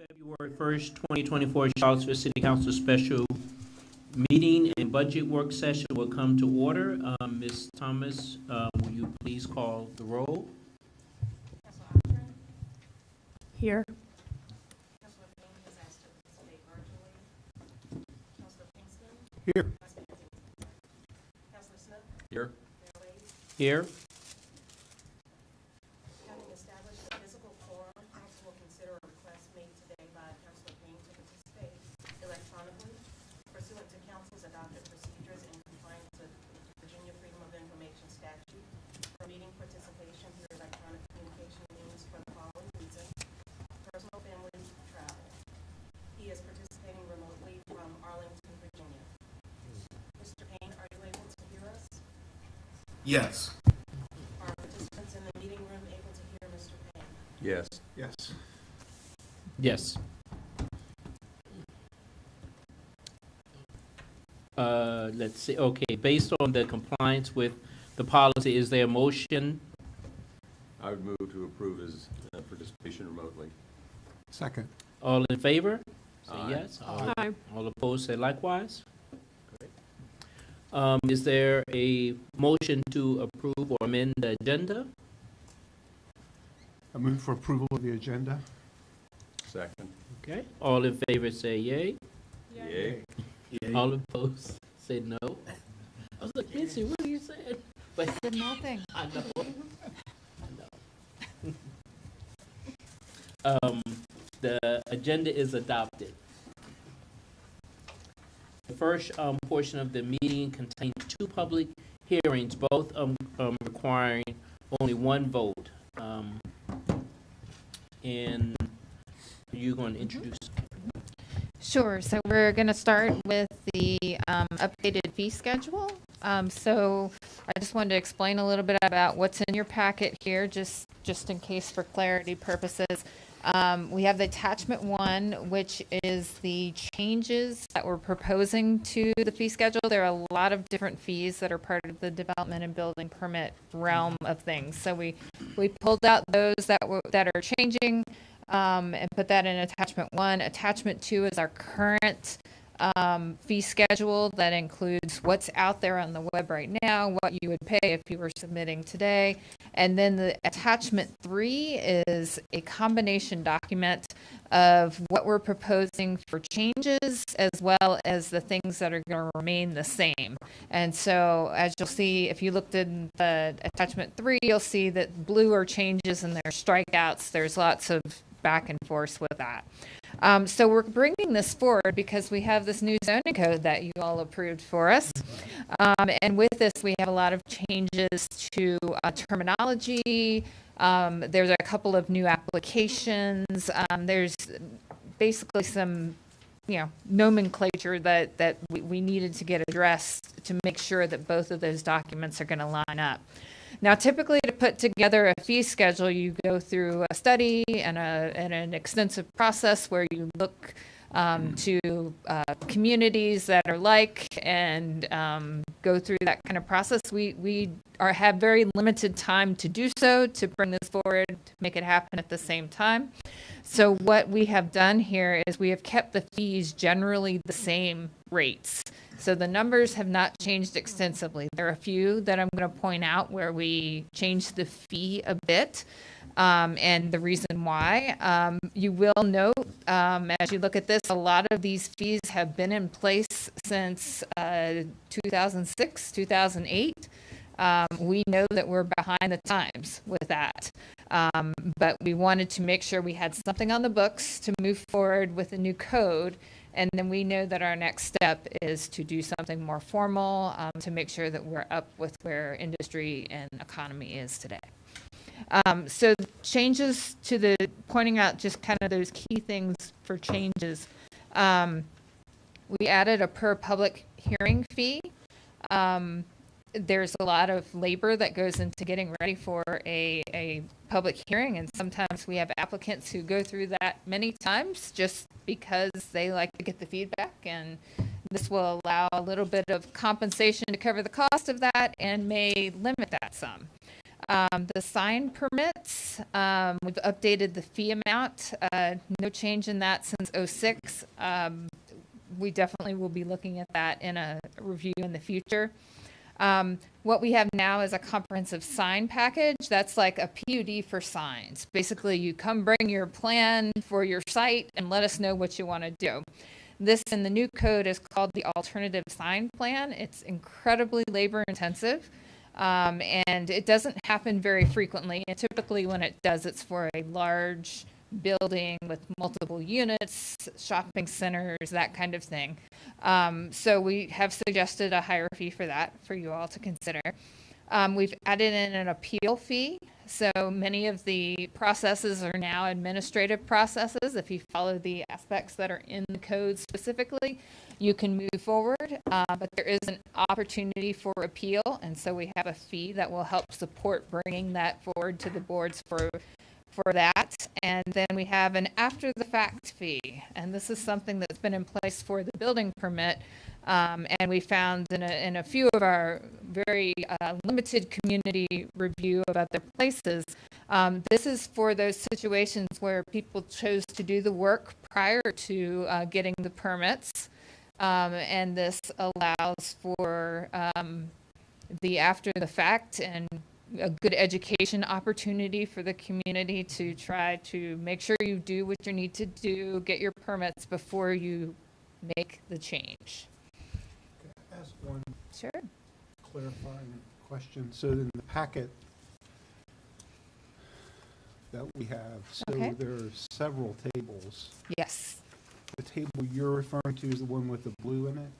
February 1st, 2024 Charlottesville City Council special meeting and budget work session will come to order. Ms. Thomas, will you please call the roll? Here. Here. Here. Here. Having established a physical quorum, council will consider a request made today by Councilor Payne to participate electronically pursuant to council's adopted procedures in compliance with Virginia Freedom of Information Statute for meeting participation through electronic communication means for the following reason: personal family travel. He is participating remotely from Arlington, Virginia. Mr. Payne, are you able to hear us? Yes. Are participants in the meeting room able to hear Mr. Payne? Yes. Yes. Yes. Let's see, okay, based on the compliance with the policy, is there a motion? I would move to approve his participation remotely. Second. All in favor? Say Aye. yes. Aye. All opposed, say likewise. Is there a motion to approve or amend the agenda? I move for approval of the agenda. Second. Okay, all in favor say yay. Yay. All opposed say no. I was like, Nancy, what are you saying? But Said nothing. I know. I know. The agenda is adopted. The first portion of the meeting contains two public hearings, both requiring only one vote. And you're going to introduce. Sure. So we're going to start with the updated fee schedule. So I just wanted to explain a little bit about what's in your packet here, just in case for clarity purposes. We have the attachment 1, which is the changes that we're proposing to the fee schedule. There are a lot of different fees that are part of the development and building permit realm of things. So we pulled out those that are changing and put that in attachment 1. Attachment 2 is our current fee schedule that includes what's out there on the web right now, what you would pay if you were submitting today. And then the attachment 3 is a combination document of what we're proposing for changes as well as the things that are going to remain the same. And so as you'll see, if you looked in the attachment 3, you'll see that blue are changes and there's strikeouts. There's lots of back and forth with that. So we're bringing this forward because we have this new zoning code that you all approved for us. And with this, we have a lot of changes to terminology. There's a couple of new applications. There's basically some, nomenclature that we needed to get addressed to make sure that both of those documents are going to line up. Now, typically to put together a fee schedule, you go through a study and an extensive process where you look to communities that are like and go through that kind of process. We have very limited time to do so, to bring this forward, to make it happen at the same time. So what we have done here is we have kept the fees generally the same rates. So the numbers have not changed extensively. There are a few that I'm going to point out where we changed the fee a bit, and the reason why. You will note, as you look at this, a lot of these fees have been in place since 2006, 2008. We know that we're behind the times with that, but we wanted to make sure we had something on the books to move forward with a new code. And then we know that our next step is to do something more formal to make sure that we're up with where industry and economy is today. So changes to the, pointing out just kind of those key things for changes. We added a per public hearing fee. There's a lot of labor that goes into getting ready for a public hearing, and sometimes we have applicants who go through that many times just because they like to get the feedback, and this will allow a little bit of compensation to cover the cost of that and may limit that some. The sign permits, we've updated the fee amount. No change in that since '06. We definitely will be looking at that in a review in the future. What we have now is a comprehensive sign package. That's like a PUD for signs. Basically, you come bring your plan for your site and let us know what you want to do. This in the new code is called the alternative sign plan. It's incredibly labor intensive. And it doesn't happen very frequently. And typically when it does, it's for a large building with multiple units, shopping centers, that kind of thing. So we have suggested a higher fee for that for you all to consider. We've added in an appeal fee. So many of the processes are now administrative processes. If you follow the aspects that are in the code specifically, you can move forward, but there is an opportunity for appeal, and so we have a fee that will help support bringing that forward to the boards for that. And then we have an after-the-fact fee, and this is something that's been in place for the building permit, and we found in a few of our very limited community review of other places, this is for those situations where people chose to do the work prior to getting the permits. And this allows for the after the fact and a good education opportunity for the community to try to make sure you do what you need to do, get your permits before you make the change. Can I ask one Sure. clarifying question? So in the packet that we have, so Okay. there are several tables. Yes. The table you're referring to is the one with the blue in it?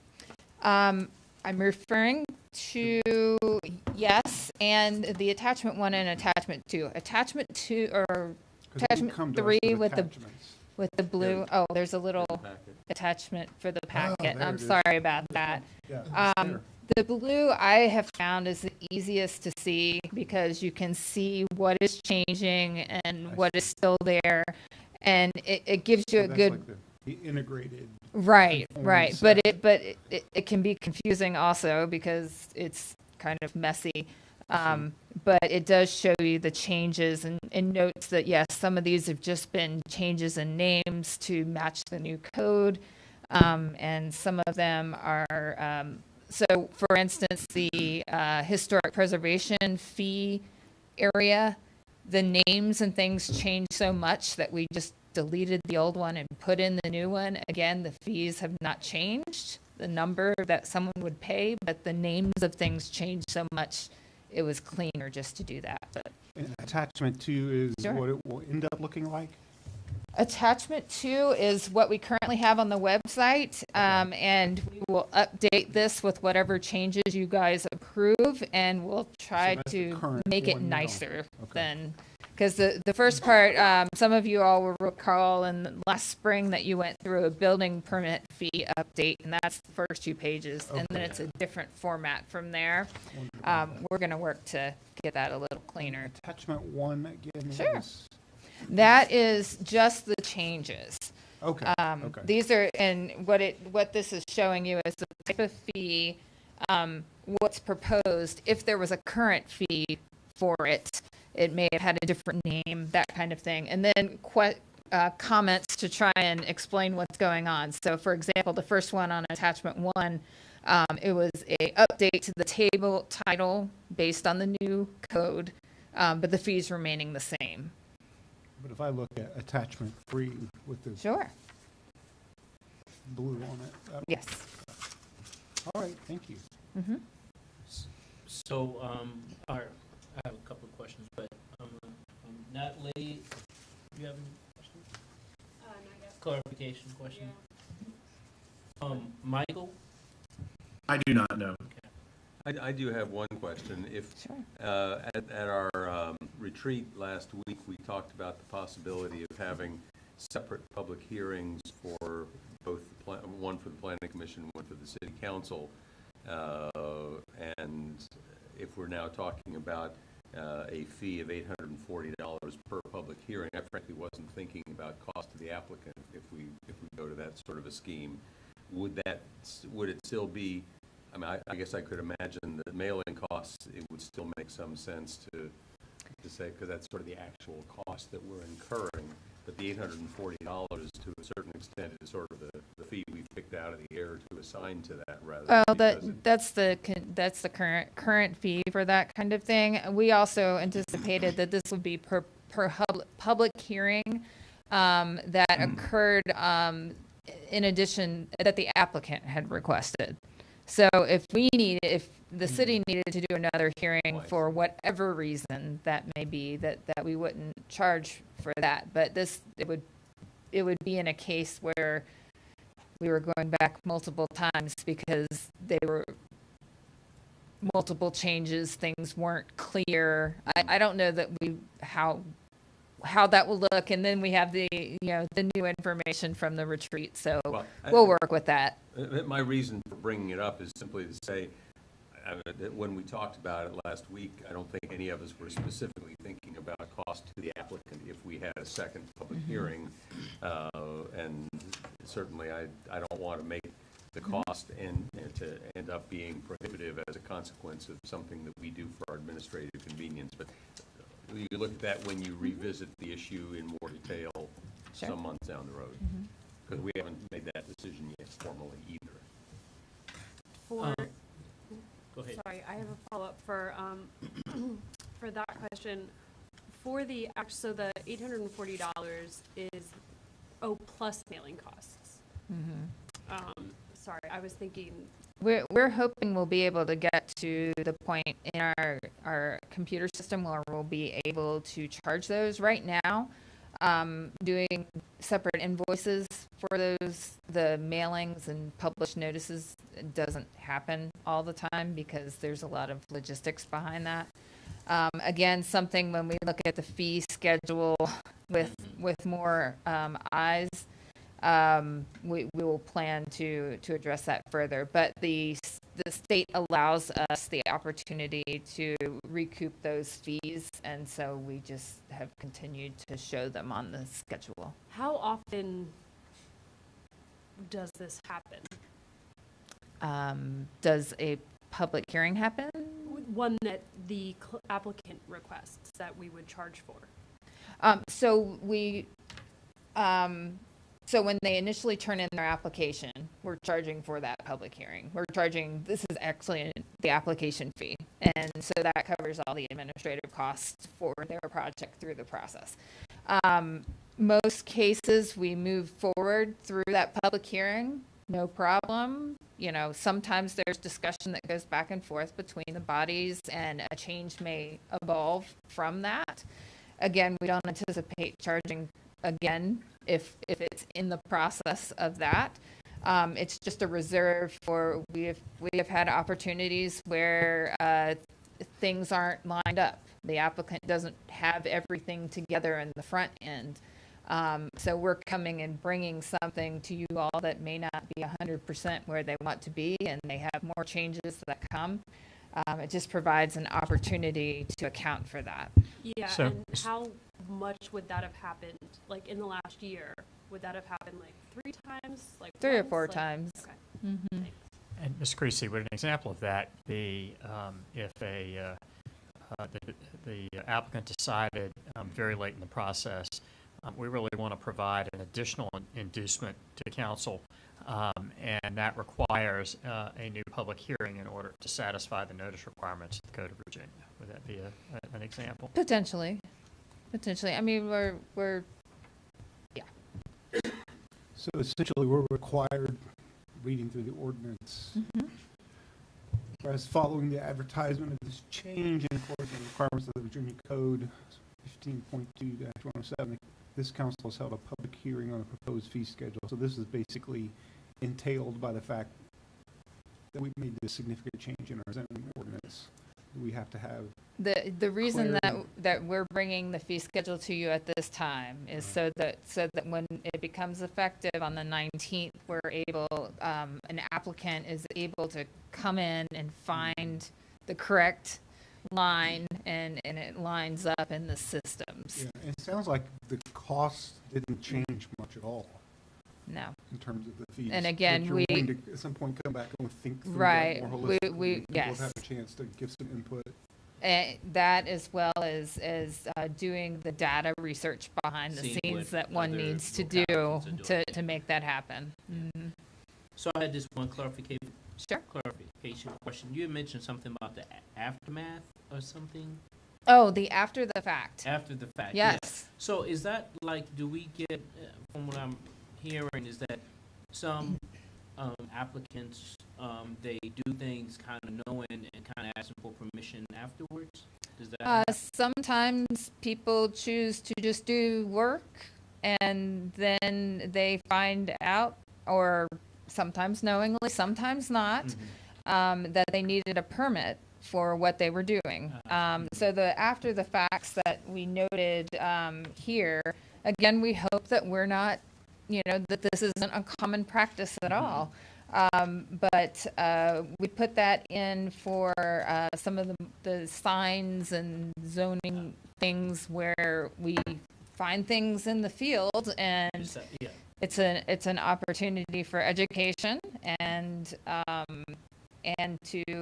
I'm referring to, yes, and the attachment 1 and attachment 2. Attachment 2, or 'Cause it didn't attachment come to us 3 with with the blue, Yeah. oh, there's a little Packet. attachment for the Oh, packet. there I'm it is. sorry about that. Yeah, it's Um, there. The blue I have found is the easiest to see because you can see what is changing and I what is still there. And it gives you So a that's good, like the integrated. right, conformed right. set. But it can be confusing also because it's kind of messy. But it does show you the changes and notes that, yes, some of these have just been changes in names to match the new code. And some of them are, so for instance, the historic preservation fee area, the names and things changed so much that we just deleted the old one and put in the new one. Again, the fees have not changed, the number that someone would pay, but the names of things changed so much, it was cleaner just to do that. But And attachment 2 is Sure. what it will end up looking like? attachment 2 is what we currently have on the website, and we will update this with whatever changes you guys approve, and we'll try that's the to current make it one now. nicer Okay. than, because the first part, some of you all will recall in the last spring that you went through a building permit fee update, and that's the first 2 pages, and then Okay. it's a different format from there. Wonderful. We're going to work to get that a little cleaner. Attachment 1 again? Sure. was- That is just the changes. Okay, okay. These are, and what this is showing you is the type of fee, what's proposed. If there was a current fee for it, it may have had a different name, that kind of thing. And then comments to try and explain what's going on. So for example, the first one on attachment 1, it was a update to the table title based on the new code, but the fees remaining the same. But if I look at attachment 3 with the Sure. blue on it, Yes. all right, thank you. Mm-hmm. So, I have a couple of questions, but, Natalie, do you have any questions? Clarification question? Michael? I do not know. I do have one question. If, Sure. at our retreat last week, we talked about the possibility of having separate public hearings for both, one for the planning commission, one for the city council. And if we're now talking about a fee of $840 per public hearing, I frankly wasn't thinking about cost to the applicant if we go to that sort of a scheme. Would it still be, I mean, I guess I could imagine that mailing costs, it would still make some sense to to say, because that's sort of the actual cost that we're incurring, but the $840 to a certain extent is sort of the fee we picked out of the air to assign to that rather. Well, because it- that's the current fee for that kind of thing. We also anticipated that this would be per public hearing that occurred in addition, that the applicant had requested. So if the city needed to do another hearing for whatever reason that may be, that we wouldn't charge for that. But it would be in a case where we were going back multiple times because they were multiple changes, things weren't clear. I don't know that how that will look, and then we have the new information from the retreat, so Well, we'll work with that. My reason for bringing it up is simply to say, that when we talked about it last week, I don't think any of us were specifically thinking about cost to the applicant if we had a second public hearing. And certainly, I don't want to make the cost and to end up being prohibitive as a consequence of something that we do for our administrative convenience. But you look at that when you revisit the issue in more detail Sure. some months down the road, because we haven't made that decision yet formally either. For, Go ahead. sorry, I have a follow-up for, for that question. For the, so the $840 is, plus mailing costs. Sorry, I was thinking, We're hoping we'll be able to get to the point in our computer system where we'll be able to charge those. Right now, doing separate invoices for the mailings and published notices doesn't happen all the time because there's a lot of logistics behind that. Again, something when we look at the fee schedule with more eyes, we will plan to address that further. But the state allows us the opportunity to recoup those fees, and so we just have continued to show them on the schedule. how often does this happen? Does a public hearing happen? One that the applicant requests that we would charge for. So when they initially turn in their application, we're charging for that public hearing. This is actually the application fee. And so that covers all the administrative costs for their project through the process. Most cases, we move forward through that public hearing, no problem. Sometimes there's discussion that goes back and forth between the bodies, and a change may evolve from that. Again, we don't anticipate charging again if it's in the process of that. It's just a reserve for, we have had opportunities where things aren't lined up. The applicant doesn't have everything together in the front end. So we're coming and bringing something to you all that may not be 100% where they want to be, and they have more changes that come. It just provides an opportunity to account for that. Yeah, So- and how much would that have happened, like in the last year? Would that have happened like 3 times? Like 3 or once? 4 Like- times. Okay. Mhm. Thanks. And Ms. Creasy, would an example of that be if the applicant decided very late in the process, we really want to provide an additional inducement to the council, and that requires a new public hearing in order to satisfy the notice requirements of the Code of Virginia? Would that be an example? Potentially. I mean, we're So essentially, we're required, reading through the ordinance, whereas following the advertisement of this change in accordance with the requirements of the Virginia Code 15.2-107, this council has held a public hearing on a proposed fee schedule. So this is basically entailed by the fact that we've made this significant change in our zoning ordinance. We have to have the reason clarity. that we're bringing the fee schedule to you at this time is so that when it becomes effective on the 19th, we're able, an applicant is able to come in and find the correct line, and it lines up in the systems. Yeah, it sounds like the cost didn't change much at all No. in terms of the fees. And again, But you're we- willing to at some point come back and think through Right, that more we- holistically. we- and People yes. have a chance to give some input. That as well as doing the data research behind the Seeing scenes what that one other needs to do localities are doing. to make that happen. Mhm. So I had this one clarification Sure. question. You had mentioned something about the aftermath or something Oh, the after the fact. after the fact. yeah. Yes. So is that like, do we get, from what I'm hearing, is that some applicants, they do things kind of knowing and kind of asking for permission afterwards? Does that? Sometimes people choose to just do work and then they find out, or sometimes knowingly, sometimes not, that they needed a permit for what they were doing. So the after the facts that we noted here, again, we hope that we're not, that this isn't a common practice at all. But we put that in for some of the signs and zoning things where we find things in the field, and Is that- yeah. it's an opportunity for education and to,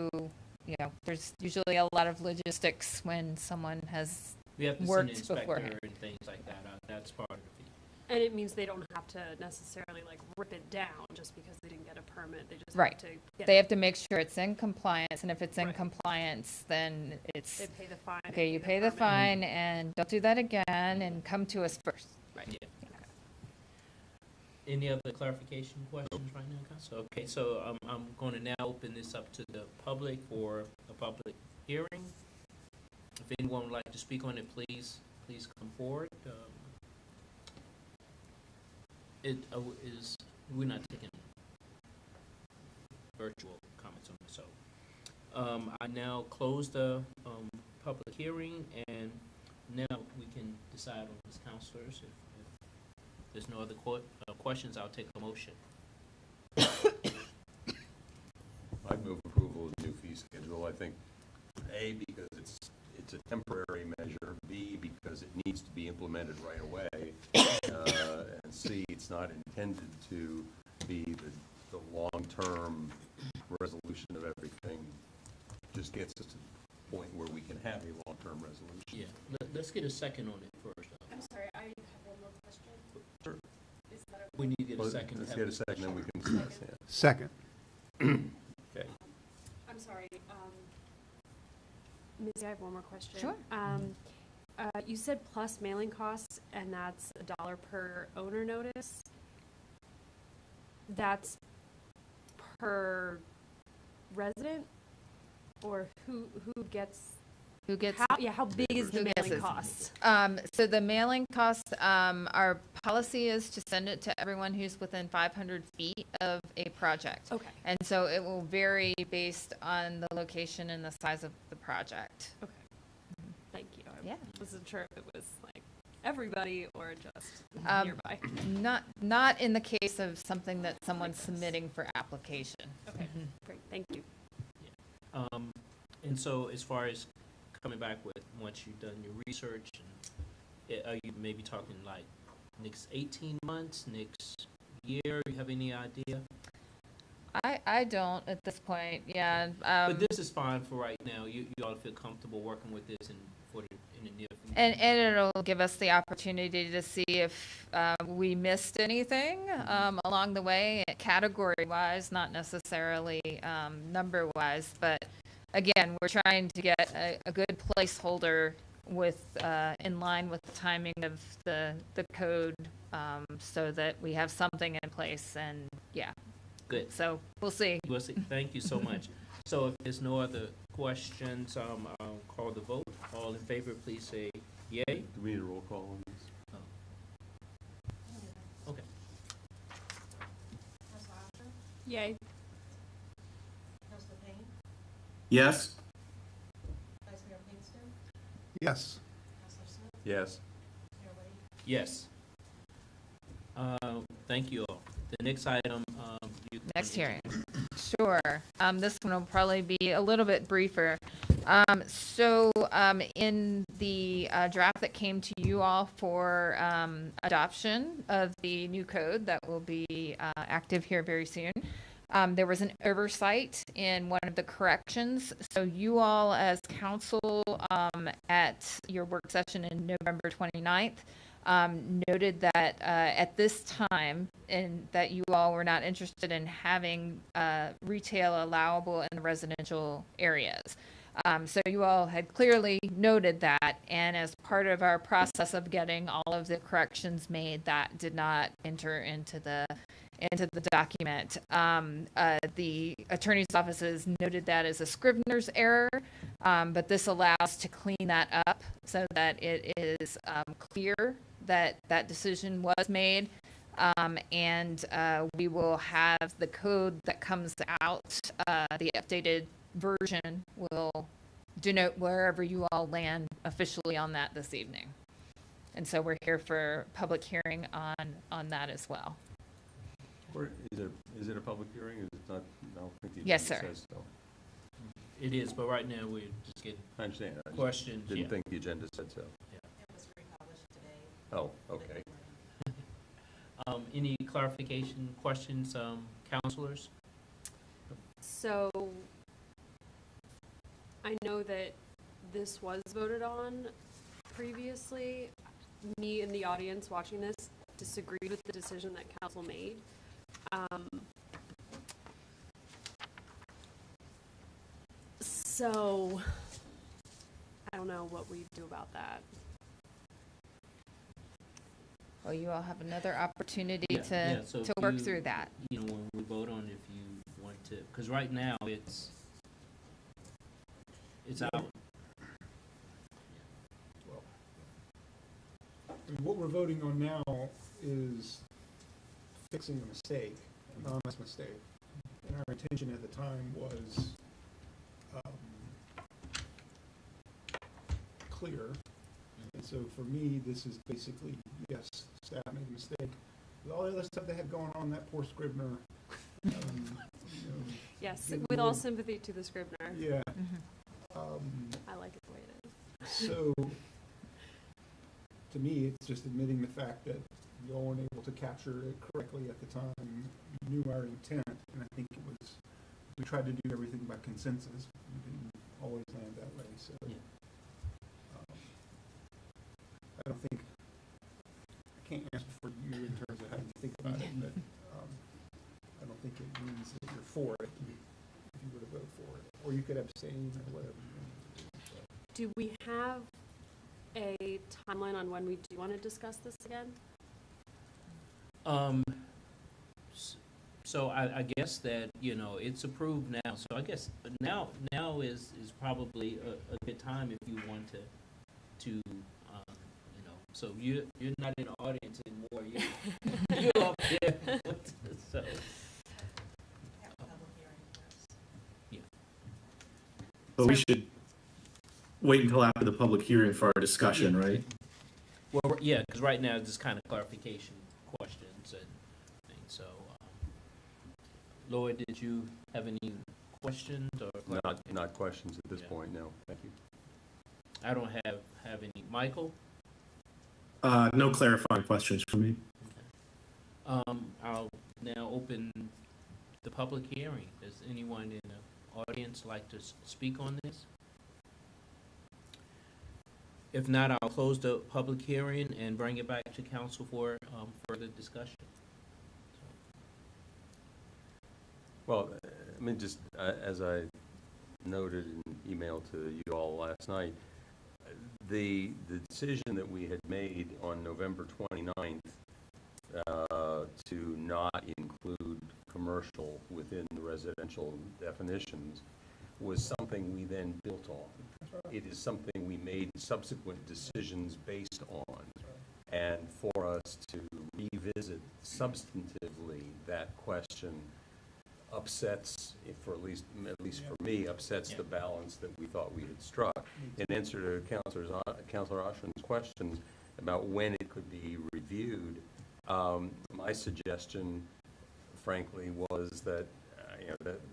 there's usually a lot of logistics when someone has We have to send an worked inspector beforehand. and things like that. That's part of the fee. And it means they don't have to necessarily like rip it down just because they didn't get a permit. They just Right. have to get They it. have to make sure it's in compliance, and if it's in Right. compliance, then it's, They pay the fine. and okay, you pay the permit. fine, and don't do that again, and come to us first. Right. Yeah. Any other clarification questions right now, Council? Okay, so I'm going to now open this up to the public for a public hearing. If anyone would like to speak on it, please come forward. We're not taking virtual comments on this, so. I now close the public hearing, and now we can decide on this, councilors. If there's no other questions, I'll take a motion. I move approval of the new fee schedule. I think, A, because it's a temporary measure, B, because it needs to be implemented right away, and C, it's not intended to be the long-term resolution of everything. Just gets us to the point where we can have a long-term resolution. Yeah, let's get a second on it first. I'm sorry, I have one more question. Sure. Is that okay? We need to get a Well, second. Let's have get a a second, then we can discuss it. Second. Okay. I'm sorry, Missy, I have one more question. Sure. You said plus mailing costs, and that's $1 per owner notice? That's per resident? Or who gets, Who gets? how big is the Who gets mailing it? cost? So the mailing cost, our policy is to send it to everyone who's within 500 feet of a project. Okay, And so it will vary based on the location and the size of the project. okay. Thank you. Yeah. I wasn't sure if it was like everybody or just Um, nearby. Not in the case of something that someone's submitting for application. Okay, great, thank you. And so as far as coming back with, once you've done your research, and are you maybe talking like next 18 months, next year? You have any idea? I don't at this point, yeah. But this is fine for right now. You all feel comfortable working with this in the near future? And it'll give us the opportunity to see if we missed anything along the way, category-wise, not necessarily number-wise. But again, we're trying to get a good placeholder with in line with the timing of the code, so that we have something in place. And yeah, Good. so we'll see. Well, thank you so much. So if there's no other questions, I'll call the vote. All in favor, please say yay. Do we need a roll call on this? Okay. Council Asher? Yay. Councilor Payne? Yes. Vice Mayor Pinkston? Yes. Councilor Smith? Yes. Mayor Wade? Yes. Thank you all. The next item, you. Next hearing. Sure. This one will probably be a little bit briefer. In the draft that came to you all for adoption of the new code that will be active here very soon, there was an oversight in one of the corrections. So you all as council at your work session in November 29th noted that at this time, and that you all were not interested in having retail allowable in the residential areas. So you all had clearly noted that, and as part of our process of getting all of the corrections made, that did not enter into the document. The attorney's offices noted that as a Scrivener's error, but this allows to clean that up so that it is clear that that decision was made. And we will have the code that comes out, the updated version will denote wherever you all land officially on that this evening. And so we're here for public hearing on that as well. Or is it a public hearing? Is it not? I don't think the Yes, agenda sir. says so. It is, but right now we're just getting I understand. I just questions. didn't Yeah. think the agenda said so. It was republished today. Oh, okay. Any clarification, questions, counselors? So I know that this was voted on previously. Me in the audience watching this disagreed with the decision that council made. So I don't know what we do about that. Well, you all have another opportunity Yeah, so to if work you- through that. You know, when we vote on it, if you want to, because right now it's out. I mean, what we're voting on now is fixing a mistake, an honest mistake. And our intention at the time was clear. And so for me, this is basically, yes, staff made a mistake. With all the other stuff they had going on, that poor Scrivener, you know, Yes, Good with all Lord. sympathy to the Scrivener. yeah. I like it the way it is. So, to me, it's just admitting the fact that you all weren't able to capture it correctly at the time. You knew our intent, and I think it was, we tried to do everything by consensus. We didn't always land that way, so. Yeah. I don't think, I can't answer for you in terms of how you think about it, but I don't think it means that you're for it, if you were to vote for it. Or you could abstain or whatever you want to do. but- Do we have a timeline on when we do want to discuss this again? So I guess that, you know, it's approved now, so I guess now is probably a good time if you want to, you know, so you're not in the audience anymore, you're up there, so. Have a public hearing first. But we should wait until after the public hearing for our discussion, right? Well, yeah, because right now, it's kind of clarification questions and things, so. Lloyd, did you have any questions or? Not questions at this Yeah. point, no. Thank you. I don't have any. Michael? No clarifying questions for me. I'll now open the public hearing. Does anyone in the audience like to speak on this? If not, I'll close the public hearing and bring it back to council for further discussion. Well, I mean, just as I noted in email to you all last night, the decision that we had made on November 29th to not include commercial within the residential definitions was something we then built on. It is something we made subsequent decisions based on. And for us to revisit substantively that question upsets, at least for me, upsets the balance that we thought we had struck. In answer to Councilor Oshman's questions about when it could be reviewed, my suggestion, frankly, was that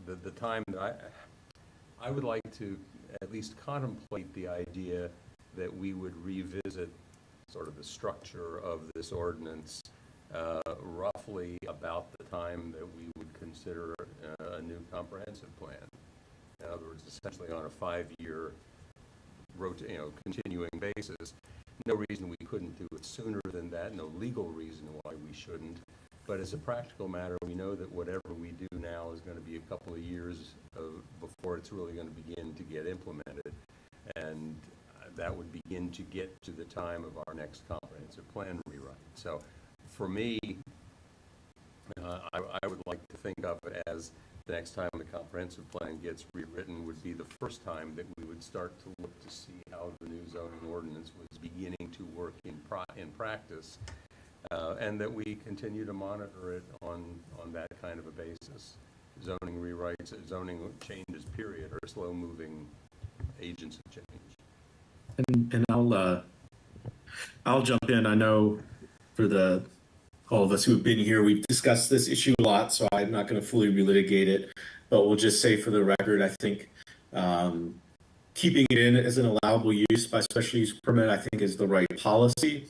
the time that I would like to at least contemplate the idea that we would revisit sort of the structure of this ordinance roughly about the time that we would consider a new comprehensive plan. In other words, essentially on a 5-year continuing basis. No reason we couldn't do it sooner than that, no legal reason why we shouldn't. But as a practical matter, we know that whatever we do now is going to be a couple of years before it's really going to begin to get implemented. And that would begin to get to the time of our next comprehensive plan rewrite. So for me, I would like to think of it as the next time the comprehensive plan gets rewritten would be the first time that we would start to look to see how the new zoning ordinance was beginning to work in practice, and that we continue to monitor it on that kind of a basis. Zoning rewrites, zoning changes, period, are slow-moving agents of change. And I'll jump in. I know for all of us who have been here, we've discussed this issue a lot, so I'm not going to fully relitigate it, but we'll just say for the record, I think keeping it in as an allowable use by special use permit, I think is the right policy.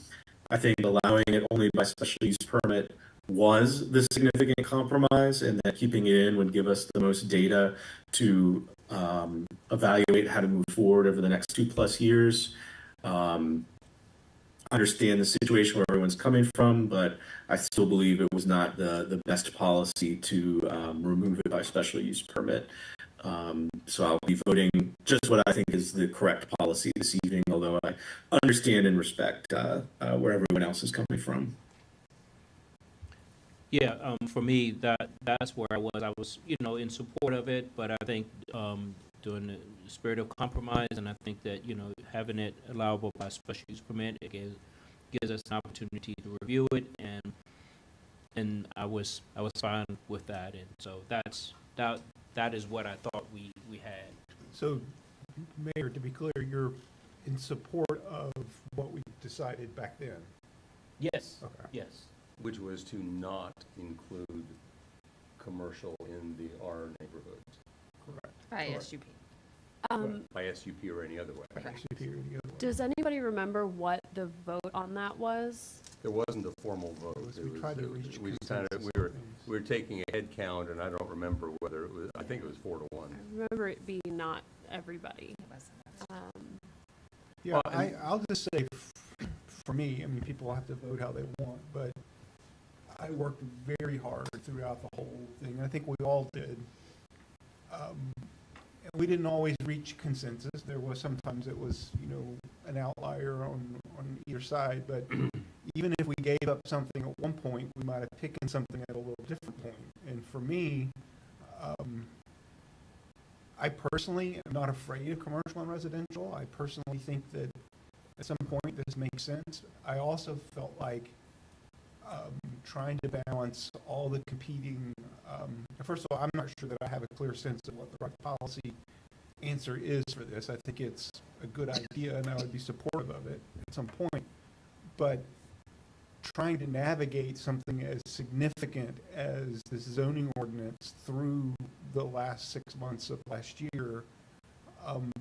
I think allowing it only by special use permit was the significant compromise, and that keeping it in would give us the most data to evaluate how to move forward over the next 2+ years. Understand the situation where everyone's coming from, but I still believe it was not the best policy to remove it by special use permit. So I'll be voting just what I think is the correct policy this evening, although I understand and respect where everyone else is coming from. Yeah, for me, that's where I was. I was, in support of it, but I think doing the spirit of compromise, and I think that, having it allowable by special use permit, it gives us an opportunity to review it, and I was fine with that, and so that is what I thought we had. So, Mayor, to be clear, you're in support of what we decided back then? Yes. Okay. Yes. Which was to not include commercial in the R neighborhoods. Correct. By SUP. By SUP or any other way. SUP or the other way. Does anybody remember what the vote on that was? There wasn't a formal vote. We tried to reach we consensus were on things. we were taking a head count, and I don't remember whether it was. I think it was 4-1. I remember it being not everybody. Yeah, Well, and- I'll just say, for me, I mean, people have to vote how they want, but I worked very hard throughout the whole thing. I think we all did. And we didn't always reach consensus. There was sometimes it was, an outlier on either side, but even if we gave up something at one point, we might have taken something at a little different point. And for me, I personally am not afraid of commercial and residential. I personally think that at some point this makes sense. I also felt like trying to balance all the competing, first of all, I'm not sure that I have a clear sense of what the right policy answer is for this. I think it's a good idea and I would be supportive of it at some point. But trying to navigate something as significant as this zoning ordinance through the last 6 months of last year,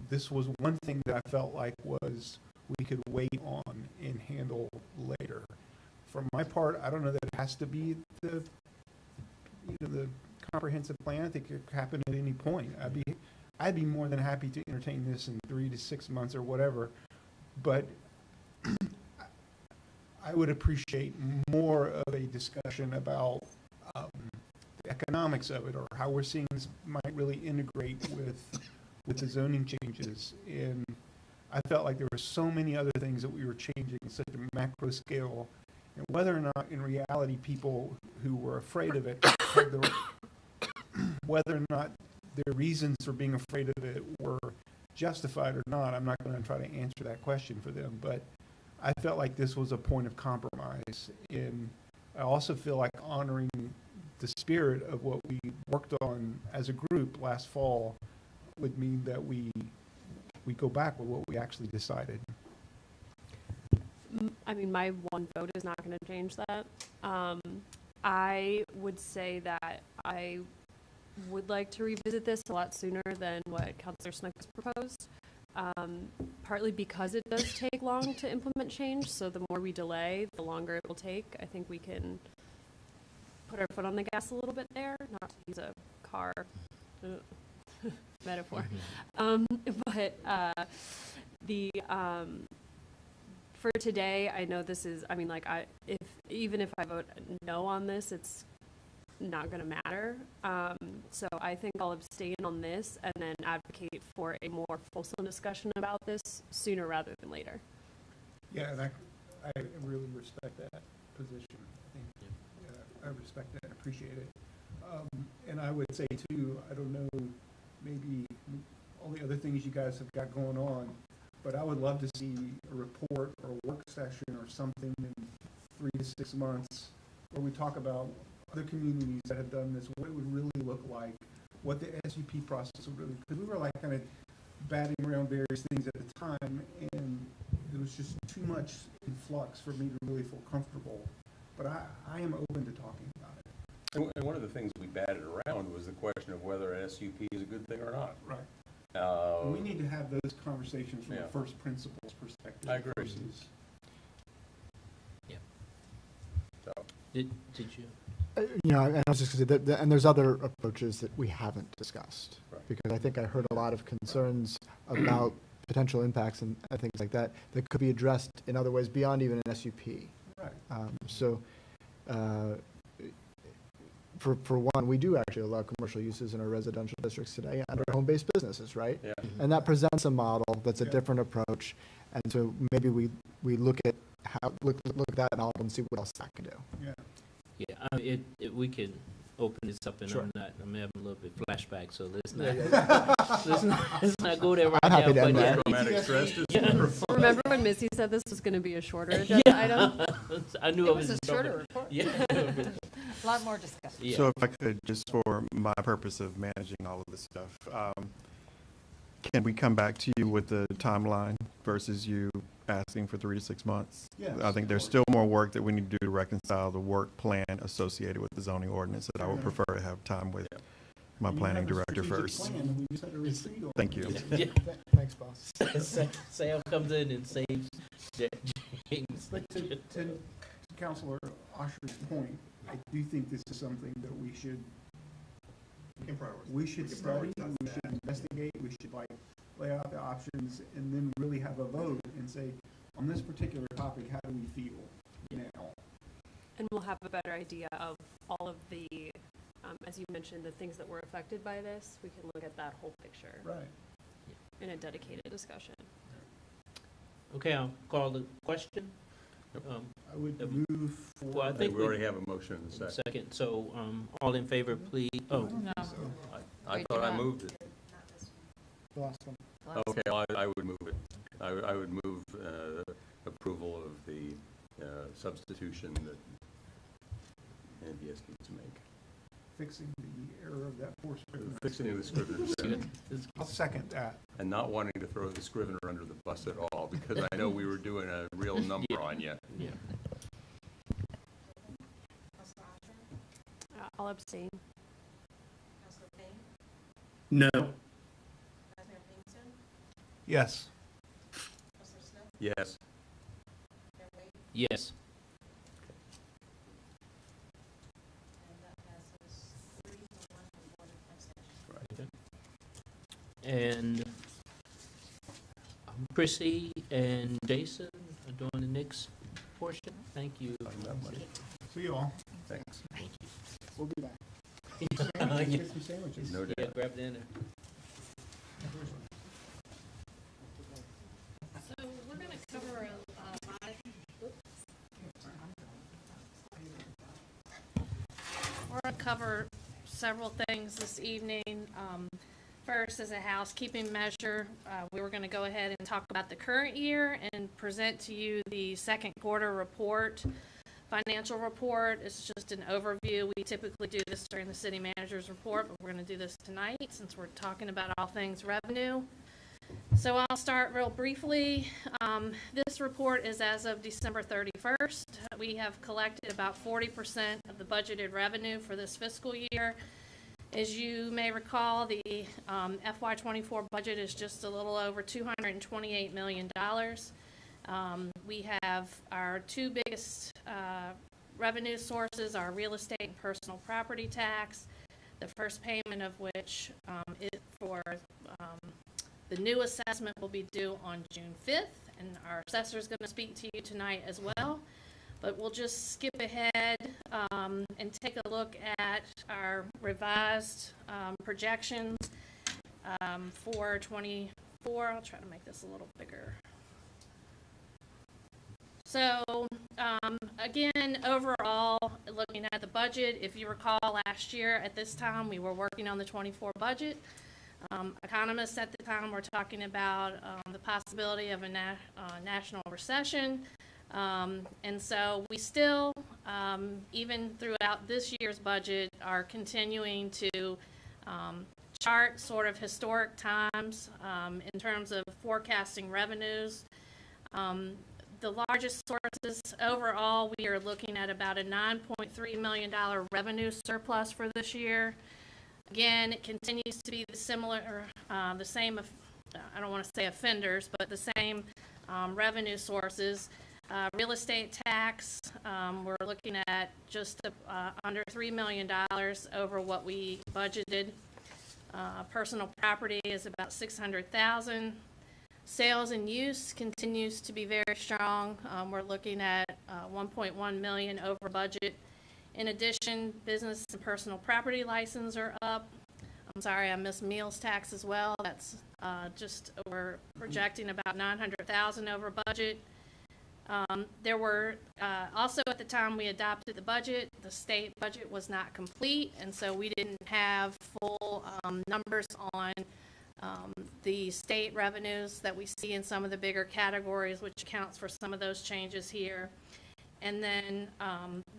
this was one thing that I felt like was we could wait on and handle later. For my part, I don't know that it has to be the comprehensive plan. I think it could happen at any point. I'd be more than happy to entertain this in 3 to 6 months or whatever, but I would appreciate more of a discussion about the economics of it, or how we're seeing this might really integrate with the zoning changes. And I felt like there were so many other things that we were changing at such a macro scale, and whether or not in reality people who were afraid of it had whether or not their reasons for being afraid of it were justified or not, I'm not going to try to answer that question for them, but I felt like this was a point of compromise. And I also feel like honoring the spirit of what we worked on as a group last fall would mean that we go back with what we actually decided. I mean, my one vote is not going to change that. I would say that I would like to revisit this a lot sooner than what Councilor Snook has proposed, partly because it does take long to implement change, so the more we delay, the longer it will take. I think we can put our foot on the gas a little bit there, not to use a car metaphor. Mm-hmm. But for today, I know this is, I mean, like, even if I vote no on this, it's not going to matter. So I think I'll abstain on this and then advocate for a more fulsome discussion about this sooner rather than later. Yeah, and I really respect that position. I think, I respect that, appreciate it. And I would say too, I don't know, maybe all the other things you guys have got going on, but I would love to see a report or a work session or something in 3 to 6 months where we talk about other communities that have done this, what it would really look like, what the SUP process would really, because we were like kind of batting around various things at the time, and it was just too much in flux for me to really feel comfortable. But I am open to talking about it. And one of the things we batted around was the question of whether an SUP is a good thing or not. Right. Uh, We need to have those conversations from Yeah. a first principles perspective. I agree. versus- so, Did you? You know, and I was just going to say that, and there's other approaches that we haven't discussed. Right. Because I think I heard a lot of concerns about potential impacts and things like that that could be addressed in other ways beyond even an SUP. Right. So, for one, we do actually allow commercial uses in our residential districts today under home-based businesses, right? yeah. And that presents a model that's a Yeah. different approach. And so maybe we look at look at that model and see what else that can do. Yeah. Yeah, we can open this up, and Sure. I'm having a little bit flashback, so let's not go there right I'm now. happy to end but- that. Traumatic stress disorder. Remember when Missy said this was going to be a shorter agenda item? I knew I It was was a in trouble. shorter report. Yeah. A lot more discussion. Yeah. So if I could, just for my purpose of managing all of this stuff, can we come back to you with the timeline versus you asking for 3 to 6 months? Yes, I think of there's course. still more work that we need to do to reconcile the work plan associated with the zoning ordinance that I would prefer to have time with Yeah. my And you planning have a director strategic first. plan, and we just had to retreat on Thank it. you. Yeah. Thanks, boss. Sam comes in and saves James. But to Councilor Osher's point, I do think this is something that we should study, we should investigate, we should like lay out the options and then really have a vote and say, on this particular topic, how do we feel now? And we'll have a better idea of all of the, as you mentioned, the things that were affected by this. We can look at that whole picture Right. in a dedicated discussion. Okay, I'll call the question. I would Um, move for. well, I I think think we already have a motion in a second. Second, so, all in favor, please, No. I Wait, thought you're I not. moved it. Not this The last one. Okay, I would move it. I would move approval of the substitution that NDS needs to make. Fixing the error of that poor scrivener. Fixing the Scrivener's error, I'll second that. and not wanting to throw the Scrivener under the bus at all, because I know we were doing a real number on you. yeah. Councilor Osher, I'll abstain. Councilor Payne, No. Vice Mayor Payton, Yes. Councilor Smith, Yes. Mayor Wade, Yes. and that passes 3-1 with 1 abstention. And Chrissy and Jason are doing the next portion. Thank you. See you all. Thanks. We'll be back. Get some sandwiches. No Yeah, doubt. grab dinner. So we're gonna cover a lot we're gonna cover several things this evening. First, as a housekeeping measure, we were gonna go ahead and talk about the current year and present to you the second quarter report. Financial report is just an overview. We typically do this during the city manager's report, but we're gonna do this tonight since we're talking about all things revenue. So I'll start real briefly. This report is as of December 31st. We have collected about 40% of the budgeted revenue for this fiscal year. As you may recall, the FY24 budget is just a little over $228 million. We have our two biggest revenue sources, our real estate and personal property tax. the first payment of which the new assessment will be due on June 5th, and our assessor is going to speak to you tonight as well. But we'll just skip ahead and take a look at our revised projections for 24. I'll try to make this a little bigger. So again, overall, looking at the budget, if you recall last year at this time, we were working on the 24 budget. Economists at the time were talking about the possibility of a national recession. And so we still, even throughout this year's budget, are continuing to chart sort of historic times in terms of forecasting revenues. The largest sources overall, we are looking at about a $9.3 million revenue surplus for this year. Again, it continues to be the same, I don't want to say offenders, but the same revenue sources. Real estate tax, we're looking at just under $3 million over what we budgeted. Personal property is about $600,000. Sales and use continues to be very strong. We're looking at $1.1 million over budget. In addition, business and personal property license are up. I'm sorry, I missed meals tax as well. That's we're projecting about $900,000 over budget. There were also at the time we adopted the budget, the state budget was not complete, and so we didn't have full numbers on the state revenues that we see in some of the bigger categories, which accounts for some of those changes here. And then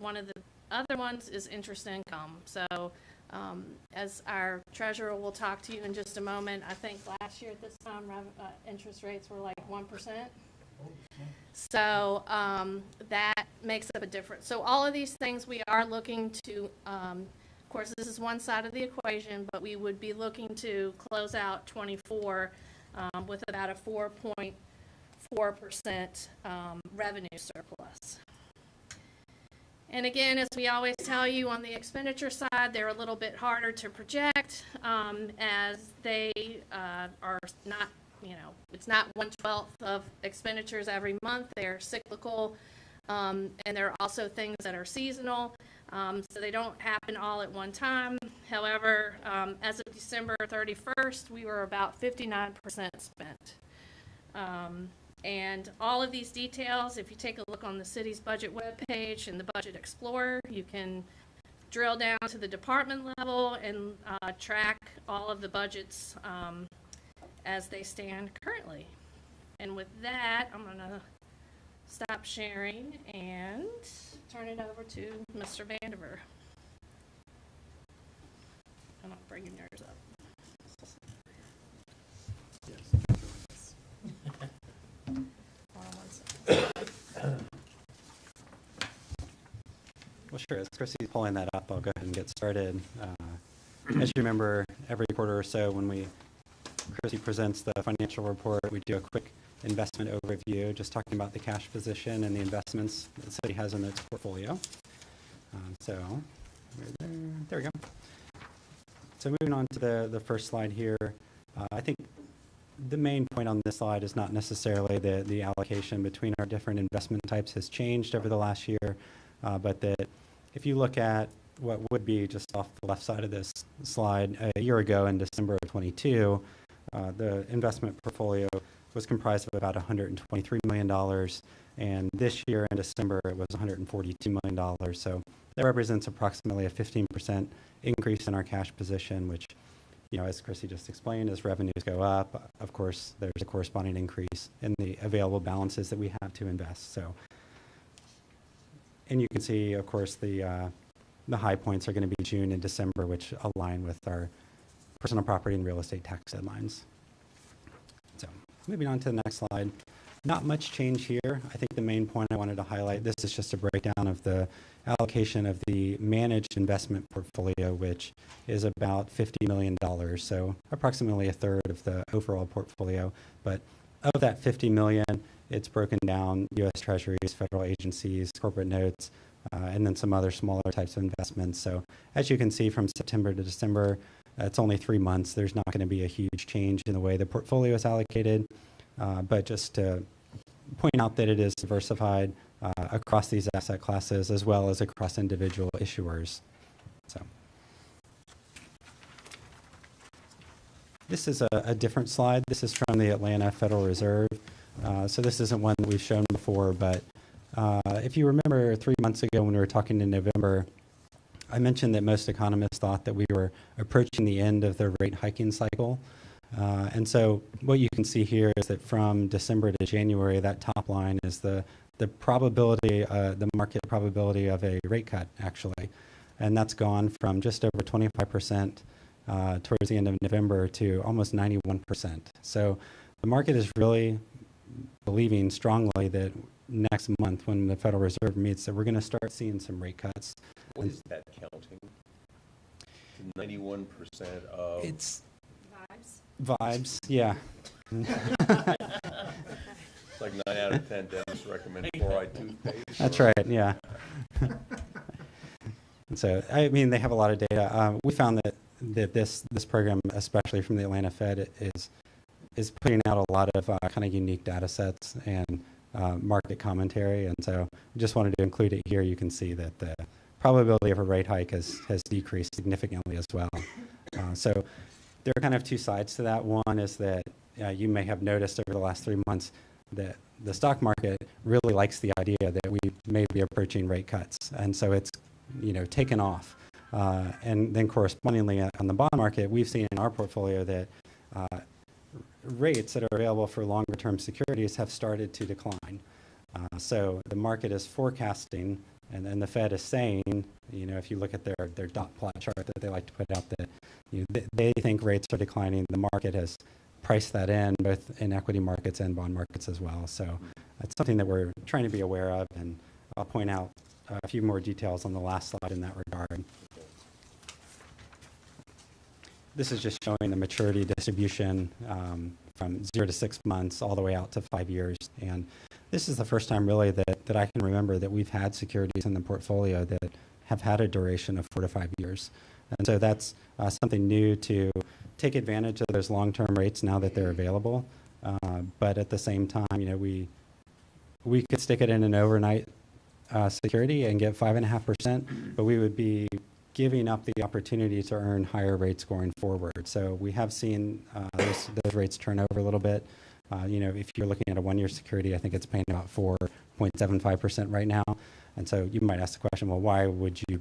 one of the other ones is interest income. So as our treasurer will talk to you in just a moment, I think last year at this time interest rates were like 1%. So that makes up a difference. So all of these things we are looking to, of course, this is one side of the equation, but we would be looking to close out 24 with about a 4.4% revenue surplus. And again, as we always tell you on the expenditure side, they're a little bit harder to project as they are not, it's not 1/12 of expenditures every month. They're cyclical, and there are also things that are seasonal, so they don't happen all at one time. However, as of December 31st, we were about 59% spent. And all of these details, if you take a look on the city's budget webpage and the Budget Explorer, you can drill down to the department level and track all of the budgets as they stand currently. And with that, I'm going to stop sharing and turn it over to Mr. Vandiver. And I'll bring yours up. Well, sure. As Chrissy's pulling that up, I'll go ahead and get started. As you remember, every quarter or so when Chrissy presents the financial report, we do a quick investment overview, just talking about the cash position and the investments that the city has in its portfolio. There we go. So moving on to the first slide here, I think the main point on this slide is not necessarily the allocation between our different investment types has changed over the last year, but that if you look at what would be just off the left side of this slide, a year ago in December of 22, the investment portfolio was comprised of about $123 million, and this year in December it was $142 million. So that represents approximately a 15% increase in our cash position, which, as Chrissy just explained, as revenues go up, of course, there's a corresponding increase in the available balances that we have to invest. So, and you can see, of course, the high points are going to be June and December, which align with our personal property and real estate tax deadlines. So moving on to the next slide. Not much change here. I think the main point I wanted to highlight, this is just a breakdown of the allocation of the managed investment portfolio, which is about $50 million, so approximately a third of the overall portfolio. But of that $50 million, it's broken down U.S. Treasuries, federal agencies, corporate notes, and then some other smaller types of investments. So as you can see, from September to December, it's only 3 months. There's not going to be a huge change in the way the portfolio is allocated, but just to point out that it is diversified across these asset classes as well as across individual issuers. So this is a different slide. This is from the Atlanta Federal Reserve. So this isn't one that we've shown before, but if you remember 3 months ago when we were talking in November, I mentioned that most economists thought that we were approaching the end of the rate hiking cycle. And so what you can see here is that from December to January, that top line is the probability, the market probability of a rate cut, actually. And that's gone from just over 25% towards the end of November to almost 91%. So the market is really believing strongly that next month when the Federal Reserve meets that we're going to start seeing some rate cuts. What is that counting? 91% of? It's Vibes. vibes, yeah. It's like 9 out of 10 dentists recommend fluoride toothpaste. That's right, yeah. So, I mean, they have a lot of data. We found that this program, especially from the Atlanta Fed, is putting out a lot of kind of unique data sets and market commentary. And so I just wanted to include it here. You can see that the probability of a rate hike has decreased significantly as well. So there are kind of two sides to that. One is that you may have noticed over the last 3 months that the stock market really likes the idea that we may be approaching rate cuts. And so it's, taken off. And then correspondingly on the bond market, we've seen in our portfolio that rates that are available for longer term securities have started to decline. So the market is forecasting, and then the Fed is saying, if you look at their dot plot chart that they like to put out, that they think rates are declining. The market has priced that in, both in equity markets and bond markets as well. So that's something that we're trying to be aware of, and I'll point out a few more details on the last slide in that regard. This is just showing the maturity distribution from 0 to 6 months all the way out to 5 years. And this is the first time really that I can remember that we've had securities in the portfolio that have had a duration of 4 to 5 years. And so that's something new to take advantage of those long-term rates now that they're available. But at the same time, we could stick it in an overnight security and get 5.5%, but we would be giving up the opportunity to earn higher rates going forward. So we have seen those rates turn over a little bit. If you're looking at a 1-year security, I think it's paying about 4.75% right now. And so you might ask the question, well, why would you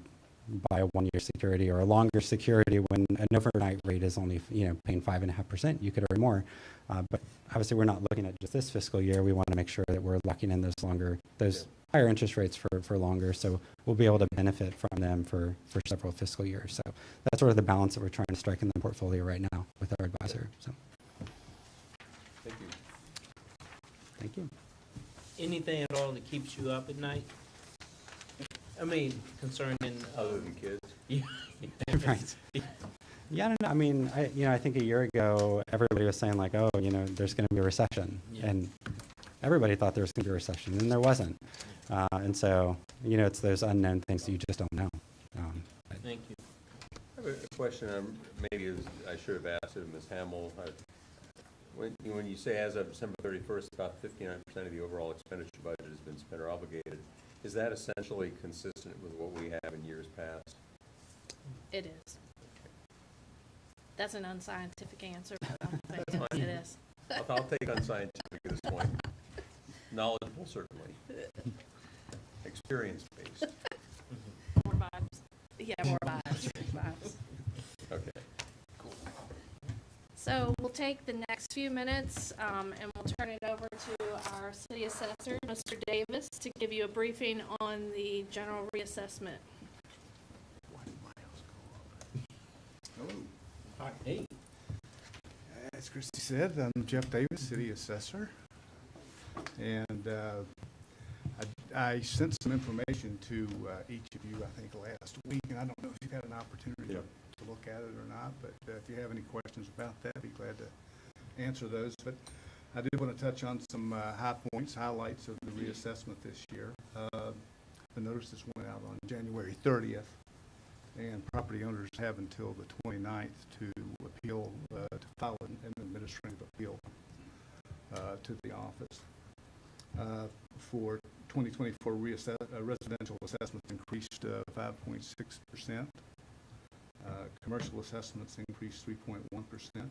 buy a 1-year security or a longer security when an overnight rate is only, paying 5.5%? You could earn more. But obviously we're not looking at just this fiscal year. We want to make sure that we're locking in those higher interest rates for longer, so we'll be able to benefit from them for several fiscal years. So that's sort of the balance that we're trying to strike in the portfolio right now with our advisor. So Thank you. thank you. Anything at all that keeps you up at night? I mean, concerning Other than kids? Right. Yeah, I don't know. I mean, I think a year ago, everybody was saying like, oh, there's going to be a recession. Yeah. And everybody thought there was going to be a recession, and there wasn't. And so, it's those unknown things that you just don't know. Thank you. I have a question, maybe I should have asked it of Ms. Hamill. When you say as of December 31st, about 59% of the overall expenditure budget has been spent or obligated, is that essentially consistent with what we have in years past? It is. That's an unscientific answer, but I think it is. I'll take unscientific at this point. Knowledgeable, certainly. Experience-based. More vibes. Yeah, more vibes. Vibes. Okay. So we'll take the next few minutes and we'll turn it over to our city assessor, Mr. Davis, to give you a briefing on the general reassessment. Hi. Hey. As Christy said, I'm Jeff Davis, City Assessor. And I sent some information to each of you, I think, last week. And I don't know if you've had an opportunity to look at it or not. But if you have any questions about that, I'd be glad to answer those. But I did want to touch on some high points, highlights of the reassessment this year. The notices went out on January 30th, and property owners have until the 29th to appeal, to file an administrative appeal to the office. For 2024, residential assessments increased 5.6%. Commercial assessments increased 3.1%,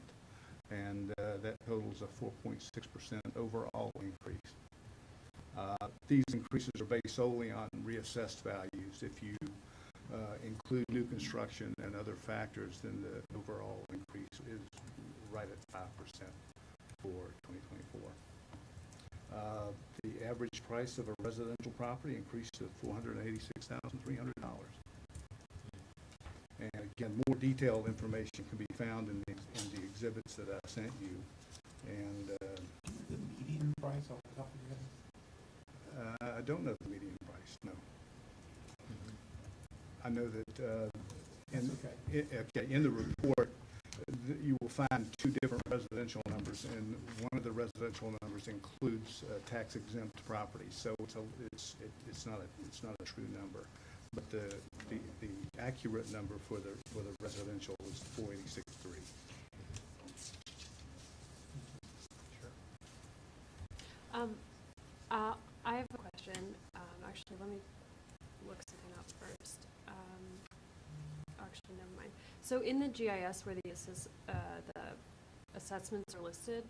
and that totals a 4.6% overall increase. These increases are based solely on reassessed values. If you include new construction and other factors, then the overall increase is right at 5% for 2024. The average price of a residential property increased to $486,300. And again, more detailed information can be found in the exhibits that I sent you. And The median price off the top of your head? I don't know the median price, no. I know that in the report, you will find two different residential numbers, and one of the residential numbers includes tax exempt properties. So it's not a true number, but the accurate number for the residential is 486.3. I have a question. Actually, let me look something up first. Actually, never mind. So in the GIS where the assessments are listed,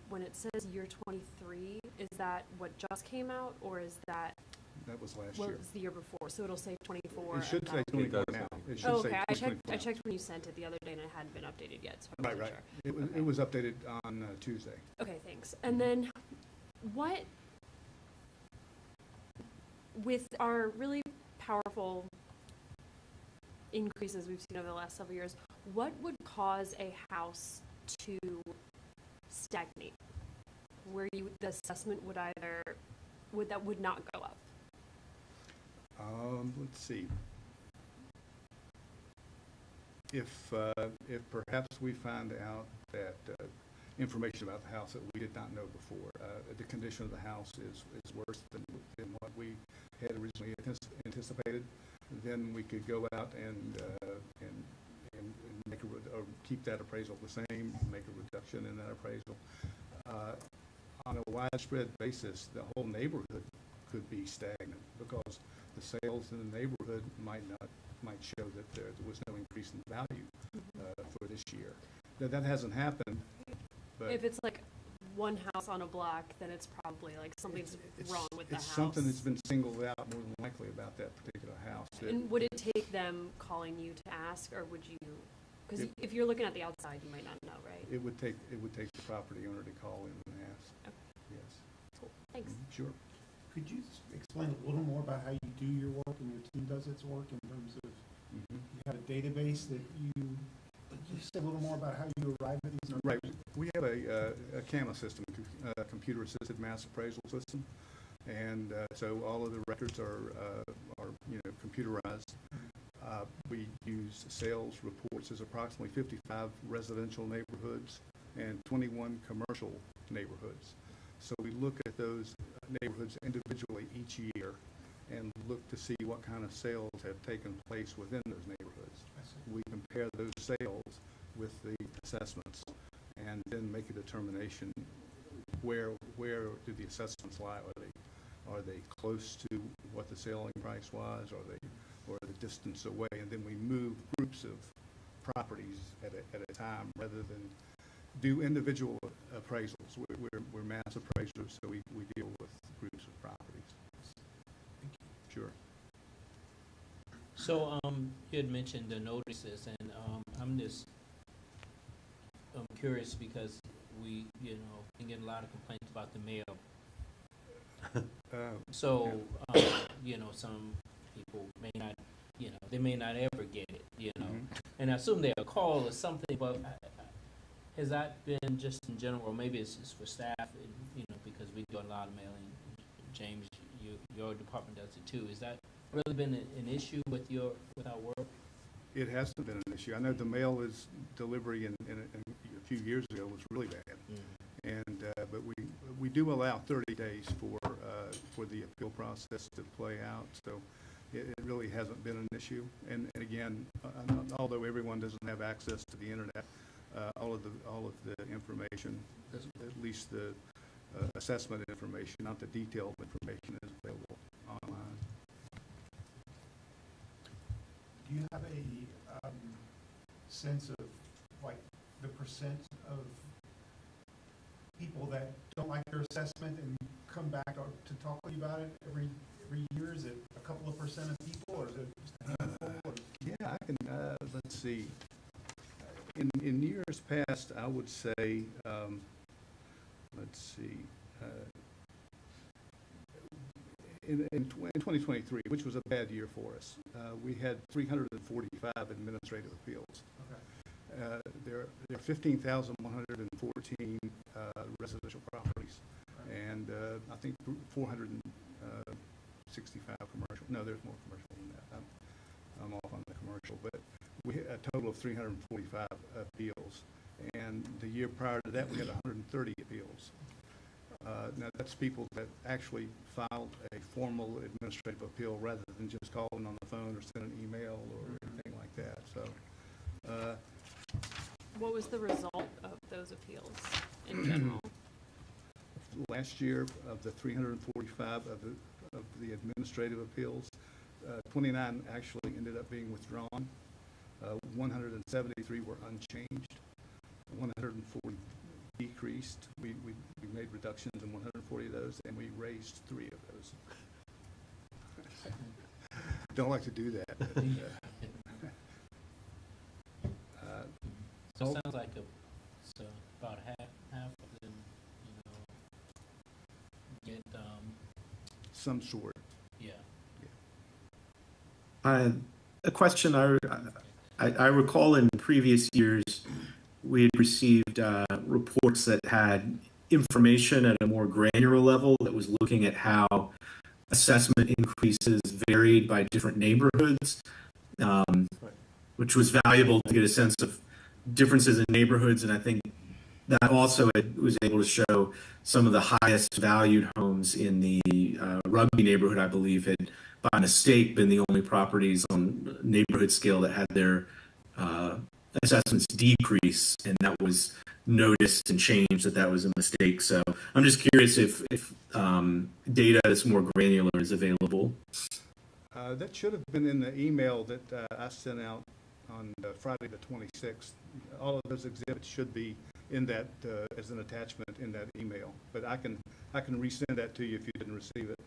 when it says year 23, is that what just came out, or is that That was last what year. was the year before? So it'll say 24. It should and say that- 24 now. It should Oh, say okay. I 24 now. checked when you sent it the other day, and it hadn't been updated yet. So I Right, wasn't right. sure. It was updated on Tuesday. Okay, thanks. And then what, with our really powerful increases we've seen over the last several years, what would cause a house to stagnate? Where the assessment would would not go up? Let's see. If perhaps we find out that information about the house that we did not know before, the condition of the house is worse than what we had originally anticipated, then we could go out and make or keep that appraisal the same, make a reduction in that appraisal. On a widespread basis, the whole neighborhood could be stagnant because the sales in the neighborhood might show that there was no increase in value for this year. Now, that hasn't happened, but If it's like one house on a block, then it's probably like something's wrong with the house. it's something that's been singled out more than likely about that particular house. And would it take them calling you to ask, or would you, because if you're looking at the outside, you might not know, right? It would take the property owner to call in and ask. Okay. Yes. Cool. Thanks. Sure. Could you explain a little more about how you do your work and your team does its work in terms of, Mhm. you have a database that you say a little more about how you arrive at these numbers? Right. We have a CAMA system, computer-assisted mass appraisal system, and so all of the records are computerized. We use sales reports. There's approximately 55 residential neighborhoods and 21 commercial neighborhoods. So we look at those neighborhoods individually each year and look to see what kind of sales have taken place within those neighborhoods. We compare those sales with the assessments and then make a determination where do the assessments lie? Are they close to what the selling price was? Or the distance away? And then we move groups of properties at a time rather than do individual appraisals. We're mass appraisers, so we deal with groups of properties. Sure. So, you had mentioned the notices, and I'm just curious because we, can get a lot of complaints about the mail. So, some people may not, they may not ever get it, Mhm. and I assume they'll call or something, but has that been just in general, maybe it's just for staff, and, because we do a lot of mailing, James, your department does it too, has that really been an issue with our work? It hasn't been an issue. I know the mail delivery in a few years ago was really bad. And but we do allow 30 days for for the appeal process to play out. So it really hasn't been an issue. And again, although everyone doesn't have access to the internet, all of the information, at least the assessment information, not the detailed information, is available online. Do you have a sense of, like, the percent of people that don't like their assessment and come back to talk to you about it every year? Is it a couple of percent of people, or is it just a handful? Yeah, I can, let's see. In years past, I would say, let's see, in 2023, which was a bad year for us, we had 345 administrative appeals. Okay. There are 15,114 residential properties, and I think 465 commercial. No, there's more commercial than that. I'm off on the commercial, but we had a total of 345 appeals, and the year prior to that, we had 130 appeals. Now, that's people that actually filed a formal administrative appeal rather than just calling on the phone or sending an email or anything like that. So, What was the result of those appeals in general? last year, of the 345 of the administrative appeals, 29 actually ended up being withdrawn. 173 were unchanged. 140 decreased. We made reductions in 140 of those, and we raised 3 of those. Don't like to do that. But, so it sounds like about half of them, get, some sort. yeah. A question I recall in previous years, we had received reports that had information at a more granular level that was looking at how assessment increases varied by different neighborhoods, which was valuable to get a sense of differences in neighborhoods. And I think that also was able to show some of the highest valued homes in the Rugby neighborhood, I believe, had by mistake been the only properties on neighborhood scale that had their assessments decrease, and that was noticed and changed that was a mistake. So I'm just curious if data that's more granular is available. That should have been in the email that I sent out on Friday the 26th. All of those exhibits should be in that as an attachment in that email. But I can resend that to you if you didn't receive it.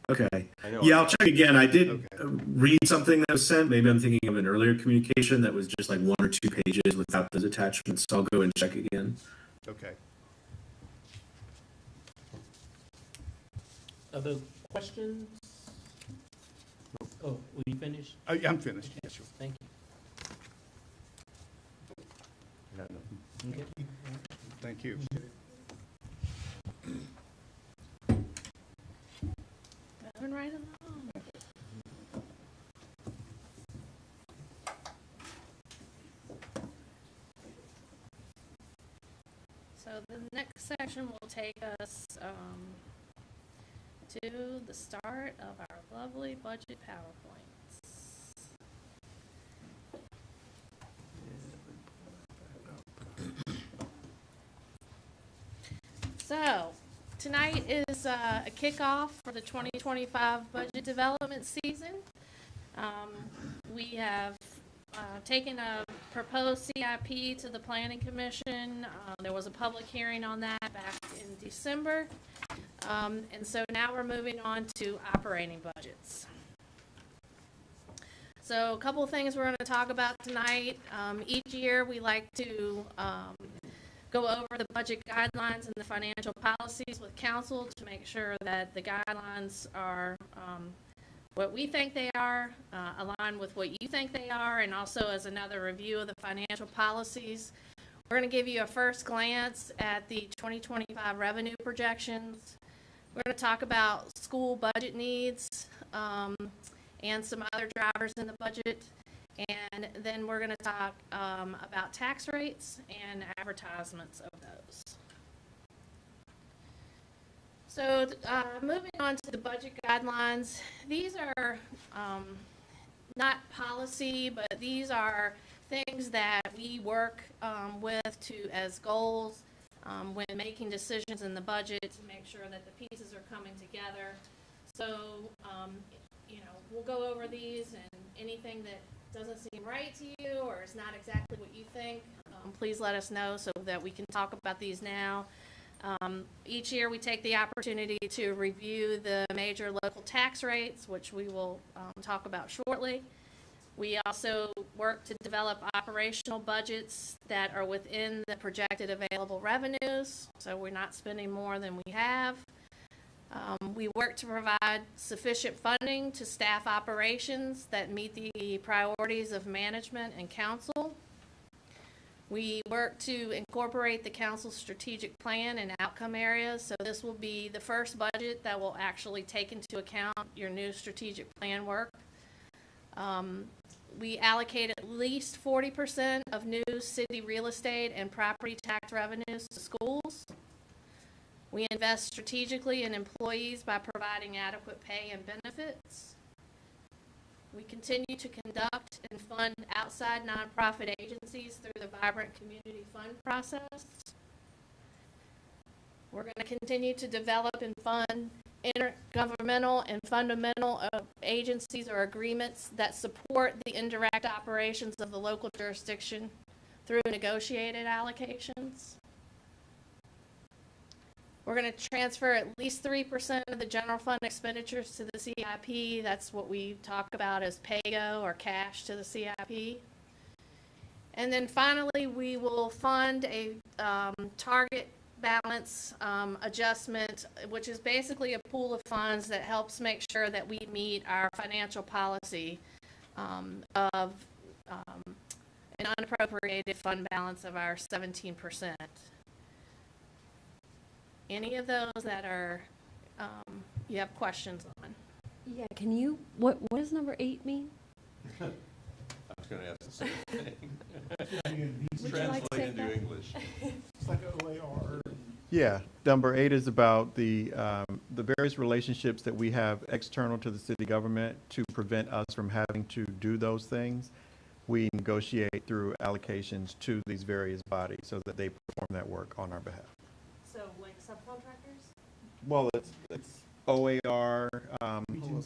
Okay. Yeah, I'll check again. I did read something that was sent. Maybe I'm thinking of an earlier communication that was just like 1 or 2 pages without those attachments. So I'll go and check again. Okay. Other questions? Oh, were you finished? I'm finished. Yes, sir. Thank you. Okay. Thank you. Moving right along. So the next section will take us to the start of our lovely budget PowerPoints. So, tonight is a kickoff for the 2025 budget development season. We have taken a proposed CIP to the Planning Commission. There was a public hearing on that back in December. And so now we're moving on to operating budgets. So a couple of things we're going to talk about tonight. Each year we like to go over the budget guidelines and the financial policies with council to make sure that the guidelines are what we think they are, aligned with what you think they are, and also as another review of the financial policies. We're going to give you a first glance at the 2025 revenue projections. We're going to talk about school budget needs and some other drivers in the budget. And then we're going to talk about tax rates and advertisements of those. So, moving on to the budget guidelines, these are not policy, but these are things that we work with as goals when making decisions in the budget to make sure that the pieces are coming together. So, we'll go over these, and anything that doesn't seem right to you or is not exactly what you think, please let us know so that we can talk about these now. Each year we take the opportunity to review the major local tax rates, which we will talk about shortly. We also work to develop operational budgets that are within the projected available revenues, so we're not spending more than we have. We work to provide sufficient funding to staff operations that meet the priorities of management and council. We work to incorporate the council's strategic plan and outcome areas, so this will be the first budget that will actually take into account your new strategic plan work. We allocate at least 40% of new city real estate and property tax revenues to schools. We invest strategically in employees by providing adequate pay and benefits. We continue to conduct and fund outside nonprofit agencies through the Vibrant Community Fund process. We're going to continue to develop and fund intergovernmental and fundamental agencies or agreements that support the indirect operations of the local jurisdiction through negotiated allocations. We're going to transfer at least 3% of the general fund expenditures to the CIP. That's what we talk about as PAYGO, or cash to the CIP. And then finally, we will fund a target balance adjustment, which is basically a pool of funds that helps make sure that we meet our financial policy of an unappropriated fund balance of our 17%. Any of those that are you have questions on? Yeah, can you, what does number 8 mean? I was going to ask the same thing. Would you like to Translate take into that? English. It's like OAR. Yeah, number 8 is about the various relationships that we have external to the city government to prevent us from having to do those things. We negotiate through allocations to these various bodies so that they perform that work on our behalf. So, like subcontractors? Well, it's OAR.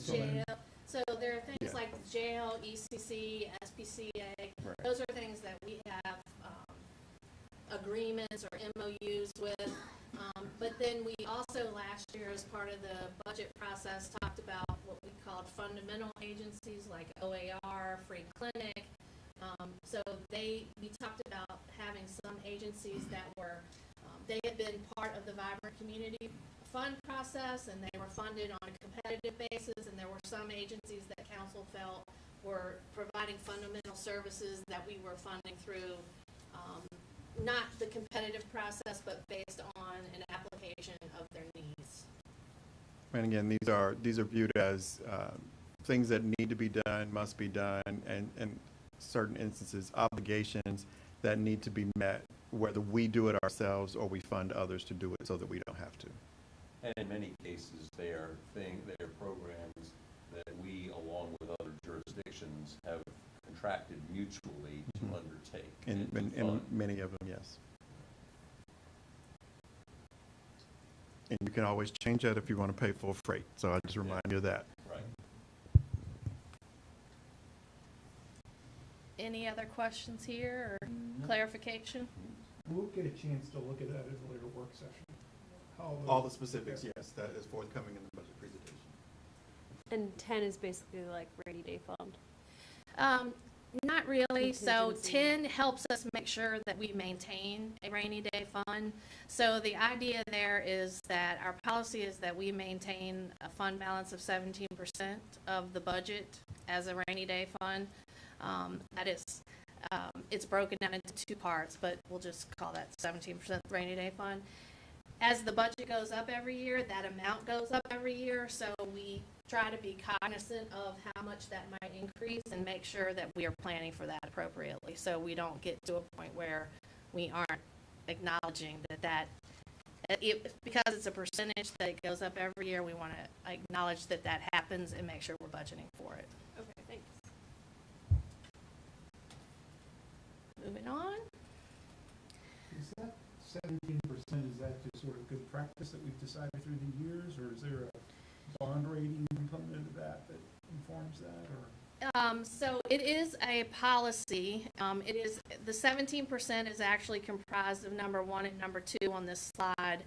Jail. So there are things Yeah. like the jail, ECC, SPCA. Right. Those are things that we have agreements or MOUs with. But then we also last year, as part of the budget process, talked about what we called fundamental agencies like OAR, Free Clinic. So we talked about having some agencies that were, they had been part of the Vibrant Community Fund process, and they were funded on a competitive basis, and there were some agencies that council felt were providing fundamental services that we were funding through not the competitive process, but based on an application of their needs. And again, these are viewed as things that need to be done, must be done, and certain instances, obligations that need to be met, whether we do it ourselves or we fund others to do it so that we don't have to. And in many cases, they are programs that we, along with other jurisdictions, have contracted mutually to undertake. In many of them, yes. And you can always change that if you want to pay full freight. So I just remind you of that. Right. Any other questions here or clarification? We'll get a chance to look at that at a later work session. All the specifics, yes, that is forthcoming in the budget presentation. And 10 is basically like rainy day fund. Not really. So Contingency. 10 helps us make sure that we maintain a rainy day fund. So the idea there is that our policy is that we maintain a fund balance of 17% of the budget as a rainy day fund. That is, it's broken down into 2 parts, but we'll just call that 17% rainy day fund. As the budget goes up every year, that amount goes up every year, so we try to be cognizant of how much that might increase and make sure that we are planning for that appropriately, so we don't get to a point where we aren't acknowledging that because it's a percentage that goes up every year, we want to acknowledge that that happens and make sure we're budgeting for it. Okay, thanks. Moving on. Is that 17%, is that just sort of good practice that we've decided through the years, or is there a bond rating component of that that informs that, or? So it is a policy. It is, the 17% is actually comprised of number 1 and number 2 on this slide.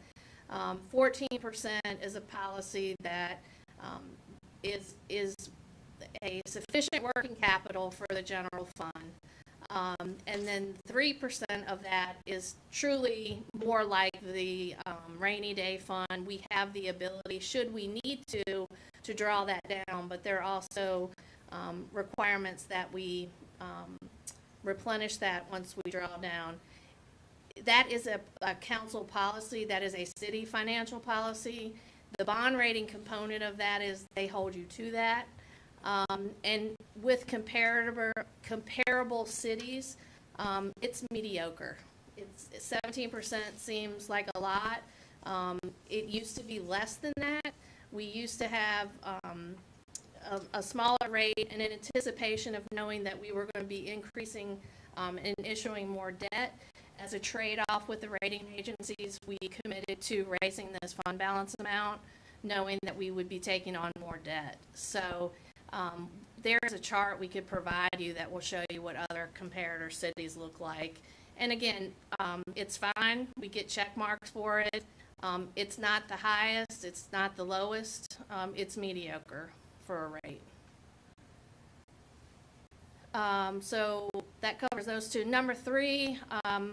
14% is a policy that is a sufficient working capital for the general fund. And then 3% of that is truly more like the rainy day fund. We have the ability, should we need to draw that down, but there are also requirements that we replenish that once we draw down. That is a council policy. That is a city financial policy. The bond rating component of that is they hold you to that. And with comparable cities, it's mediocre. It's 17% seems like a lot. It used to be less than that. We used to have a smaller rate, and in anticipation of knowing that we were going to be increasing and issuing more debt. As a trade-off with the rating agencies, we committed to raising this fund balance amount, knowing that we would be taking on more debt. So there's a chart we could provide you that will show you what other comparator cities look like. And again, it's fine. We get check marks for it. It's not the highest. It's not the lowest. It's mediocre for a rate. So that covers those two. Number 3,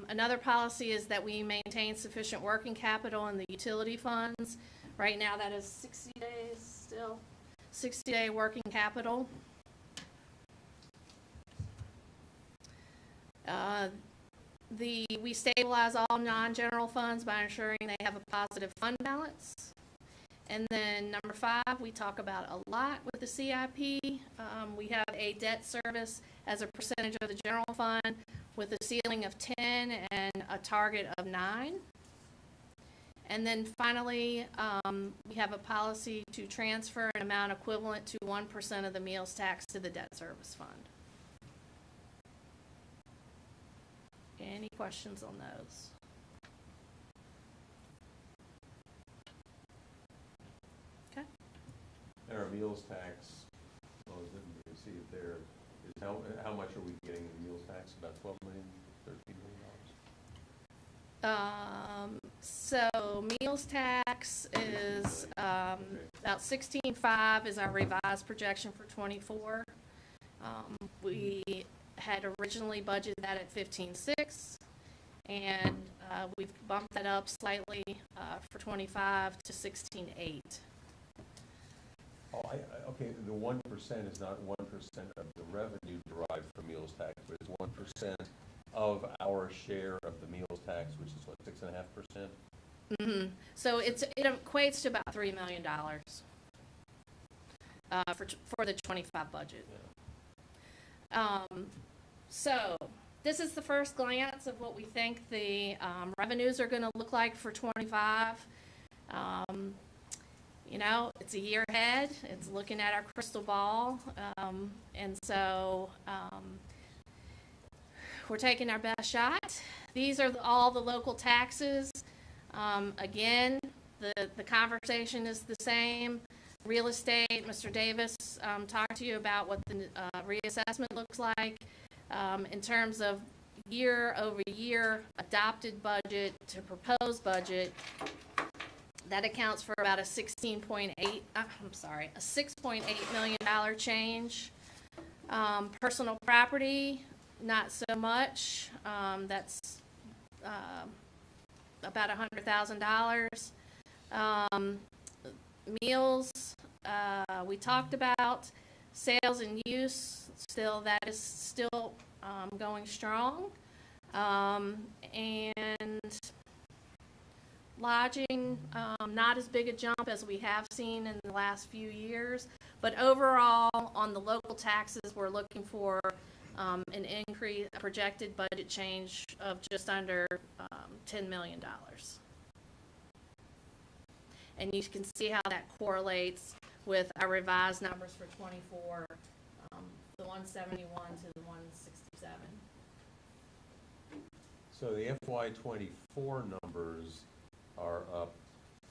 another policy is that we maintain sufficient working capital in the utility funds. Right now that is 60 days still, 60-day working capital. We stabilize all non-general funds by ensuring they have a positive fund balance. And then number 5, we talk about a lot with the CIP. We have a debt service as a percentage of the general fund with a ceiling of 10 and a target of 9. And then finally, we have a policy to transfer an amount equivalent to 1% of the meals tax to the debt service fund. Any questions on those? Okay. And our meals tax, well, let me see if there is, how much are we getting in meals tax? About $12 million, $13 million? So meals tax is about 16.5 is our revised projection for 24. We had originally budgeted that at 15.6, and we've bumped that up slightly for 25 to 16.8. Oh, okay, the 1% is not 1% of the revenue derived from meals tax, but it's 1% of our share of the meals tax, which is what, 6.5%? Mm-hmm. So it equates to about $3 million for the 25 budget. Yeah. So this is the first glance of what we think the revenues are going to look like for 25. You know, it's a year ahead. It's looking at our crystal ball. And so we're taking our best shot. These are all the local taxes. Again, the conversation is the same. Real estate, Mr. Davis talked to you about what the reassessment looks like. In terms of year over year adopted budget to proposed budget, that accounts for about a $6.8 million change. Personal property, not so much. That's about $100,000. Meals, we talked about. Sales and use, that is still going strong. And lodging, not as big a jump as we have seen in the last few years, but overall on the local taxes, we're looking for an increase, a projected budget change of just under $10 million. and you can see how that correlates with our revised numbers for 24, the 171 to the 167. So the FY '24 numbers are up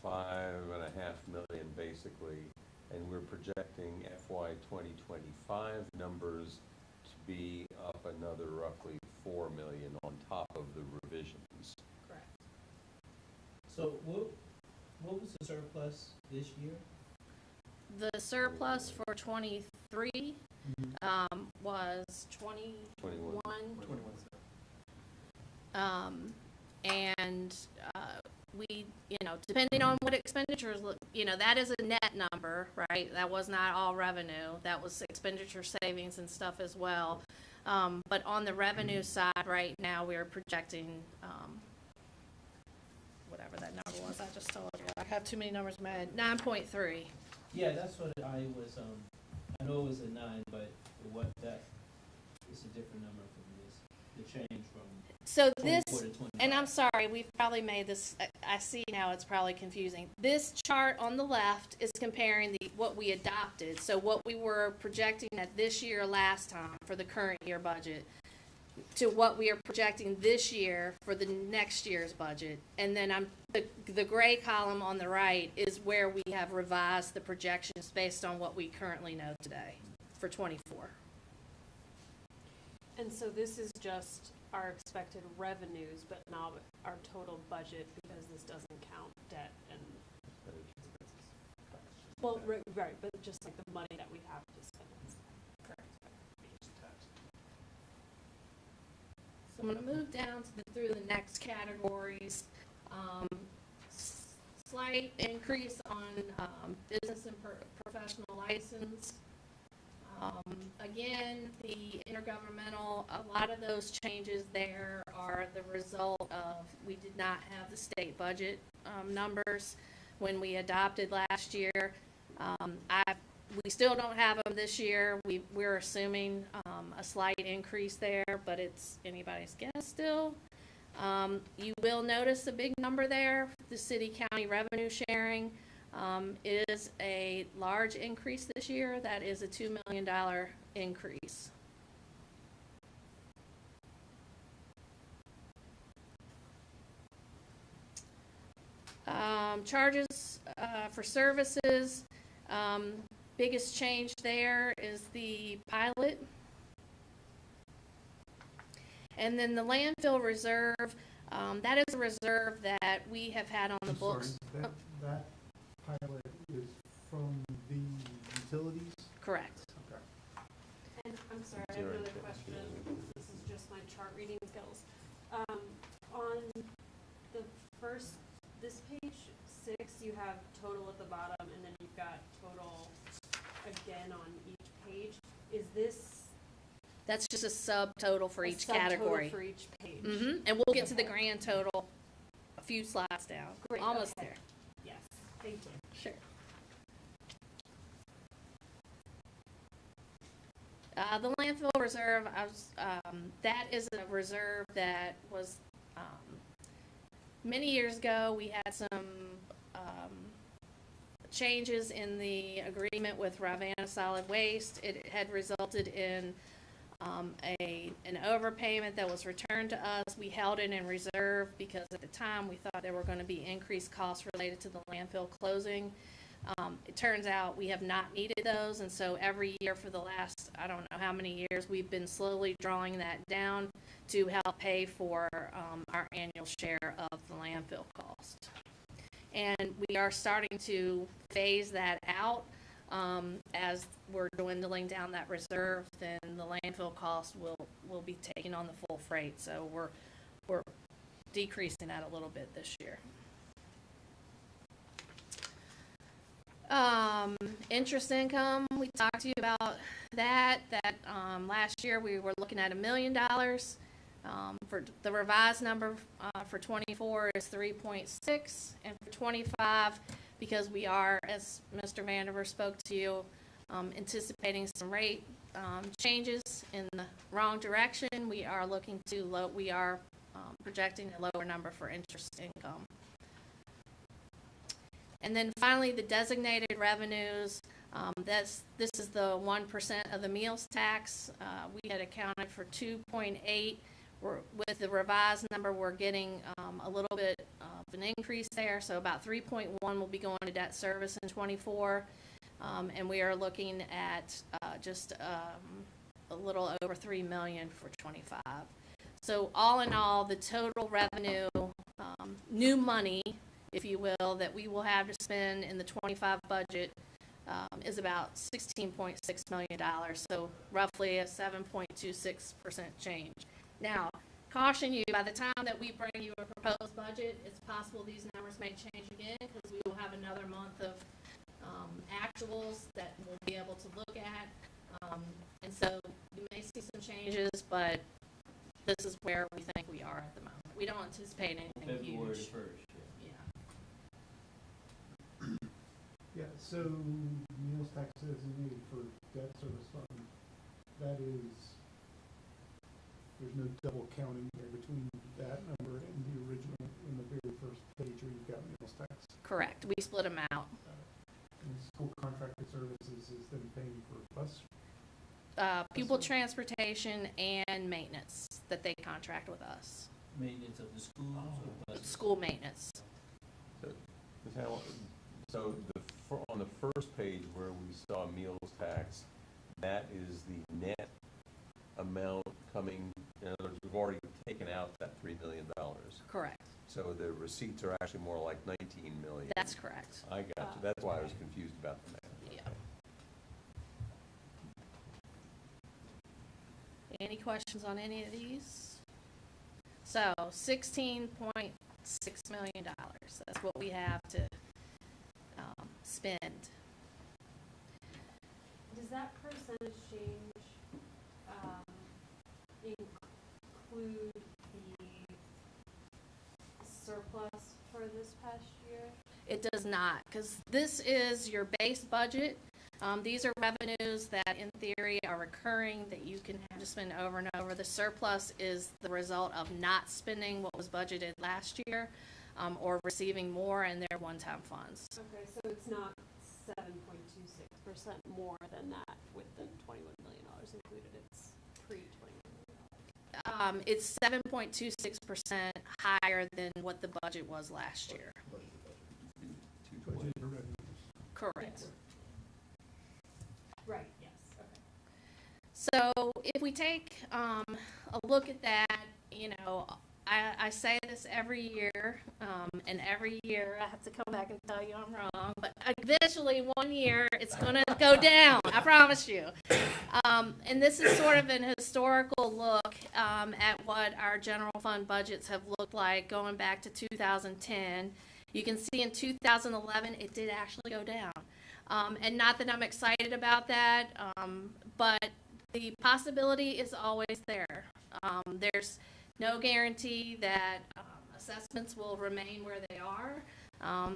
5.5 million basically, and we're projecting FY 2025 numbers to be up another roughly 4 million on top of the revisions. Correct. So what was the surplus this year? The surplus for 23 was 21. And we, depending on what expenditures look, that is a net number, right? That was not all revenue. That was expenditure savings and stuff as well. But on the revenue side right now, we're projecting, whatever that number was, I just told you. I have too many numbers in my head. 9.3. Yeah, that's what I was, I know it was a 9, but what that is a different number from this, the change from So 24 this, to 25. and I'm sorry, we've probably made this, I see now it's probably confusing. This chart on the left is comparing what we adopted, so what we were projecting at this year last time for the current year budget, to what we are projecting this year for the next year's budget. And then the gray column on the right is where we have revised the projections based on what we currently know today for 24. And so this is just our expected revenues, but not our total budget, because this doesn't count debt and, well, right, but just like the money that we have to spend. Correct. So I'm going to move down through the next categories. Slight increase on business and professional license. Again, the intergovernmental, a lot of those changes there are the result of, we did not have the state budget numbers when we adopted last year. We still don't have them this year. We're assuming a slight increase there, but it's anybody's guess still. You will notice a big number there. The city-county revenue sharing is a large increase this year. That is a $2 million increase. Charges for services. Biggest change there is the pilot. And then the landfill reserve, that is a reserve that we have had on the books. That pilot is from the utilities? Correct. Okay. And I'm sorry, I have another question. This is just my chart reading skills. On the first, this page 6, you have total at the bottom, and then you've got total again on each page. Is this That's just a subtotal for each category. for each page? And we'll get to the grand total a few slides down. Great, Almost okay. there. Yes, thank you. Sure. The landfill reserve, that is a reserve that was, many years ago, we had some changes in the agreement with Ravenna Solid Waste. It had resulted in an overpayment that was returned to us. We held it in reserve because at the time we thought there were going to be increased costs related to the landfill closing. It turns out we have not needed those, and so every year for the last, I don't know how many years, we've been slowly drawing that down to help pay for our annual share of the landfill cost. And we are starting to phase that out. As we're dwindling down that reserve, then the landfill cost will be taking on the full freight. So we're decreasing that a little bit this year. Interest income, we talked to you about that last year we were looking at $1 million. For the revised number for 24 is 3.6, and for 25, because we are, as Mr. Vandiver spoke to you, anticipating some rate changes in the wrong direction, we are looking to we are projecting a lower number for interest income. And then finally, the designated revenues, this is the 1% of the meals tax. We had accounted for 2.8. With the revised number, we're getting a little bit of an increase there, so about 3.1 will be going to debt service in '24, and we are looking at just a little over $3 million for '25. So all in all, the total revenue, new money, if you will, that we will have to spend in the '25 budget is about $16.6 million, so roughly a 7.26% change. Now, caution you, by the time that we bring you a proposed budget, it's possible these numbers may change again because we will have another month of actuals that we'll be able to look at. And so you may see some changes, but this is where we think we are at the moment. We don't anticipate anything February huge. 1st. Yeah. Yeah, so meals tax designated for debt service fund, that is, there's no double counting there between that number and the original in the very first page where you've got meals tax. Correct. We split them out. And school contracted services is then paying for bus. Pupil transportation and maintenance that they contract with us. Maintenance of the schools or buses? School maintenance. Ms. Hamel, so on the first page where we saw meals tax, that is the net amount coming, in other words, we've already taken out that $3 million. Correct. So the receipts are actually more like 19 million. That's correct. I got you. That's why I was confused about the math. Yeah. Any questions on any of these? So $16.6 million. That's what we have to spend. Does that percentage change include the surplus for this past year? It does not, because this is your base budget. These are revenues that in theory are recurring that you can have to spend over and over. The surplus is the result of not spending what was budgeted last year or receiving more in their one-time funds. Okay, so it's not 7.26% more than that with the $21 million included. It's pre-$21 million. It's 7.26% higher than what the budget was last year. Correct. Right, yes, okay. So if we take a look at that, you know, I say this every year, and every year I have to come back and tell you I'm wrong, but eventually one year it's going to go down, I promise you. And this is sort of an historical look at what our general fund budgets have looked like going back to 2010. You can see in 2011 it did actually go down. And not that I'm excited about that, but the possibility is always there. There's no guarantee that assessments will remain where they are.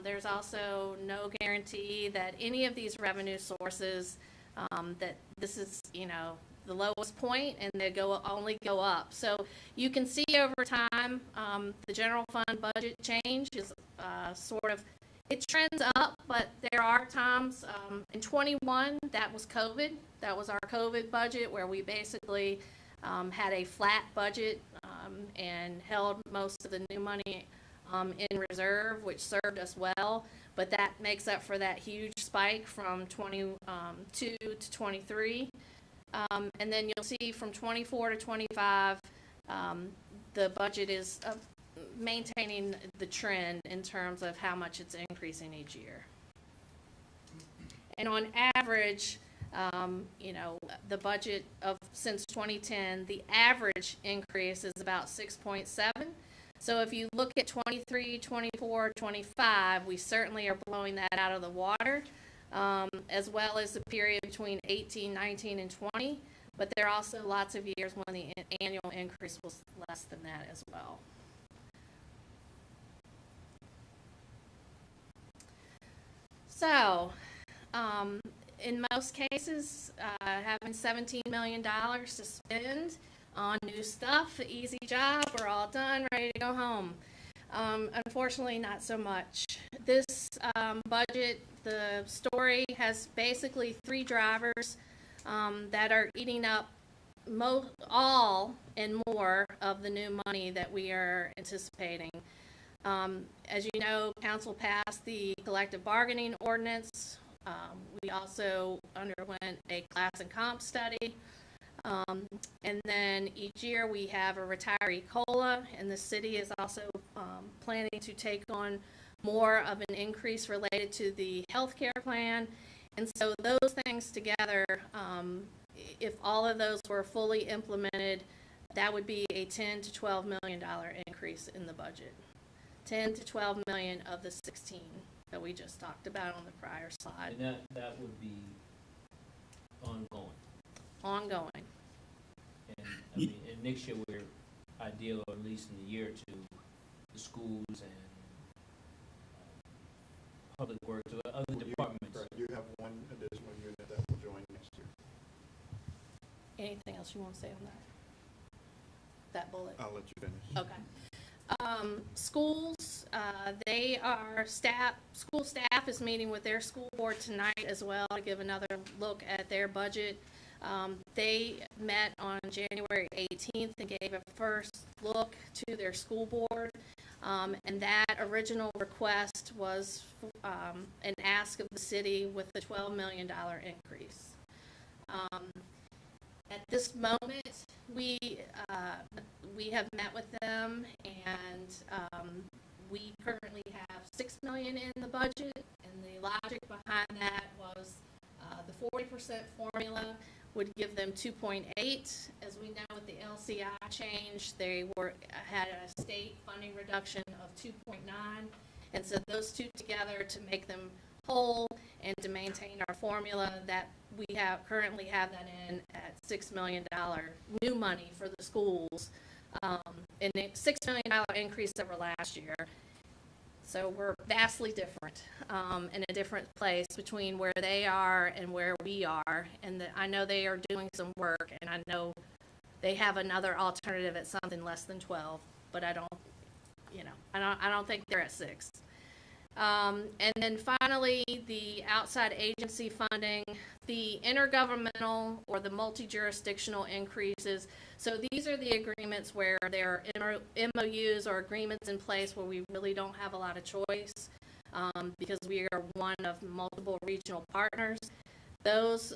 There's also no guarantee that any of these revenue sources, that this is, you know, the lowest point and they only go up. So you can see over time the general fund budget change is sort of, it trends up, but there are times in 21 that was COVID. That was our COVID budget where we basically had a flat budget and held most of the new money in reserve, which served us well. But that makes up for that huge spike from 22 to 23. And then you'll see from 24 to 25, the budget is maintaining the trend in terms of how much it's increasing each year. And on average, you know, the budget of since 2010, the average increase is about 6.7. So if you look at 23, 24, 25, we certainly are blowing that out of the water, as well as the period between 18, 19, and 20. But there are also lots of years when the annual increase was less than that as well. So, in most cases, having $17 million to spend on new stuff, easy job, we're all done, ready to go home. Unfortunately, not so much. this budget, the story has basically three drivers that are eating up all and more of the new money that we are anticipating. As you know, council passed the collective bargaining ordinance. We also underwent a class and comp study. And then each year we have a retiree COLA, and the city is also planning to take on more of an increase related to the healthcare plan. And so those things together, if all of those were fully implemented, that would be a $10 to $12 million increase in the budget. 10 to 12 million of the 16 that we just talked about on the prior slide. And that would be ongoing. Ongoing. And I mean, and next year we're ideal, or at least in a year or two, the schools and public works or other departments. You have one additional unit that will join next year. Anything else you want to say on that bullet? I'll let you finish. Okay. Schools, school staff is meeting with their school board tonight as well to give another look at their budget. They met on January 18th and gave a first look to their school board. And that original request was an ask of the city with the $12 million increase. At this moment, we have met with them, and we currently have $6 million in the budget, and the logic behind that was the 40% formula would give them 2.8. As we know with the LCI change, they had a state funding reduction of 2.9, and so those two together to make them whole and to maintain our formula that we currently have that in at $6 million new money for the schools, and a $6 million increase over last year. So we're vastly different, in a different place between where they are and where we are. And I know they are doing some work, and I know they have another alternative at something less than 12, but I don't think they're at 6. And then finally, the outside agency funding, the intergovernmental or the multi-jurisdictional increases. So these are the agreements where there are MOUs or agreements in place where we really don't have a lot of choice because we are one of multiple regional partners. Those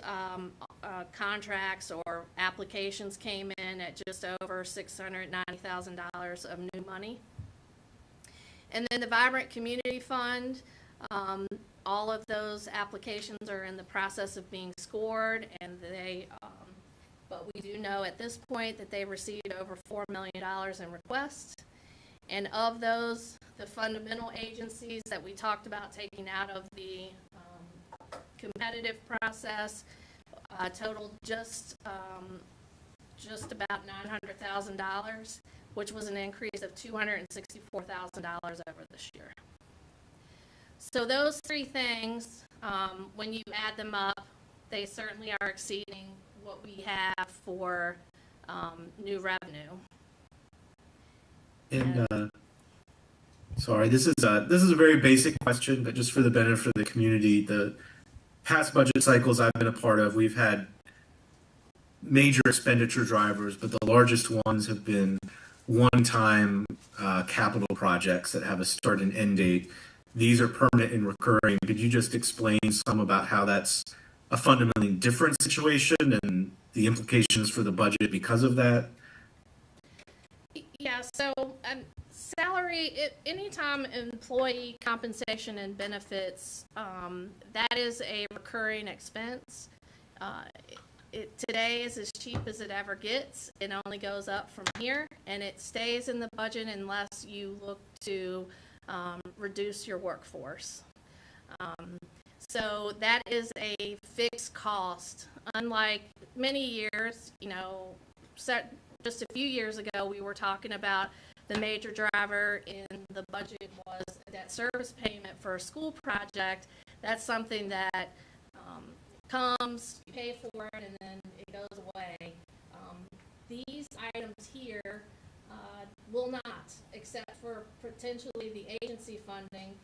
contracts or applications came in at just over $690,000 of new money. And then the Vibrant Community Fund, all of those applications are in the process of being scored, and but we do know at this point that they received over $4 million in requests. And of those, the fundamental agencies that we talked about taking out of the competitive process totaled just about $900,000. Which was an increase of $264,000 over this year. So those three things, when you add them up, they certainly are exceeding what we have for new revenue. And sorry, this is a very basic question, but just for the benefit of the community, the past budget cycles I've been a part of, we've had major expenditure drivers, but the largest ones have been one-time capital projects that have a start and end date. These are permanent and recurring. Could you just explain some about how that's a fundamentally different situation and the implications for the budget because of that? Yeah, so salary, anytime employee compensation and benefits, that is a recurring expense. Today is as cheap as it ever gets. It only goes up from here, and it stays in the budget unless you look to reduce your workforce. So that is a fixed cost. Unlike many years, just a few years ago, we were talking about the major driver in the budget was that service payment for a school project. That's something that comes, you pay for it, and then it goes away. These items here will not, except for potentially the agency funding.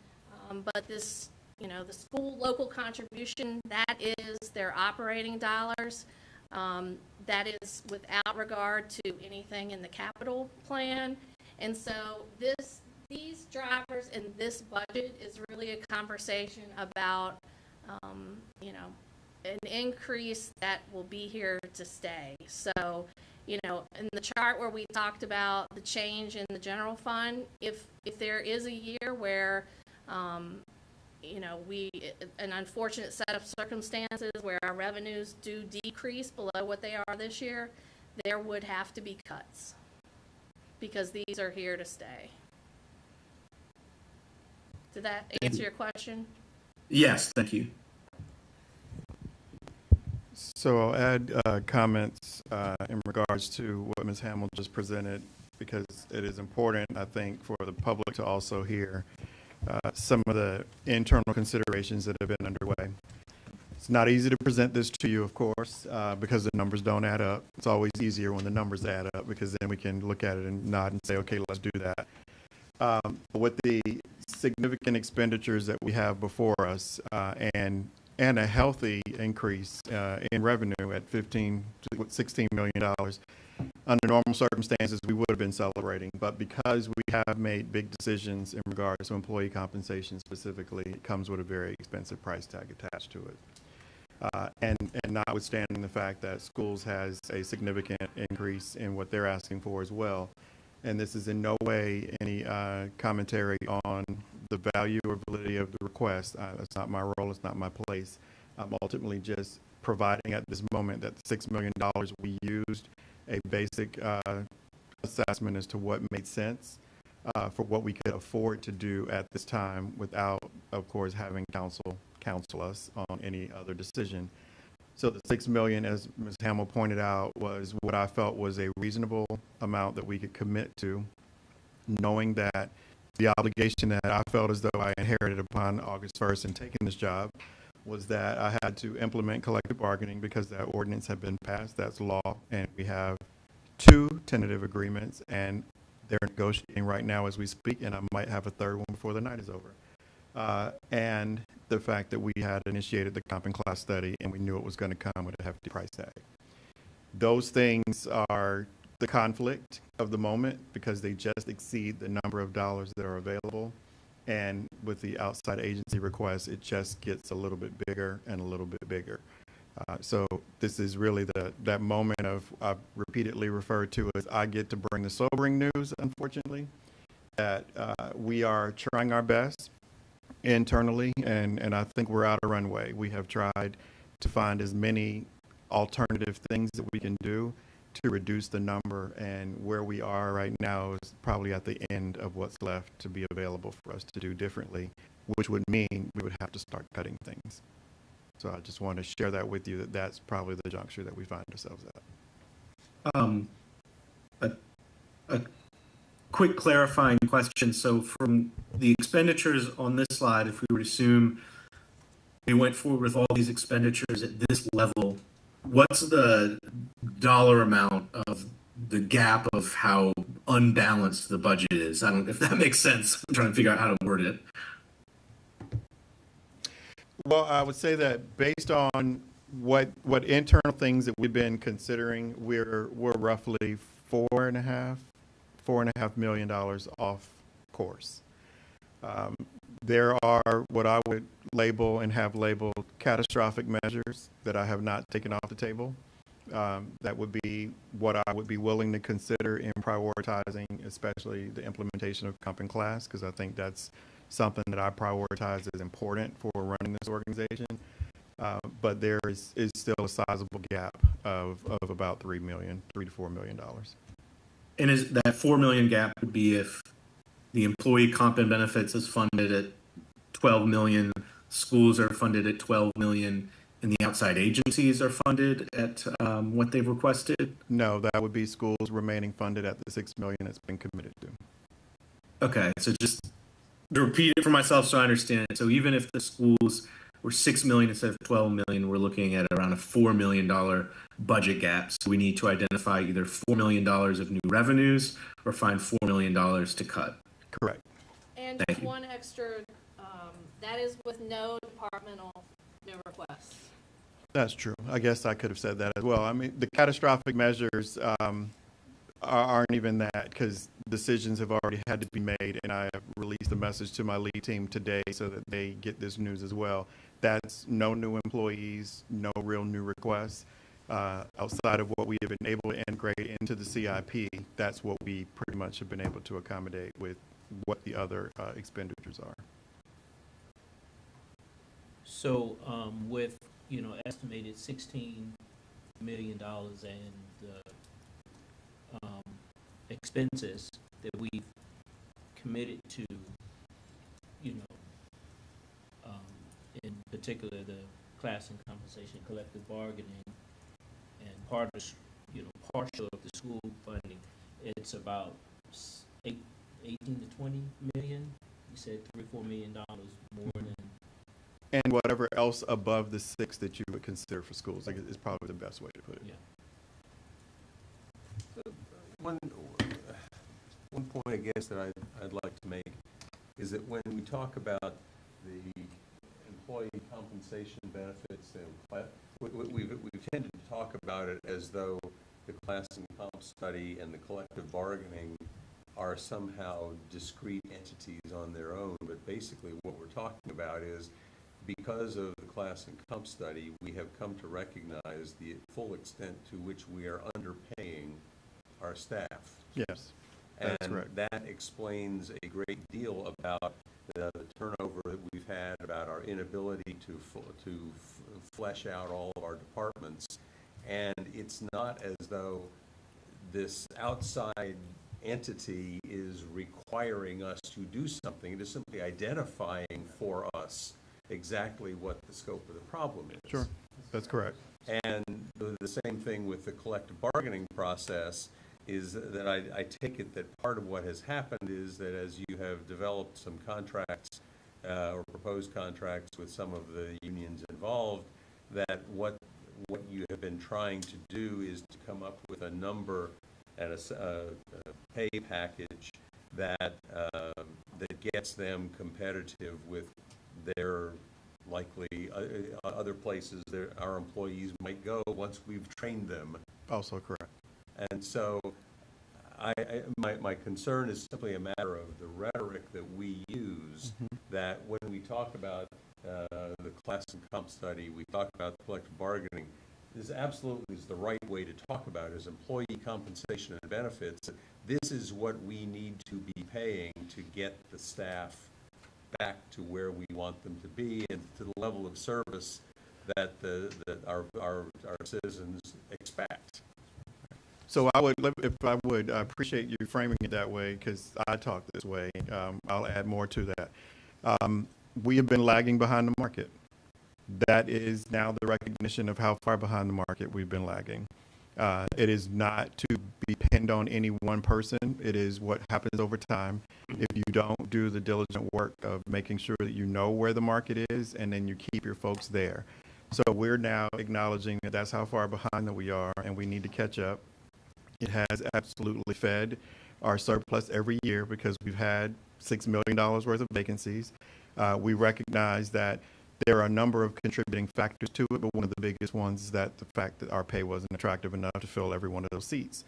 But this, you know, the school local contribution, that is their operating dollars. That is without regard to anything in the capital plan. And so these drivers in this budget is really a conversation about, you know, an increase that will be here to stay. So, you know, in the chart where we talked about the change in the general fund, if there is a year where, you know, an unfortunate set of circumstances where our revenues do decrease below what they are this year, there would have to be cuts because these are here to stay. Did that answer your question? Yes, thank you. So I'll add comments in regards to what Ms. Hamill just presented, because it is important, I think, for the public to also hear some of the internal considerations that have been underway. It's not easy to present this to you, of course, because the numbers don't add up. It's always easier when the numbers add up, because then we can look at it and nod and say, okay, let's do that. With the significant expenditures that we have before us, and a healthy increase in revenue at $16 million. Under normal circumstances, we would have been celebrating, but because we have made big decisions in regards to employee compensation specifically, it comes with a very expensive price tag attached to it. And notwithstanding the fact that schools has a significant increase in what they're asking for as well, and this is in no way any commentary on the value or validity of the request. That's not my role. It's not my place. I'm ultimately just providing at this moment that the $6 million we used a basic assessment as to what made sense for what we could afford to do at this time without, of course, having counsel us on any other decision. So the $6 million, as Ms. Hamill pointed out, was what I felt was a reasonable amount that we could commit to, knowing that the obligation that I felt as though I inherited upon August 1st in taking this job was that I had to implement collective bargaining because that ordinance had been passed. That's law, and we have 2 tentative agreements, and they're negotiating right now as we speak, and I might have a third one before the night is over. And the fact that we had initiated the comp and class study and we knew it was going to come with a hefty price tag. Those things are the conflict of the moment because they just exceed the number of dollars that are available. And with the outside agency request, it just gets a little bit bigger and a little bit bigger. So this is really that moment of I've repeatedly referred to as I get to bring the sobering news, unfortunately, that we are trying our best internally, and I think we're out of runway. We have tried to find as many alternative things that we can do to reduce the number, and where we are right now is probably at the end of what's left to be available for us to do differently, which would mean we would have to start cutting things. So I just want to share that with you, that that's probably the juncture that we find ourselves at. A quick clarifying question. So from the expenditures on this slide, if we were to assume we went forward with all these expenditures at this level, what's the dollar amount of the gap of how unbalanced the budget is? I don't know if that makes sense. I'm trying to figure out how to word it. Well, I would say that based on what internal things that we've been considering, we're roughly $4.5 million off course. There are what I would label and have labeled catastrophic measures that I have not taken off the table. That would be what I would be willing to consider in prioritizing, especially the implementation of comp and class, because I think that's something that I prioritize as important for running this organization. But there is still a sizable gap of about $3 to $4 million. And is that $4 million gap would be if the employee comp and benefits is funded at $12 million, schools are funded at $12 million, and the outside agencies are funded at what they've requested? No, that would be schools remaining funded at the $6 million that's been committed to. Okay, so just to repeat it for myself so I understand it. So even if the schools were $6 million instead of $12 million, we're looking at around a $4 million budget gap. So we need to identify either $4 million of new revenues or find $4 million to cut. Correct. And Thank just you. one extra That is with no departmental new requests. That's true. I guess I could have said that as well. I mean, the catastrophic measures aren't even that, because decisions have already had to be made, and I have released a message to my lead team today so that they get this news as well. That's no new employees, no real new requests. Outside of what we have been able to integrate into the CIP, that's what we pretty much have been able to accommodate with what the other expenditures are. So, with, estimated $16 million and, expenses that we've committed to, in particular, the class and compensation, collective bargaining, and partial of the school funding, it's about 18 to 20 million. You said $3-4 million more than. And whatever else above the 6 that you would consider for schools, I guess, is probably the best way to put it. Yeah. One point, I guess, that I'd like to make is that when we talk about the employee compensation benefits, we've tended to talk about it as though the class and comp study and the collective bargaining are somehow discrete entities on their own. But basically what we're talking about is, because of the class and comp study, we have come to recognize the full extent to which we are underpaying our staff. Yes, that's And correct. that explains a great deal about the turnover that we've had, about our inability to flesh out all of our departments. And it's not as though this outside entity is requiring us to do something. It is simply identifying for us exactly what the scope of the problem is. Sure, that's correct. And the same thing with the collective bargaining process is that I take it that part of what has happened is that as you have developed some contracts or proposed contracts with some of the unions involved, that what you have been trying to do is to come up with a number and a pay package that gets them competitive with their likely other places that our employees might go once we've trained them. Also correct. And so my concern is simply a matter of the rhetoric that we use, that when we talk about the class and comp study, we talk about collective bargaining, this absolutely is the right way to talk about it, is employee compensation and benefits. This is what we need to be paying to get the staff back to where we want them to be and to the level of service that our citizens expect. So if I would appreciate you framing it that way, because I talk this way. I'll add more to that. We have been lagging behind the market. That is now the recognition of how far behind the market we've been lagging. It is not to be pinned on any one person. It is what happens over time. If you don't do the diligent work of making sure that you know where the market is, and then you keep your folks there. So we're now acknowledging that that's how far behind that we are, and we need to catch up. It has absolutely fed our surplus every year because we've had $6 million worth of vacancies. We recognize that there are a number of contributing factors to it, but one of the biggest ones is that the fact that our pay wasn't attractive enough to fill every one of those seats.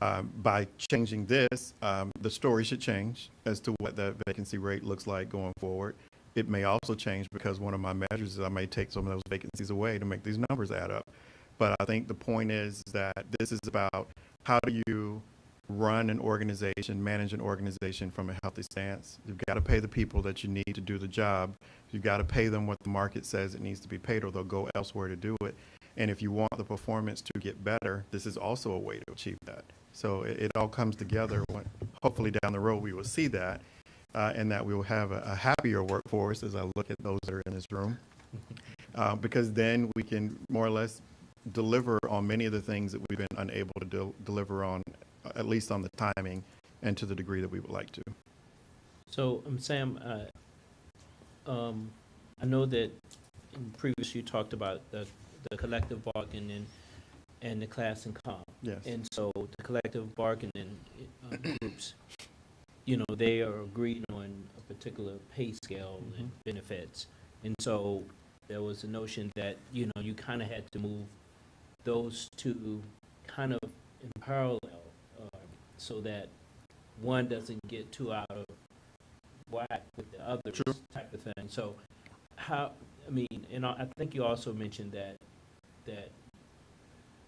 By changing this, the story should change as to what that vacancy rate looks like going forward. It may also change because one of my measures is I may take some of those vacancies away to make these numbers add up. But I think the point is that this is about how do you run an organization, manage an organization from a healthy stance. You've got to pay the people that you need to do the job. You've got to pay them what the market says it needs to be paid, or they'll go elsewhere to do it. And if you want the performance to get better, this is also a way to achieve that. So it all comes together. Hopefully down the road we will see that, and that we will have a happier workforce, as I look at those that are in this room, because then we can more or less deliver on many of the things that we've been unable to deliver on, at least on the timing and to the degree that we would like to. So, Sam, I know that in previous you talked about the collective bargaining and the class and comp. Yes. And so the collective bargaining groups, they are agreed on a particular pay scale and benefits. And so there was a notion that, you know, you kind of had to move those two kind of in parallel, so that one doesn't get too out of whack with the other type of thing. So how, I mean, and I think you also mentioned that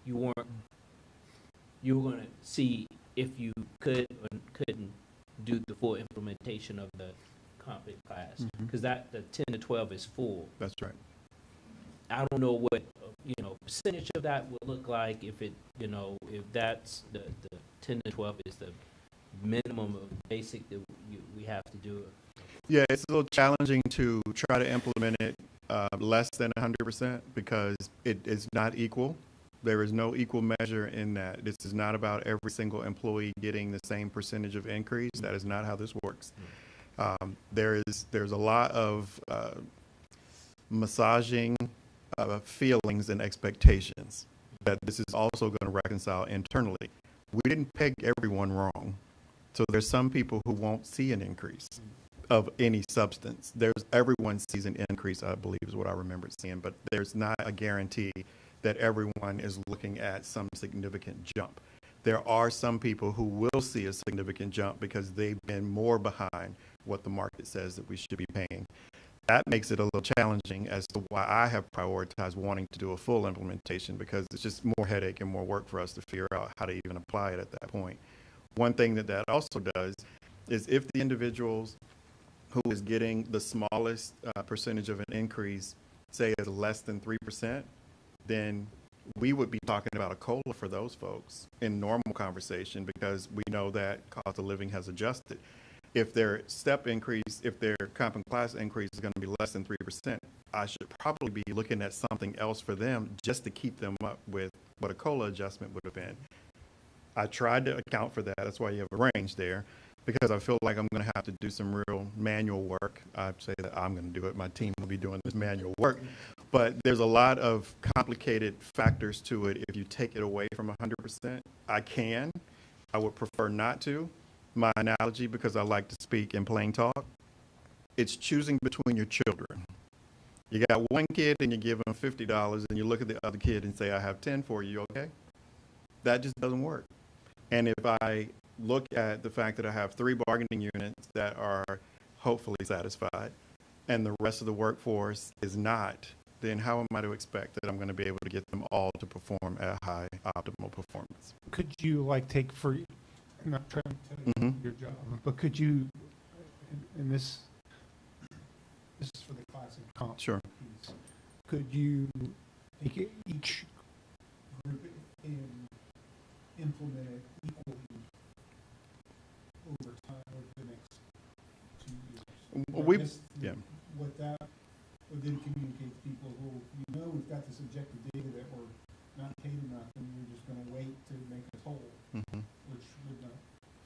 you were going to see if you could or couldn't do the full implementation of the comp class, because that the 10 to 12 is full. That's right. I don't know what, you know, percentage of that would look like if it, you know, if that's the 10 to 12 is the minimum of basic that we have to do. Yeah, it's a little challenging to try to implement it less than 100% because it is not equal. There is no equal measure in that. This is not about every single employee getting the same percentage of increase. That is not how this works. There's a lot of massaging feelings and expectations that this is also going to reconcile internally. We didn't peg everyone wrong. So there's some people who won't see an increase of any substance. Everyone sees an increase, I believe is what I remember seeing, but there's not a guarantee that everyone is looking at some significant jump. There are some people who will see a significant jump because they've been more behind what the market says that we should be paying. That makes it a little challenging as to why I have prioritized wanting to do a full implementation, because it's just more headache and more work for us to figure out how to even apply it at that point. One thing that also does is if the individuals who is getting the smallest percentage of an increase, say is less than 3%, then we would be talking about a COLA for those folks in normal conversation, because we know that cost of living has adjusted. If their step increase, if their comp and class increase is going to be less than 3%, I should probably be looking at something else for them just to keep them up with what a COLA adjustment would have been. I tried to account for that. That's why you have a range there, because I feel like I'm going to have to do some real manual work. I say that I'm going to do it. My team will be doing this manual work. But there's a lot of complicated factors to it if you take it away from 100%. I would prefer not to. My analogy, because I like to speak in plain talk, it's choosing between your children. You got one kid and you give him $50 and you look at the other kid and say, I have 10 for you, okay? That just doesn't work. And if I look at the fact that I have 3 bargaining units that are hopefully satisfied and the rest of the workforce is not, then how am I to expect that I'm going to be able to get them all to perform at a high optimal performance? Could you I'm not trying to tell you your job, but could you, and this is for the classic comp Sure. piece, could you make each group implement it equally over time over the next 2 years? What that would then communicate to people who, we've got this objective data that we're not paid enough and we're just going to wait to make us whole, which would not,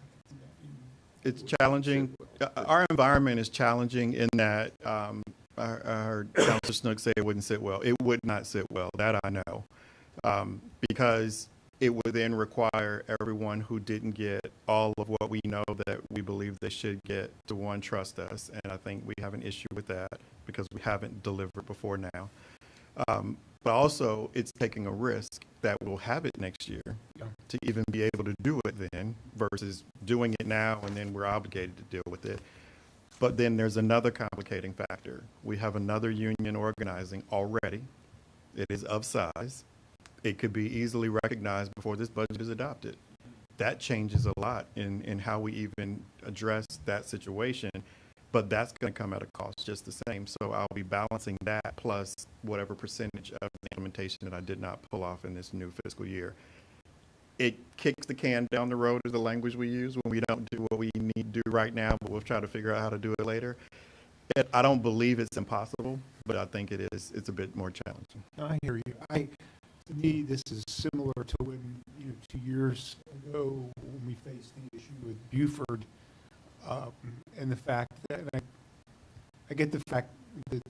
I could see that It's challenging. Our environment is challenging in that I heard Councilor Snook say it wouldn't sit well. It would not sit well, that I know, because it would then require everyone who didn't get all of what we know that we believe they should get to, one, trust us, and I think we have an issue with that because we haven't delivered before now. But also, it's taking a risk that we'll have it next year to even be able to do it then versus doing it now and then we're obligated to deal with it. But then there's another complicating factor. We have another union organizing already. It is of size. It could be easily recognized before this budget is adopted. That changes a lot in how we even address that situation. But that's going to come at a cost just the same. So I'll be balancing that plus whatever percentage of the implementation that I did not pull off in this new fiscal year. It kicks the can down the road is the language we use when we don't do what we need to do right now, but we'll try to figure out how to do it later. I don't believe it's impossible, but I think it's a bit more challenging. I hear you. To me, this is similar to when, 2 years ago when we faced the issue with Buford. And the fact that, and I get the fact that,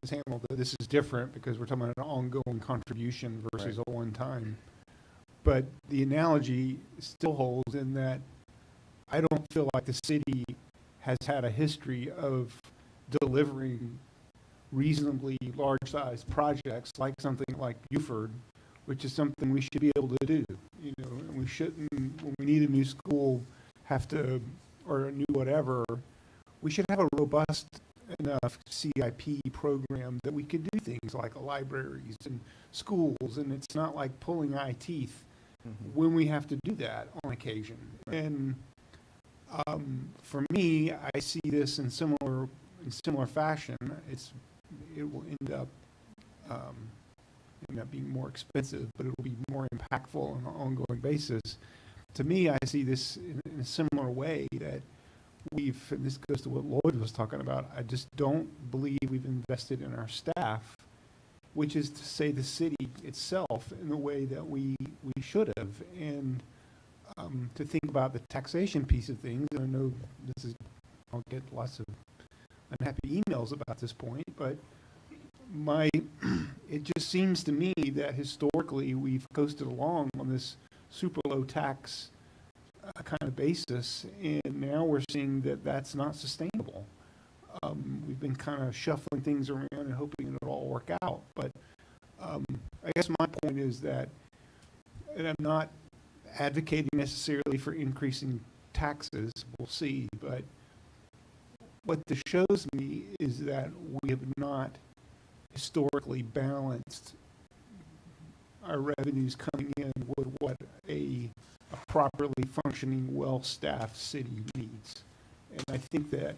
Ms. Hamill, that this is different because we're talking about an ongoing contribution versus a one-time. But the analogy still holds in that I don't feel like the city has had a history of delivering reasonably large-sized projects, like something like Buford, which is something we should be able to do. You know, and we shouldn't, when we need a new school, have to, or a new whatever, we should have a robust enough CIP program that we could do things like libraries and schools, and it's not like pulling eye teeth when we have to do that on occasion. And for me, I see this in similar fashion. It will end up being more expensive, but it will be more impactful on an ongoing basis. To me, I see this in a similar way that and this goes to what Lloyd was talking about, I just don't believe we've invested in our staff, which is to say the city itself, in the way that we should have. And to think about the taxation piece of things, and I know I'll get lots of unhappy emails about this point, but it just seems to me that historically we've coasted along on this super low tax kind of basis, and now we're seeing that that's not sustainable. We've been kind of shuffling things around and hoping it'll all work out, but I guess my point is that, and I'm not advocating necessarily for increasing taxes, we'll see, but what this shows me is that we have not historically balanced our revenues coming in with what a properly functioning, well-staffed city needs. And I think that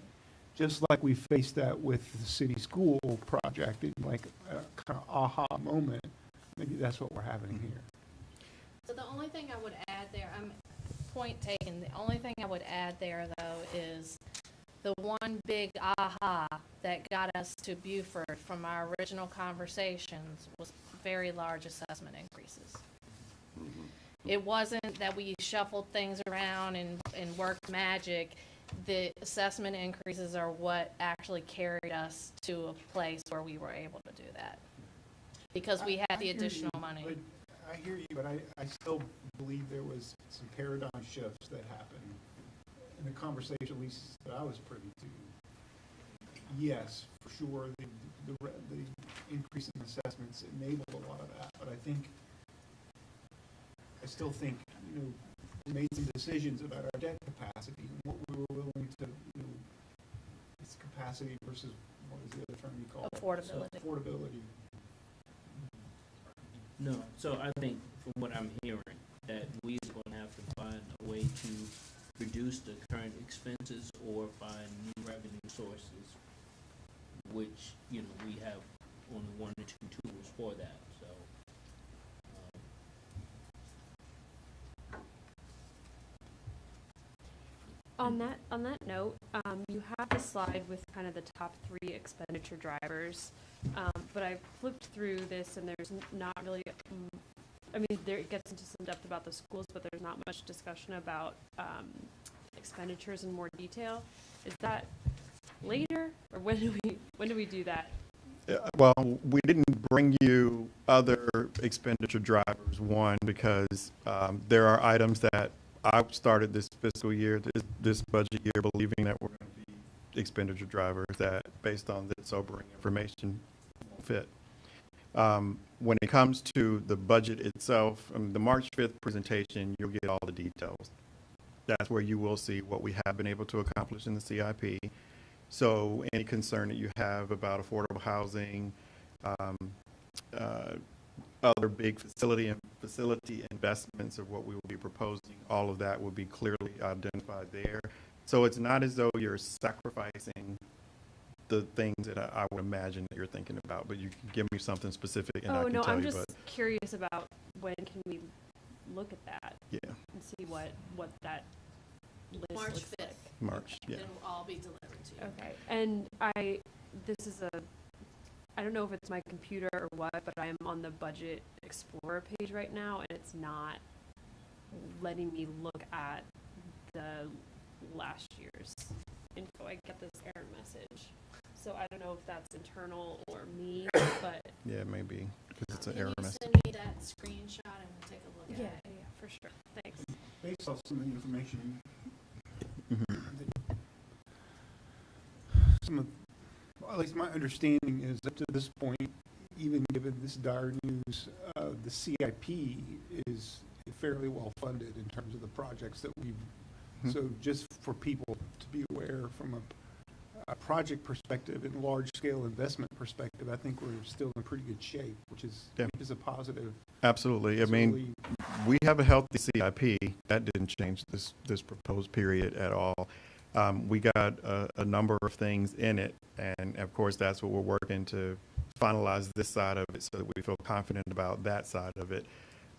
just like we faced that with the city school project, in like a kind of aha moment, maybe that's what we're having here. So the only thing I would add there, point taken, the only thing I would add there, though, is the one big aha that got us to Buford from our original conversations was very large assessment increases. It wasn't that we shuffled things around and worked magic. The assessment increases are what actually carried us to a place where we were able to do that, because we had the additional money. I hear you, but I still believe there was some paradigm shifts that happened in the conversation, at least that I was privy to. Yes, for sure, the increase in assessments enabled a lot of that, but I still think, we made some decisions about our debt capacity and what we were willing to, it's capacity versus, what is the other term you call it? Affordability. Affordability. No, so I think from what I'm hearing, that we are going to have to find a way to reduce the current expenses or find new revenue sources, which, we have only one or two tools for that, so. On that note, you have the slide with kind of the top 3 expenditure drivers, but I flipped through this and there's not really, there it gets into some depth about the schools, but there's not much discussion about expenditures in more detail. Is that later, or when do we do that? Well, we didn't bring you other expenditure drivers, one, because there are items that I started this fiscal year, this budget year, believing that we're going to be expenditure drivers that, based on this sobering information, fit. When it comes to the budget itself, the March 5th presentation, you'll get all the details. That's where you will see what we have been able to accomplish in the CIP. So any concern that you have about affordable housing, other big facility investments of what we will be proposing, all of that will be clearly identified there. So it's not as though you're sacrificing the things that I would imagine that you're thinking about, but you can give me something specific and I can tell you. I'm just curious about when can we look at that? Yeah. And see what that list March looks 5th. like. March, yeah. It will all be delivered to you. Okay, and this is I don't know if it's my computer or what, but I am on the Budget Explorer page right now, and it's not letting me look at the last year's info. I get this error message. So I don't know if that's internal or me, but... Yeah, it may be, because it's an error message. Can you send me that screenshot and we'll take a look at it? Yeah, for sure. Thanks. Based off some of the information some of, well, at least my understanding is up to this point, even given this dire news, the CIP is fairly well funded in terms of the projects that we've, so just for people to be aware from a project perspective and large-scale investment perspective, I think we're still in pretty good shape, which is, Yeah. which is a positive. Absolutely. I It's mean, really- we have a healthy CIP. That didn't change this proposed period at all. We got a number of things in it, and of course, that's what we're working to finalize this side of it so that we feel confident about that side of it.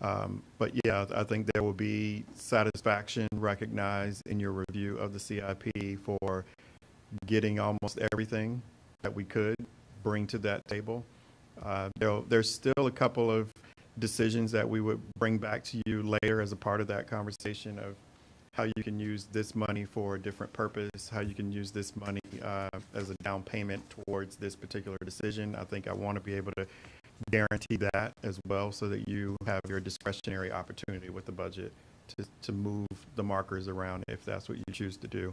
But yeah, I think there will be satisfaction recognized in your review of the CIP for getting almost everything that we could bring to that table. There's still a couple of decisions that we would bring back to you later as a part of that conversation of how you can use this money for a different purpose, how you can use this money as a down payment towards this particular decision. I think I want to be able to guarantee that as well so that you have your discretionary opportunity with the budget to move the markers around if that's what you choose to do.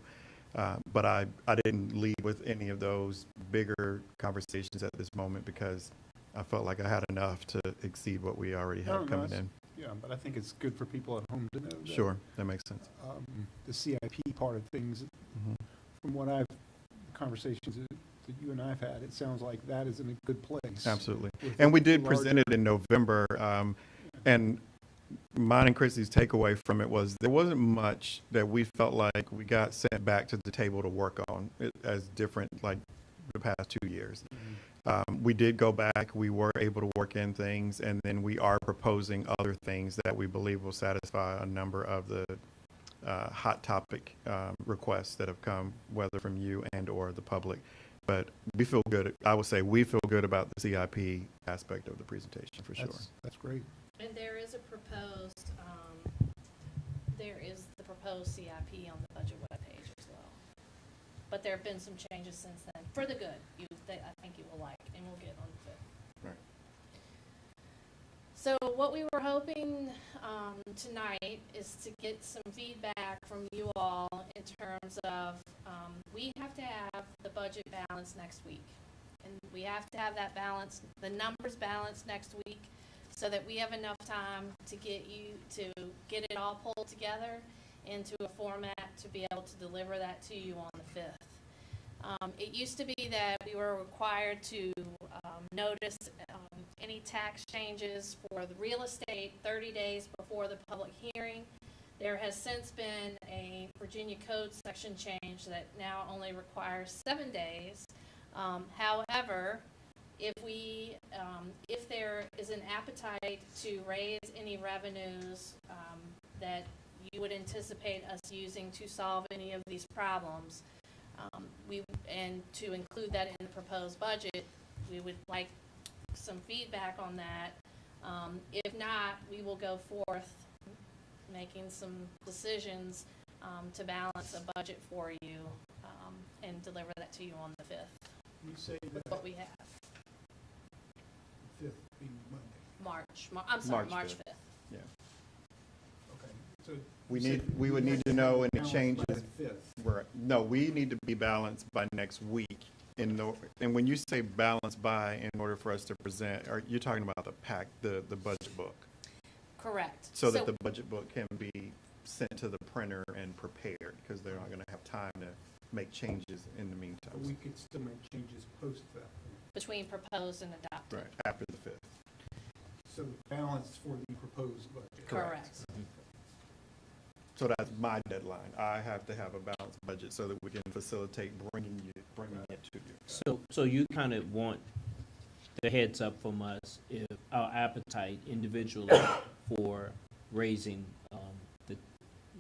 But I didn't lead with any of those bigger conversations at this moment because I felt like I had enough to exceed what we already No, had no, coming it's- in. Yeah, but I think it's good for people at home to know that. Sure, that makes sense. The CIP part of things, from what conversations that you and I've had, it sounds like that is in a good place. Absolutely. With And we did larger- present it in November, and mine and Chrissy's takeaway from it was there wasn't much that we felt like we got sent back to the table to work on as different like the past 2 years. We did go back, we were able to work in things, and then we are proposing other things that we believe will satisfy a number of the hot topic requests that have come, whether from you and or the public. But we feel good, I would say we feel good about the CIP aspect of the presentation for sure. That's great. And there is a proposed, the proposed CIP on the budget webpage as well. But there have been some changes since then, for the good, I think you will like, and we'll get on to it. Right. So what we were hoping tonight is to get some feedback from you all in terms of, we have to have the budget balance next week. And we have to have that balance, the numbers balanced next week, so that we have enough time to get it all pulled together into a format to be able to deliver that to you on the 5th. It used to be that we were required to notice any tax changes for the real estate 30 days before the public hearing. There has since been a Virginia Code section change that now only requires 7 days. However, if there is an appetite to raise any revenues that you would anticipate us using to solve any of these problems, and to include that in the proposed budget, we would like some feedback on that. If not, we will go forth making some decisions to balance a budget for you and deliver that to you on the 5th. You say with what we have. 5th being Monday. March 5th. Yeah. Okay. So We would need to know any changes. By the 5th. Right. No, we need to be balanced by next week. And when you say balanced by, in order for us to present, are you talking about the budget book? Correct. So that the budget book can be sent to the printer and prepared, because they're not going to have time to make changes in the meantime. We could still make changes post that. Between proposed and adopted. Right, after the 5th. So balanced for the proposed budget. Correct. So that's my deadline. I have to have a balanced budget so that we can facilitate bringing it to you. So you kind of want the heads up from us if our appetite individually for raising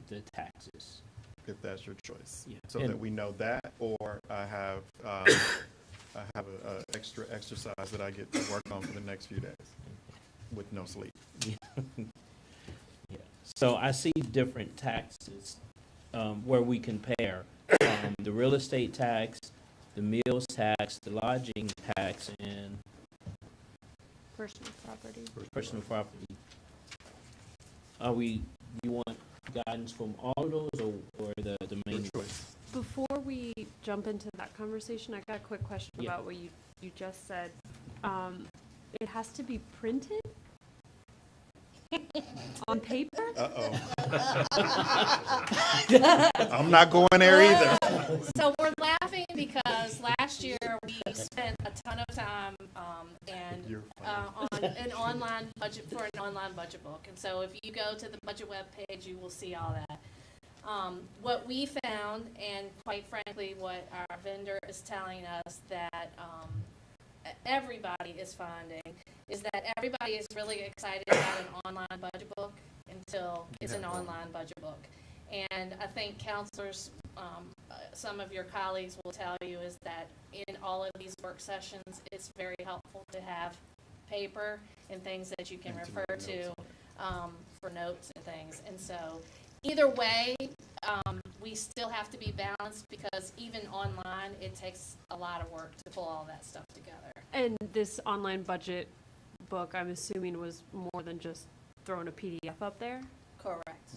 the taxes. If that's your choice. Yeah. So And- that we know that, or I have a extra exercise that I get to work on for the next few days with no sleep. Yeah. So I see different taxes where we compare the real estate tax, the meals tax, the lodging tax, and Personal property. personal property. You want guidance from all of those or the main? Your choice. Before we jump into that conversation, I got a quick question Yeah. about what you just said. It has to be printed on paper? I'm not going there either. So we're laughing because last year we spent a ton of time on an online budget for an online budget book. And so if you go to the budget web page, you will see all that. What we found, and quite frankly, what our vendor is telling us that everybody is finding, is that everybody is really excited about an online budget book until it's an online budget book. And I think counselors, some of your colleagues will tell you is that in all of these work sessions, it's very helpful to have paper and things that you can refer to for notes and things. And so either way, we still have to be balanced because even online, it takes a lot of work to pull all that stuff together. And this online budget book, I'm assuming, was more than just throwing a PDF up there? Correct.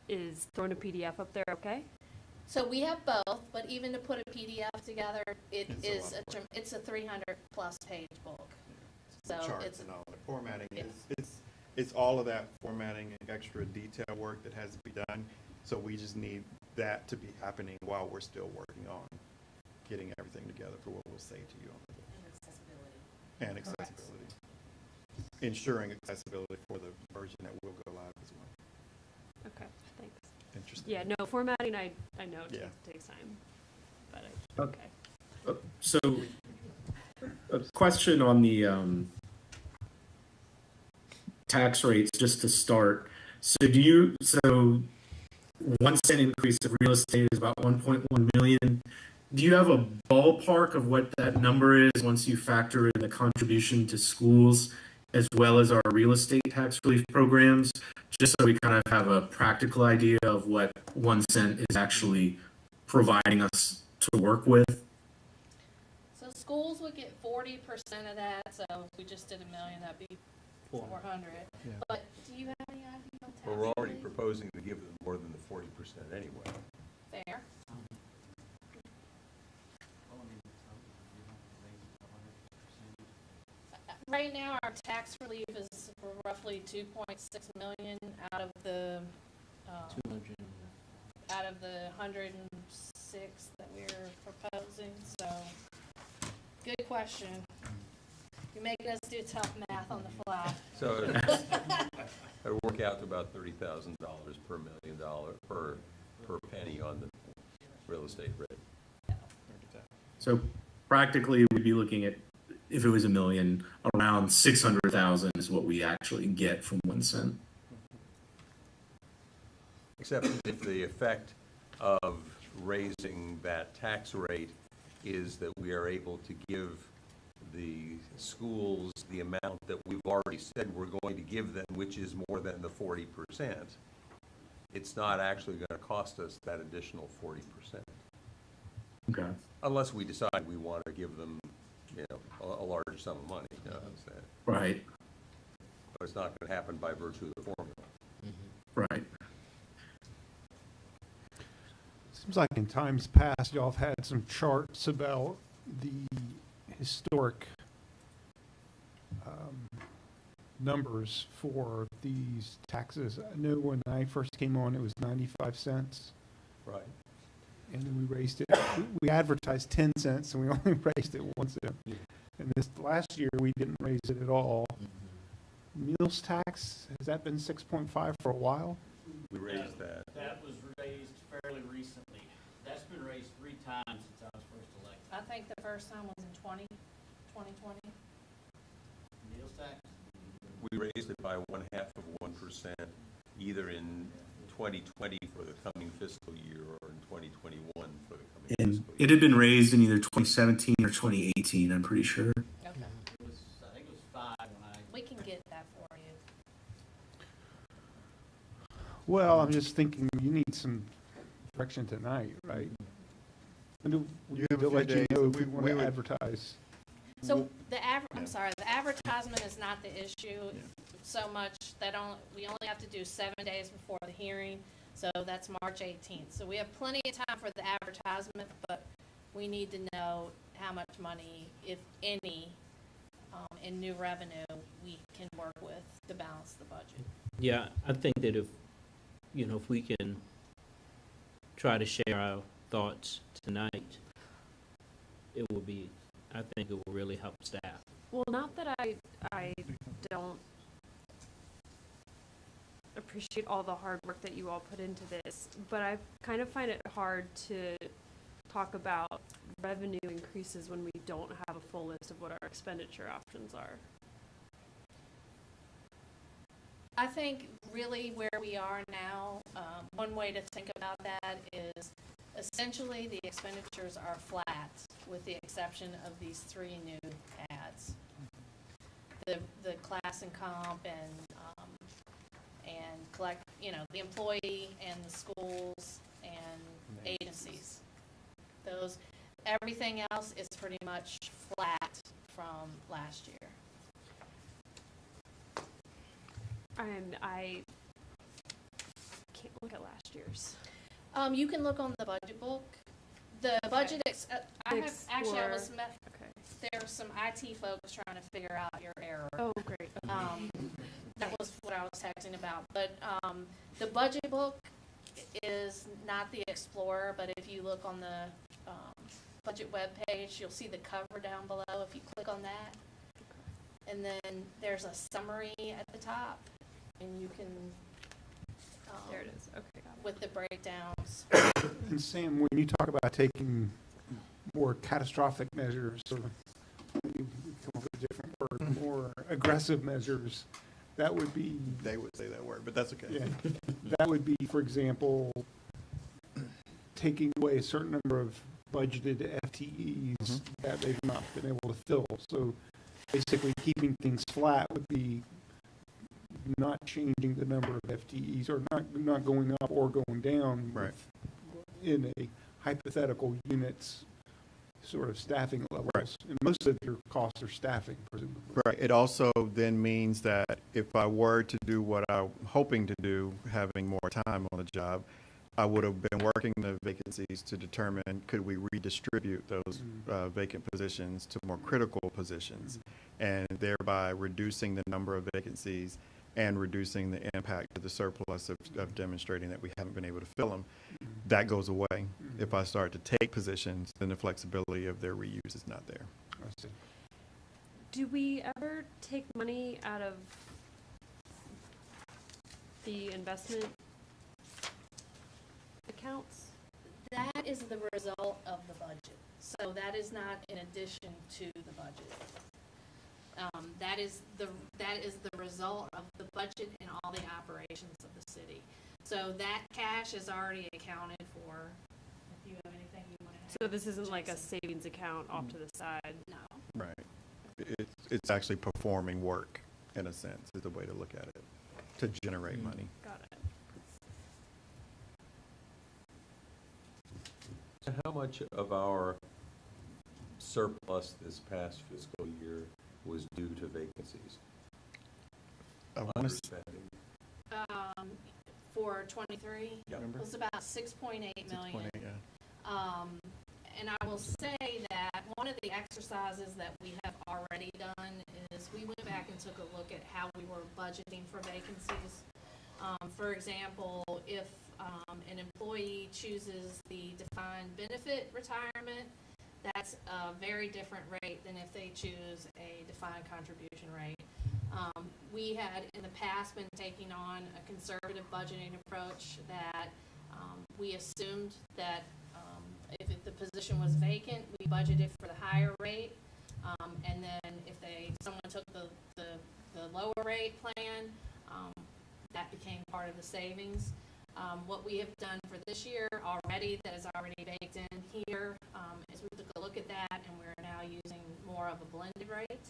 Is throwing a PDF up there okay? So we have both, but even to put a PDF together, it's a 300-plus page book. So Charts it's and all the formatting. Yeah. It's all of that formatting and extra detail work that has to be done. So we just need that to be happening while we're still working on getting everything together for what we'll say to you on the book. And accessibility. Ensuring accessibility for the version that will go live as well. Okay, thanks. Interesting. Yeah, no, formatting, I know Yeah. takes time, but So, a question on the tax rates, just to start. So 1 cent increase of real estate is about 1.1 million. Do you have a ballpark of what that number is once you factor in the contribution to schools as well as our real estate tax relief programs? Just so we kind of have a practical idea of what 1 cent is actually providing us to work with. So schools would get 40% of that, so if we just did $1 million, that'd be 400. Yeah. But do you have any idea on tax Well, we're already relief? proposing to give them more than the 40% anyway. Fair. Right now, our tax relief is roughly 2.6 million out of the 106 that we're proposing. So, good question. You make us do tough math on the fly. So it would work out to about $30,000 per $1 million per penny on the real estate rate. So practically, we'd be looking at, if it was $1 million, around 600,000 is what we actually get from 1 cent. Except if the effect of raising that tax rate is that we are able to give the schools the amount that we've already said we're going to give them, which is more than the 40%, it's not actually going to cost us that additional 40%. Okay. Unless we decide we want to give them, a larger sum of money. Right. But it's not going to happen by virtue of the formula. Right. Seems like in times past, y'all have had some charts about the historic numbers for these taxes. I know when I first came on, it was 95 cents. Right. And then we raised it, we advertised 10 cents and we only raised it 1 cent. And this last year, we didn't raise it at all. Meals tax, has that been 6.5 for a while? We raised that. That was raised fairly recently. That's been raised 3 times since I was first elected. I think the first time was in 2020. Meals tax? We raised it by 0.5%, either in 2020 for the coming fiscal year or in 2021 for the coming And fiscal year. it had been raised in either 2017 or 2018, I'm pretty sure. Okay. I think it was 5 when I. We can get that for you. Well, I'm just thinking you need some direction tonight, right? And You have a to few let you days. know if We we want to would- advertise. So the the advertisement is not the issue so much that we only have to do 7 days before the hearing. So that's March 18th. So we have plenty of time for the advertisement, but we need to know how much money, if any, in new revenue we can work with to balance the budget. Yeah, I think that if we can try to share our thoughts tonight, I think it will really help staff. Well, not that I don't appreciate all the hard work that you all put into this, but I kind of find it hard to talk about revenue increases when we don't have a full list of what our expenditure options are. I think really where we are now, one way to think about that is essentially the expenditures are flat with the exception of these 3 new ads. The class and comp and collect, the employee and the schools and agencies. Everything else is pretty much flat from last year. And I can't look at last year's. You can look on the budget book. The budget, I was met, Okay. there were some IT folks trying to figure out your error. Oh, great. That was what I was texting about. But the budget book is not the Explorer, but if you look on the budget webpage, you'll see the cover down below if you click on that. And then there's a summary at the top, and you can, There it is. Okay, got it. with the breakdowns. And Sam, when you talk about taking more catastrophic measures, or you come up with a different word, more aggressive measures, that would be, They would say that word, but that's okay. yeah, that would be, for example, taking away a certain number of budgeted FTEs that they've not been able to fill. So basically keeping things flat would be not changing the number of FTEs, or not going up or going down. Right. In a hypothetical unit's sort of staffing levels. Right. And most of your costs are staffing, presumably. Right. It also then means that if I were to do what I'm hoping to do, having more time on the job, I would have been working the vacancies to determine could we redistribute those vacant positions to more critical positions, and thereby reducing the number of vacancies and reducing the impact of the surplus of demonstrating that we haven't been able to fill them. That goes away. If I start to take positions, then the flexibility of their reuse is not there. I see. Do we ever take money out of the investment accounts? That is the result of the budget. So that is not in addition to the budget. That is the result of the budget and all the operations of the city. So that cash is already accounted for. If you have anything you want to add. So this isn't like a savings account off to the side? No. Right. It's actually performing work, in a sense, is the way to look at it, to generate money. Got it. So how much of our surplus this past fiscal year was due to vacancies? I want to Underspending? For 23, Yeah. it was about 6.8 million. 6.8, yeah. And I will say that one of the exercises that we have already done is we went back and took a look at how we were budgeting for vacancies. For example, if an employee chooses the defined benefit retirement, that's a very different rate than if they choose a defined contribution rate. We had in the past been taking on a conservative budgeting approach that we assumed that if the position was vacant, we budgeted for the higher rate, and then if someone took the lower rate plan, that became part of the savings. What we have done for this year already, that is already baked in here, is we took a look at that, and we're now using more of a blended rate.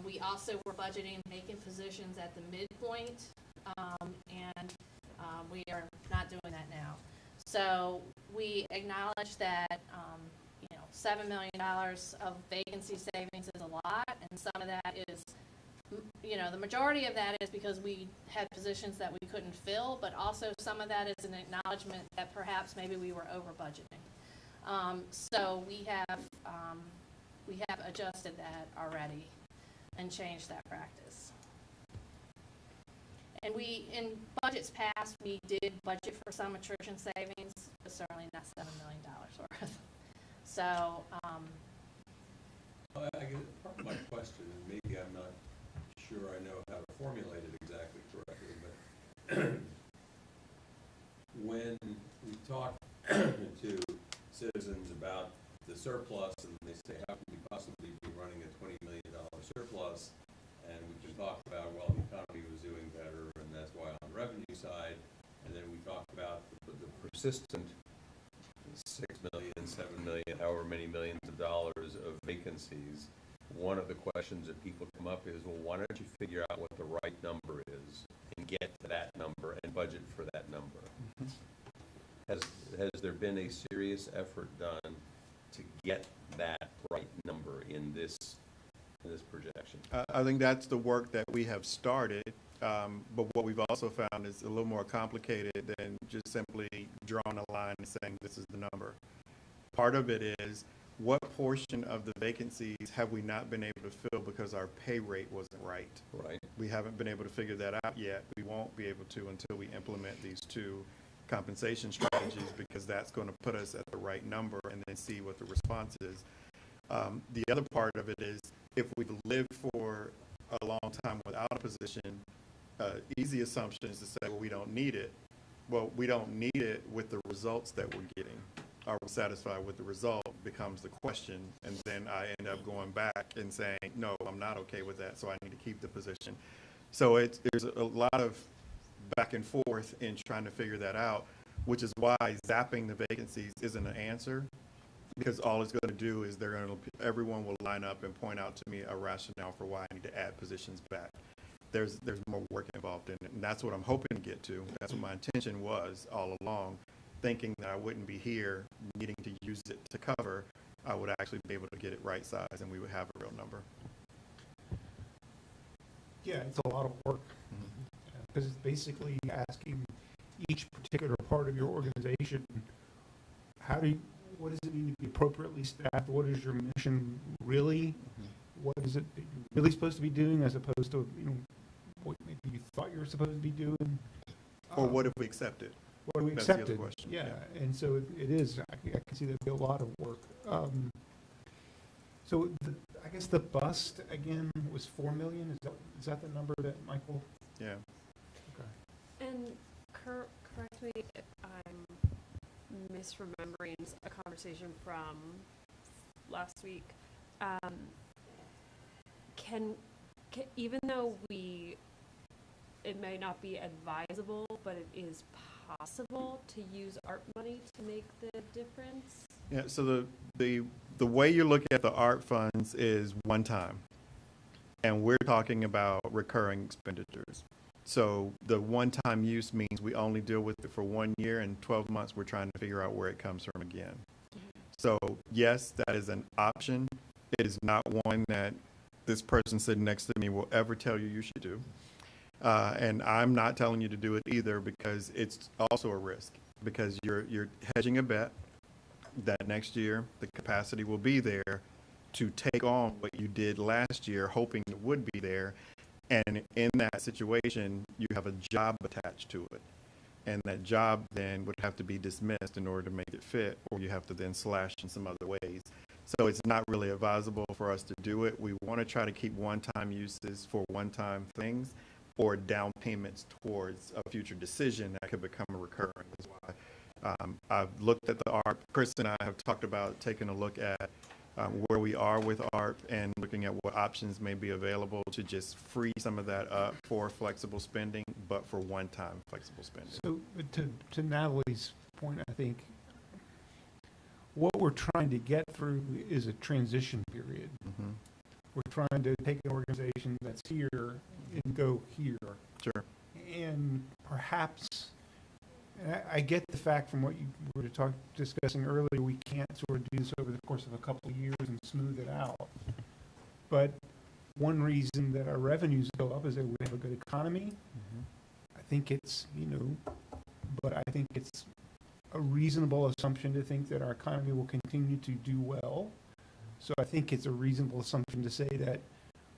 We also were budgeting vacant positions at the midpoint, and we are not doing that now. So we acknowledge that $7 million of vacancy savings is a lot, and some of that is you know, the majority of that is because we had positions that we couldn't fill, but also some of that is an acknowledgement that perhaps maybe we were over budgeting. So we have adjusted that already and changed that practice. And in budgets past, we did budget for some attrition savings, but certainly not $7 million worth. So, I guess part of my question, and maybe I'm not sure I know how to formulate it exactly correctly, but when we talk to citizens about the surplus, and they say, how can we possibly be running a $20 million surplus? And we can talk about, well, the economy was doing better, and that's why on the revenue side. And then we talk about the persistent 6 million, 7 million, however many millions of dollars of vacancies. One of the questions that people come up is, well, why don't you figure out what the right number is and get to that number and budget for that number? Has there been a serious effort done to get that right number in this projection? I think that's the work that we have started, but what we've also found is a little more complicated than just simply drawing a line and saying this is the number. Part of it is, what portion of the vacancies have we not been able to fill because our pay rate wasn't right? Right. We haven't been able to figure that out yet. We won't be able to until we implement these two compensation strategies, because that's going to put us at the right number and then see what the response is. The other part of it is, if we've lived for a long time without a position, easy assumption is to say, well, we don't need it. Well, we don't need it with the results that we're getting. Are we satisfied with the result becomes the question, and then I end up going back and saying, no, I'm not okay with that, so I need to keep the position. So there's a lot of back and forth in trying to figure that out, which is why zapping the vacancies isn't an answer, because all it's going to do is everyone will line up and point out to me a rationale for why I need to add positions back. There's more work involved in it, and that's what I'm hoping to get to. That's what my intention was all along, thinking that I wouldn't be here needing to use it to cover. I would actually be able to get it right size, and we would have a real number. Yeah, it's a lot of work, because it's basically asking each particular part of your organization, what does it need to be appropriately staffed? What is your mission really? What is it that you're really supposed to be doing, as opposed to, what maybe you thought you were supposed to be doing? Or what if we accept it? What do we That's the accept other it? question. Yeah, and so it is, I can see there'd be a lot of work. So I guess the bust, again, was 4 million? Is that the number that Michael? Yeah. Okay. And correct me if I'm misremembering a conversation from last week. Even though it may not be advisable, but it is possible to use ARP money to make the difference? Yeah, so the way you look at the ARP funds is one time, and we're talking about recurring expenditures. So the one-time use means we only deal with it for 1 year, and 12 months we're trying to figure out where it comes from again. So yes, that is an option. It is not one that this person sitting next to me will ever tell you should do. And I'm not telling you to do it either, because it's also a risk, because you're hedging a bet that next year the capacity will be there to take on what you did last year, hoping it would be there. And in that situation, you have a job attached to it. And that job then would have to be dismissed in order to make it fit, or you have to then slash in some other ways. So it's not really advisable for us to do it. We want to try to keep one-time uses for one-time things, or down payments towards a future decision that could become a recurring. That's why I've looked at the ARP. Chris and I have talked about taking a look at where we are with ARP and looking at what options may be available to just free some of that up for flexible spending, but for one-time flexible spending. So to Natalie's point, I think what we're trying to get through is a transition period. Mm-hmm. We're trying to take an organization that's here and go here. Sure. And perhaps, and I get the fact from what you were discussing earlier, we can't sort of do this over the course of a couple of years and smooth it out. But one reason that our revenues go up is that we have a good economy. I think it's, but I think it's a reasonable assumption to think that our economy will continue to do well. So I think it's a reasonable assumption to say that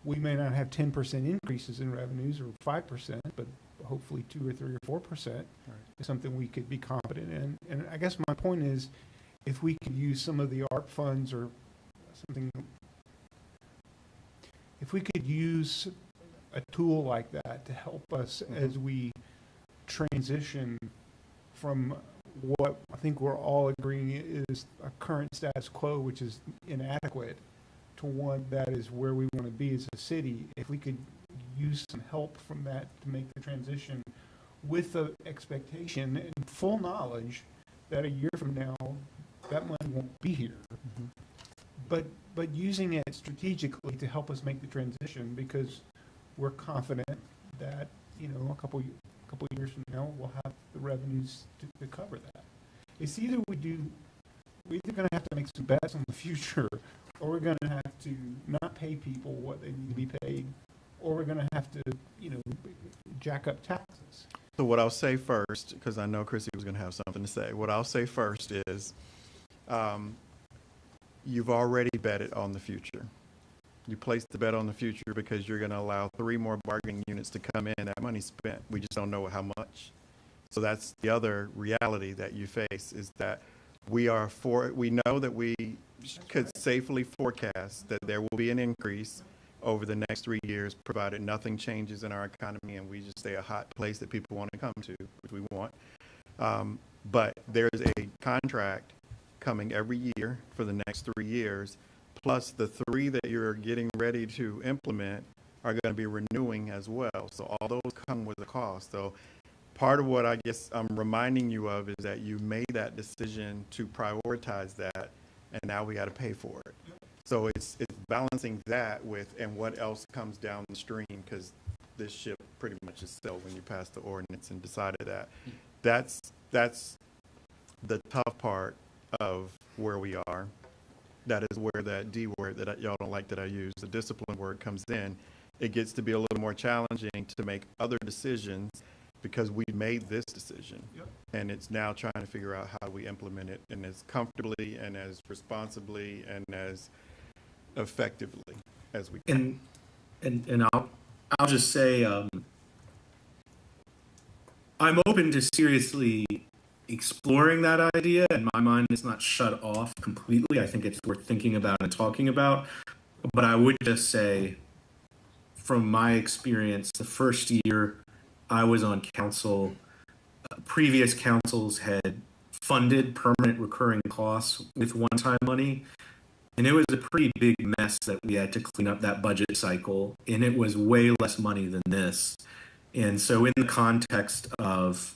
we may not have 10% increases in revenues or 5%, but hopefully 2 or 3 or 4% is something we could be confident in. And I guess my point is, if we could use some of the ARP funds or something, if we could use a tool like that to help us as we transition from what I think we're all agreeing is a current status quo, which is inadequate, to one that is where we want to be as a city. If we could use some help from that to make the transition with the expectation and full knowledge that a year from now, that money won't be here. But using it strategically to help us make the transition, because we're confident that, a couple years from now, we'll have the revenues to cover that. It's either we're either going to have to make some bets on the future, or we're going to have to not pay people what they need to be paid, or we're going to have to, jack up taxes. So what I'll say first, because I know Chrissy was going to have something to say, what I'll say first is you've already betted on the future. You placed the bet on the future because you're going to allow 3 more bargaining units to come in. That money's spent. We just don't know how much. So that's the other reality that you face, is that we know that we could safely forecast that there will be an increase over the next 3 years, provided nothing changes in our economy and we just stay a hot place that people want to come to, which we want. But there's a contract coming every year for the next 3 years, plus the 3 that you're getting ready to implement are going to be renewing as well. So all those come with a cost. So part of what I guess I'm reminding you of is that you made that decision to prioritize that, and now we got to pay for it. So it's balancing that with, and what else comes down the stream, because this ship pretty much is sailed when you pass the ordinance and decided that. That's the tough part of where we are. That is where that D word that y'all don't like that I use, the discipline word, comes in. It gets to be a little more challenging to make other decisions because we made this decision. And it's now trying to figure out how we implement it, and as comfortably and as responsibly and as effectively as we can. And I'll just say I'm open to seriously exploring that idea, and my mind is not shut off completely. I think it's worth thinking about and talking about. But I would just say, from my experience, the first year I was on council, previous councils had funded permanent recurring costs with one-time money. And it was a pretty big mess that we had to clean up that budget cycle. And it was way less money than this. And so in the context of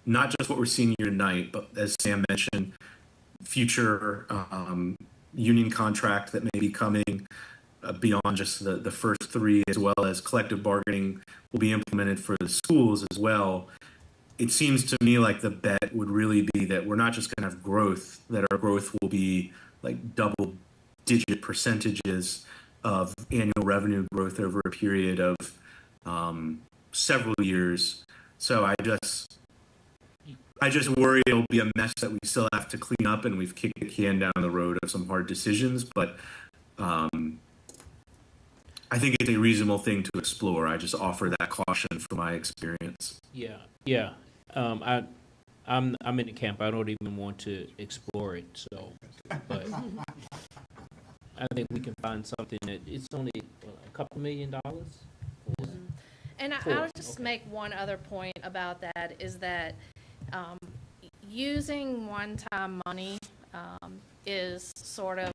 not just what we're seeing here tonight, but as Sam mentioned, future union contract that may be coming beyond just the first 3, as well as collective bargaining will be implemented for the schools as well. It seems to me like the bet would really be that we're not just going to have growth, that our growth will be like double-digit percentages of annual revenue growth over a period of several years. So I just worry it'll be a mess that we still have to clean up, and we've kicked the can down the road of some hard decisions. But I think it's a reasonable thing to explore. I just offer that caution from my experience. Yeah. I'm in the camp. I don't even want to explore it. So, but I think we can find something that it's only a couple $1 million. And I'll just make one other point about that, is that using one-time money is sort of,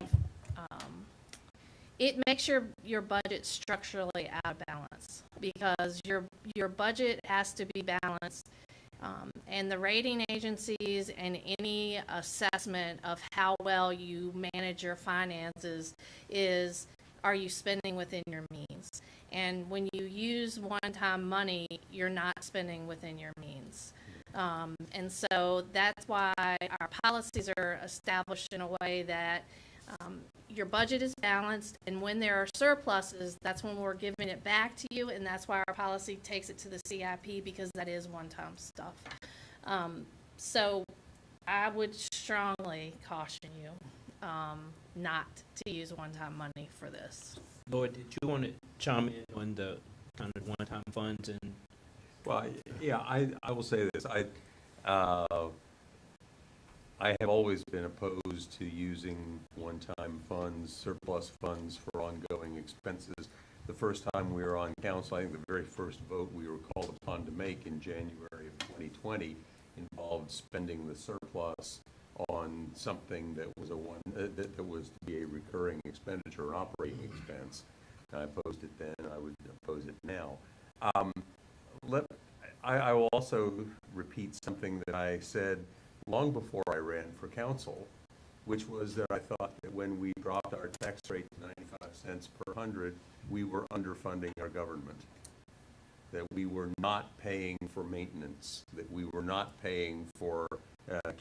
it makes your budget structurally out of balance, because your budget has to be balanced. And the rating agencies and any assessment of how well you manage your finances is, are you spending within your means? And when you use one-time money, you're not spending within your means. And so that's why our policies are established in a way that Your budget is balanced, and when there are surpluses, that's when we're giving it back to you, and that's why our policy takes it to the CIP, because that is one-time stuff. So I would strongly caution you not to use one-time money for this. Lloyd, did you want to chime in on the kind of one-time funds and? Well, yeah, I will say this. I have always been opposed to using one-time funds, surplus funds for ongoing expenses. The first time we were on council, I think the very first vote we were called upon to make in January of 2020 involved spending the surplus on something that was that was to be a recurring expenditure, an operating expense. I opposed it then, I would oppose it now. I will also repeat something that I said long before I ran for council, which was that I thought that when we dropped our tax rate to 95 cents per hundred, we were underfunding our government, that we were not paying for maintenance, that we were not paying for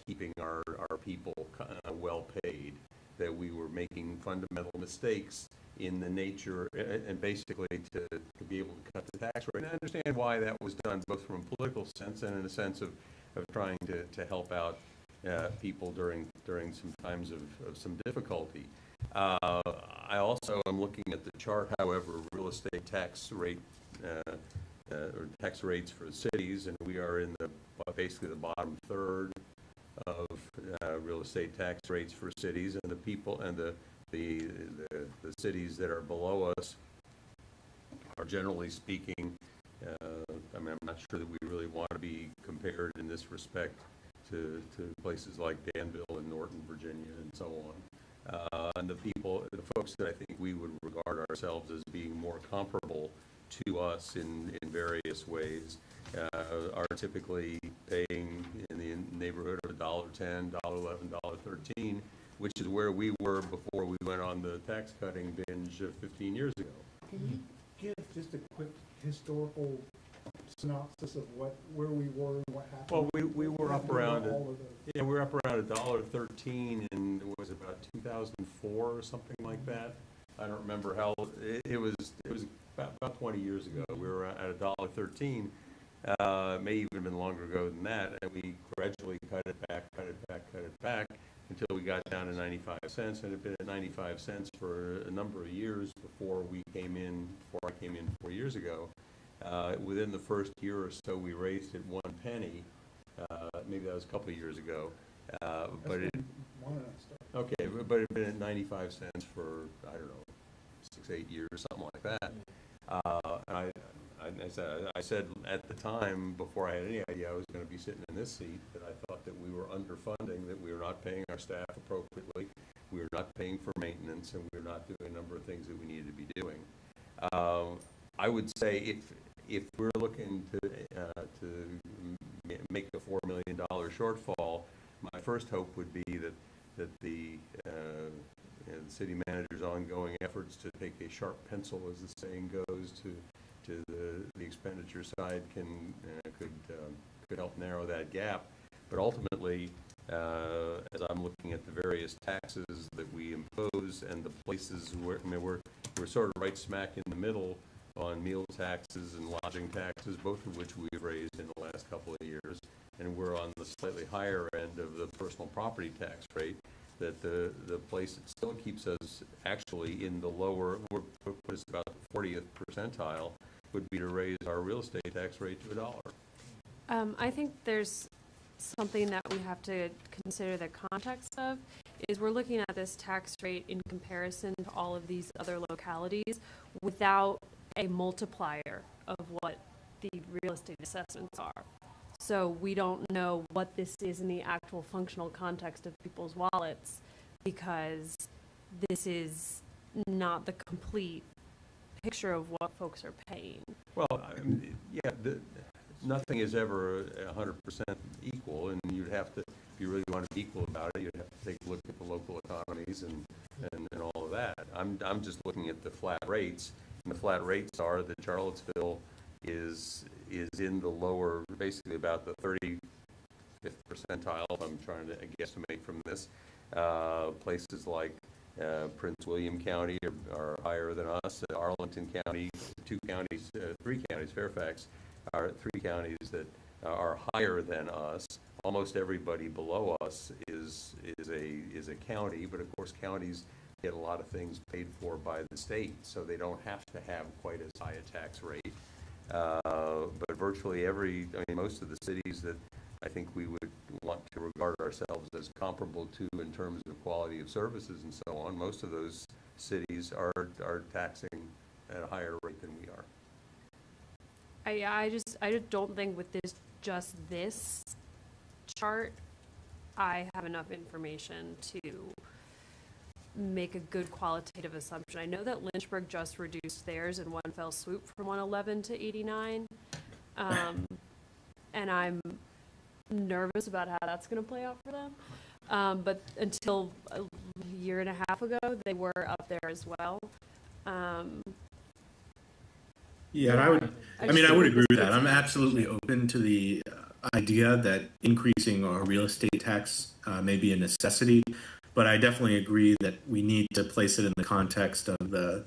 keeping our people well paid, that we were making fundamental mistakes in the nature, and basically to be able to cut the tax rate. And I understand why that was done, both from a political sense and in a sense of trying to help out people during some times of some difficulty. I also am looking at the chart, however, real estate tax rate, or tax rates for cities, and we are in basically the bottom third of real estate tax rates for cities, and the people and the cities that are below us are, generally speaking, I mean, I'm not sure that we really want to be compared in this respect to places like Danville and Norton, Virginia, and so on. And the folks that I think we would regard ourselves as being more comparable to us in various ways are typically paying in the neighborhood of $1.10, $1.11, $1.13, which is where we were before we went on the tax cutting binge 15 years ago. Can you give just a quick historical synopsis of where we were and what happened? Well, we were up around we were up around $1.13, and it was about 2004 or something like that. I don't remember how it was about 20 years ago. We were at $1.13. May even have been longer ago than that, and we gradually cut it back until we got down to 95 cents, and it had been at 95 cents for a number of years before I came in 4 years ago. Within the first year or so, we raised it 1 penny. Maybe that was a couple of years ago. But it had been at 95 cents for, I don't know, 6-8 years, something like that. I said at the time, before I had any idea I was going to be sitting in this seat, that I thought that we were underfunding, that we were not paying our staff appropriately, we were not paying for maintenance, and we were not doing a number of things that we needed to be doing. I would say if we're looking to make a $4 million shortfall, my first hope would be that the city manager's ongoing efforts to take a sharp pencil, as the saying goes, to the expenditure side could help narrow that gap. But ultimately, as I'm looking at the various taxes that we impose and the places where, I mean, we're sort of right smack in the middle on meal taxes and lodging taxes, both of which we've raised in the last couple of years, and we're on the slightly higher end of the personal property tax rate. That the place that still keeps us actually in the lower, puts us about the 40th percentile, would be to raise our real estate tax rate to $1. I think there's something that we have to consider the context of, is we're looking at this tax rate in comparison to all of these other localities without a multiplier of what the real estate assessments are. So we don't know what this is in the actual functional context of people's wallets, because this is not the complete picture of what folks are paying. Well, I mean, yeah, nothing is ever 100% equal, and you'd have to, if you really want to be equal about it, you'd have to take a look at the local economies and all of that. I'm just looking at the flat rates, and the flat rates are that Charlottesville is in the lower, basically about the 35th percentile, if I'm trying to guesstimate from this. Places like Prince William County are higher than us. Arlington County, three counties, Fairfax, are three counties that are higher than us. Almost everybody below us is a county, but of course counties get a lot of things paid for by the state, so they don't have to have quite as high a tax rate. But virtually most of the cities that I think we would want to regard ourselves as comparable to in terms of quality of services and so on, most of those cities are taxing at a higher rate than we are. I just don't think with this chart, I have enough information to make a good qualitative assumption. I know that Lynchburg just reduced theirs in one fell swoop from 111 to 89. And I'm nervous about how that's going to play out for them. But until a year and a half ago, they were up there as well. Yeah, and I would agree with that. I'm absolutely open to the idea that increasing our real estate tax may be a necessity, but I definitely agree that we need to place it in the context of the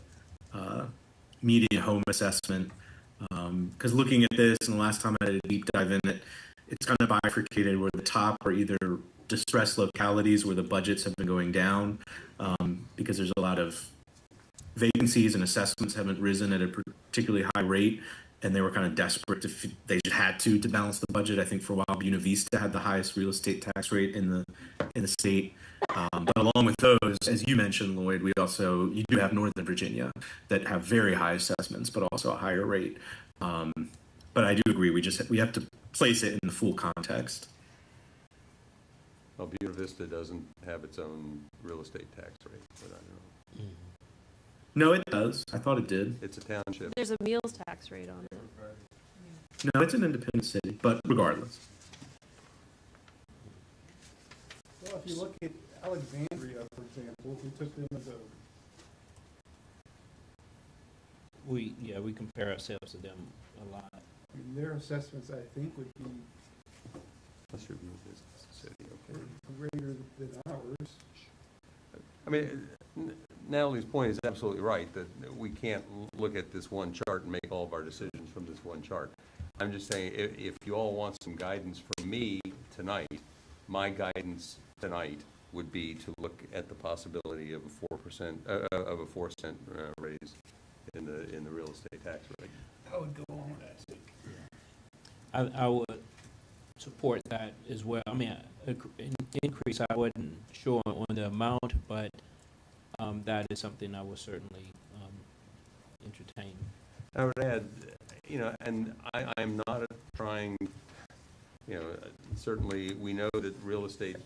median home assessment. Because looking at this, and the last time I did a deep dive in it, it's kind of bifurcated where the top are either distressed localities where the budgets have been going down because there's a lot of vacancies and assessments haven't risen at a particularly high rate, and they were kind of desperate they just had to balance the budget. I think for a while Buena Vista had the highest real estate tax rate in the state. But along with those, as you mentioned, Lloyd, you do have Northern Virginia that have very high assessments, but also a higher rate. But I do agree, we have to place it in the full context. Well, Buena Vista doesn't have its own real estate tax rate, but I don't know. No, it does. I thought it did. It's a township. There's a meals tax rate on it. No, it's an independent city, but regardless. Well, if you look at Alexandria, for example, if we took them as we compare ourselves to them a lot. I mean, their assessments, I think, would be That's your business city, okay. greater than ours. I mean, Natalie's point is absolutely right, that we can't look at this one chart and make all of our decisions from this one chart. I'm just saying, if you all want some guidance from me tonight, my guidance tonight would be to look at the possibility of a 4% raise in the real estate tax rate. I would go on with that. I would support that as well. I mean, an increase, I wasn't sure on the amount, but that is something I would certainly entertain. I would add, and I'm not trying, certainly we know that real estate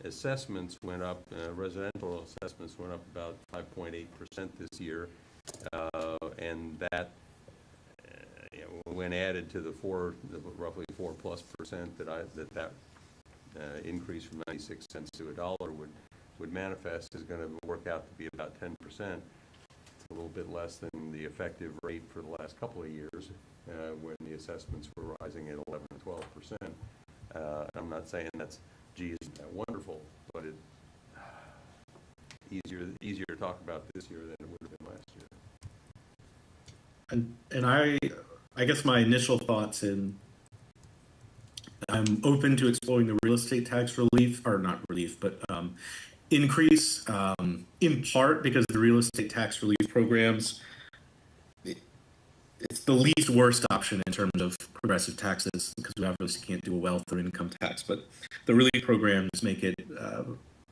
assessments went up, residential assessments went up about 5.8% this year, and that, when added to the roughly 4+% that increase from 96 cents to $1 would manifest is going to work out to be about 10%. It's a little bit less than the effective rate for the last couple of years when the assessments were rising at 11 to 12%. I'm not saying that's, gee, isn't that wonderful, but it's easier to talk about this year than it would have been last year. And I guess my initial thoughts I'm open to exploring the real estate tax relief, or not relief, but increase, in part because the real estate tax relief programs, it's the least worst option in terms of progressive taxes, because we obviously can't do a wealth or income tax, but the relief programs make it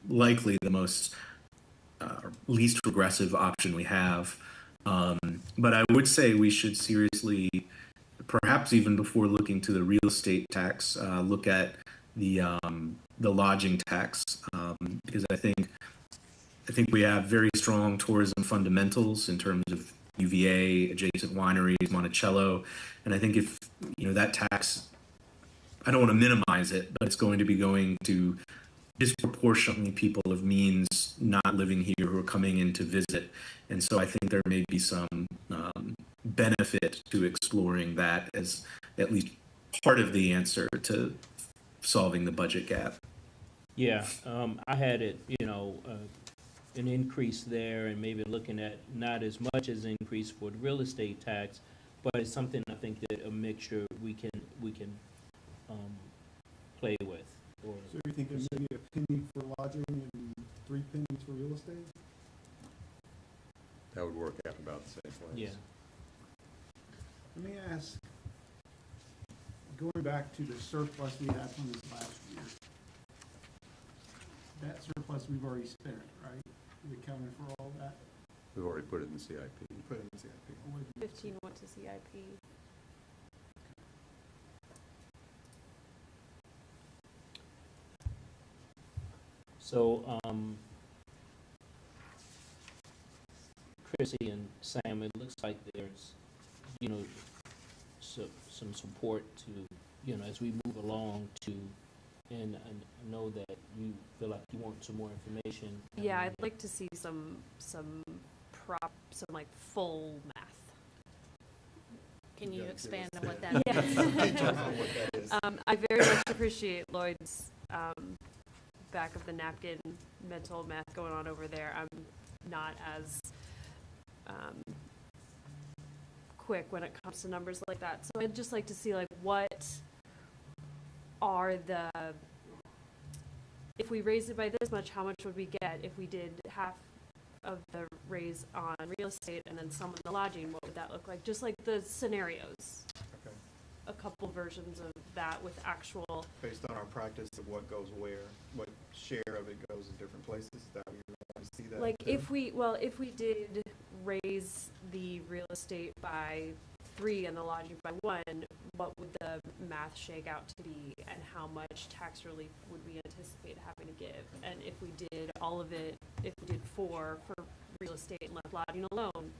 likely the most least regressive option we have. But I would say we should seriously, perhaps even before looking to the real estate tax, look at the lodging tax, because I think we have very strong tourism fundamentals in terms of UVA, adjacent wineries, Monticello, and I think if that tax, I don't want to minimize it, but it's going to be going to disproportionately people of means not living here who are coming in to visit, and so I think there may be some benefit to exploring that as at least part of the answer to solving the budget gap. Yeah, I had it, an increase there, and maybe looking at not as much as increase for the real estate tax, but it's something I think that a mixture we can play with. Or So you're thinking maybe a penny for lodging and 3 pennies for real estate? That would work out about the same place. yeah. Let me ask, going back to the surplus we had from this last year, that surplus we've already spent, right? We accounted for all that? We've already put it in the CIP. Put it in the CIP. 15 went to CIP. So, Chrissy and Sam, it looks like there's, some support to, as we move along to, and I know that you feel like you want some more information. Yeah, I'd like to see some like full math. Can you Yeah, expand give on us what that Yeah. is? I very much appreciate Lloyd's back of the napkin mental math going on over there. I'm not as quick when it comes to numbers like that. So I'd just like to see like what are the, if we raised it by this much, how much would we get? If we did half of the raise on real estate and then some on the lodging, what would that look like? Just like the scenarios. Okay. A couple versions of that with actual. Based on our practice of what goes where, what share of it goes in different places, is that we want to see that? Like too? if we did raise the real estate by 3 and the lodging by 1, what would the math shake out to be, and how much tax relief would we anticipate having to give? And if we did all of it, if we did 4 for real estate and left lodging alone,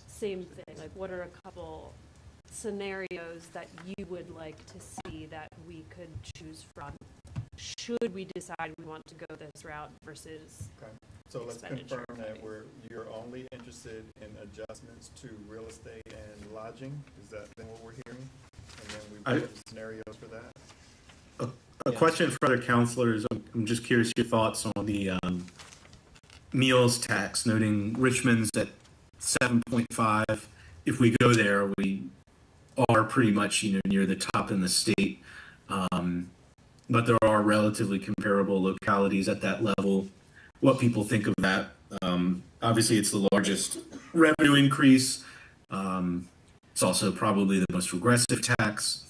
same thing. Like, what are a couple scenarios that you would like to see that we could choose from, should we decide we want to go this route versus Okay. So let's expenditure. confirm that you're only interested in adjustments to real estate and lodging? Is that then what we're hearing? And then we put the scenarios for that? A question for other counselors. I'm just curious your thoughts on the meals tax, noting Richmond's at 7.5. If we go there, we are pretty much near the top in the state. But there are relatively comparable localities at that level. What people think of that? Obviously, it's the largest revenue increase. It's also probably the most regressive tax.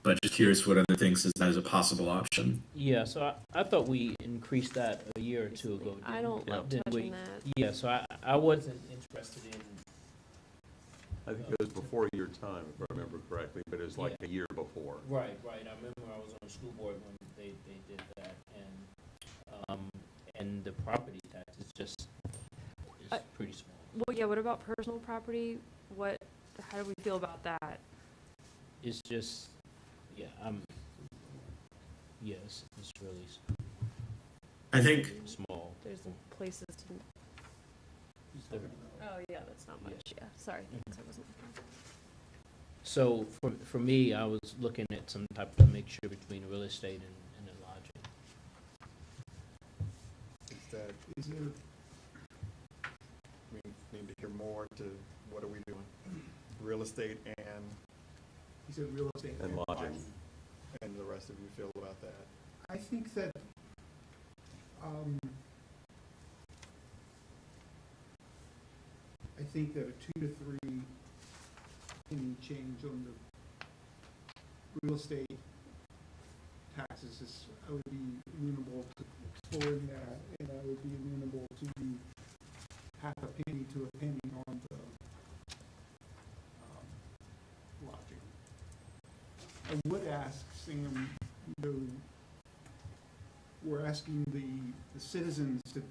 But just curious what other things is that as a possible option. Yeah, so I thought we increased that a year or two ago. I don't love didn't we? touching that. Yeah, so I wasn't interested in. I think it was before your time, if I remember correctly, but it was like a year before. Right. I remember I was on the school board when they did that, and the property tax is just pretty small. Well, yeah, what about personal property? How do we feel about that? It's just, yes, it's really I think small. There's places to. Oh, yeah, that's not much. Yeah, sorry. I wasn't. So for me, I was looking at some type of mixture between real estate and the lodging. Is there, we need to hear more to what are we doing? Real estate and, He said real estate. And lodging. and the rest of you feel about that? I think that, I think that a 2 to 3 penny change on the real estate taxes is, I would be amenable to exploring that, and I would be amenable to half a penny to a penny on the lodging. I would ask Sam, we're asking the citizens to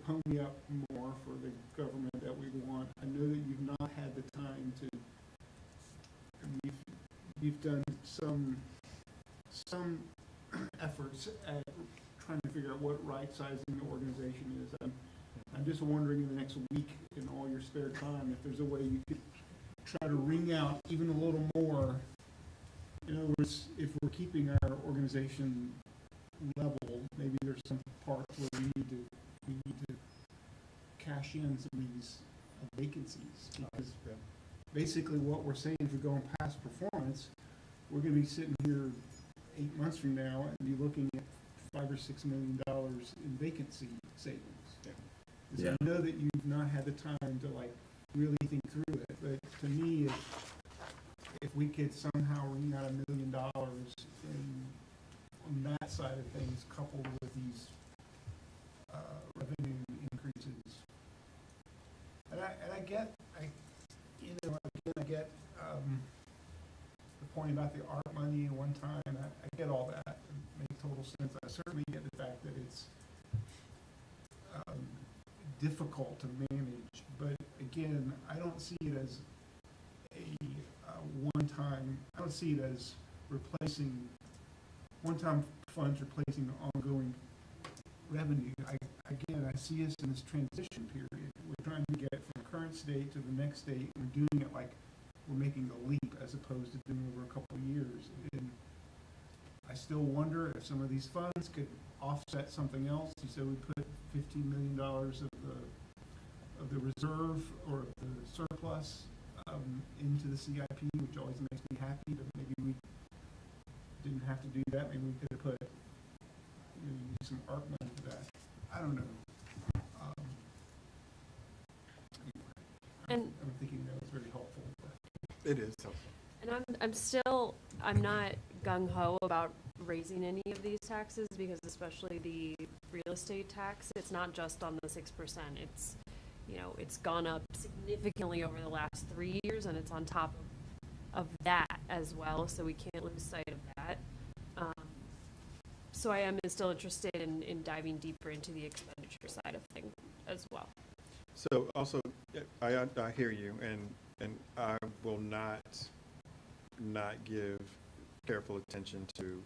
pony up more for the government that we want. I know that you've not had the time to, and you've done some efforts at trying to figure out what right-sizing the organization is. I'm just wondering in the next week, in all your spare time, if there's a way you could try to wring out even a little more. In other words, if we're keeping our organization level, maybe there's some parts where we need to cash in some of these vacancies. Because basically what we're saying, if we're going past performance, we're gonna be sitting here 8 months from now and be looking at $5 or $6 million in vacancy savings. So Yeah. I know that you've not had the time to like really think through it, but to me, if we could somehow wring out $1 million on that side of things, coupled with these revenue increases, and I get the point about the art money and one time. I get all that. It makes total sense. I certainly get the fact that it's difficult to manage, but again, I don't see it as a one-time. I don't see it as replacing one-time funds replacing the ongoing revenue. I see us in this transition period. We're trying to get from the current state to the next state. We're doing it like we're making a leap as opposed to doing it over a couple of years. And I still wonder if some of these funds could offset something else. You said we put $15 million of the reserve or the surplus into the CIP, which always makes me happy, but maybe we didn't have to do that. Maybe we could have put use some art money for that. I don't know. And- I'm thinking that was very helpful. It is helpful. And I'm not gung ho about raising any of these taxes, because especially the real estate tax, it's not just on the 6%. It's, it's gone up significantly over the last 3 years, and it's on top of that as well. So we can't lose sight of that. So I am still interested in diving deeper into the expenditure side of things as well. So also, I hear you, and I will not give careful attention to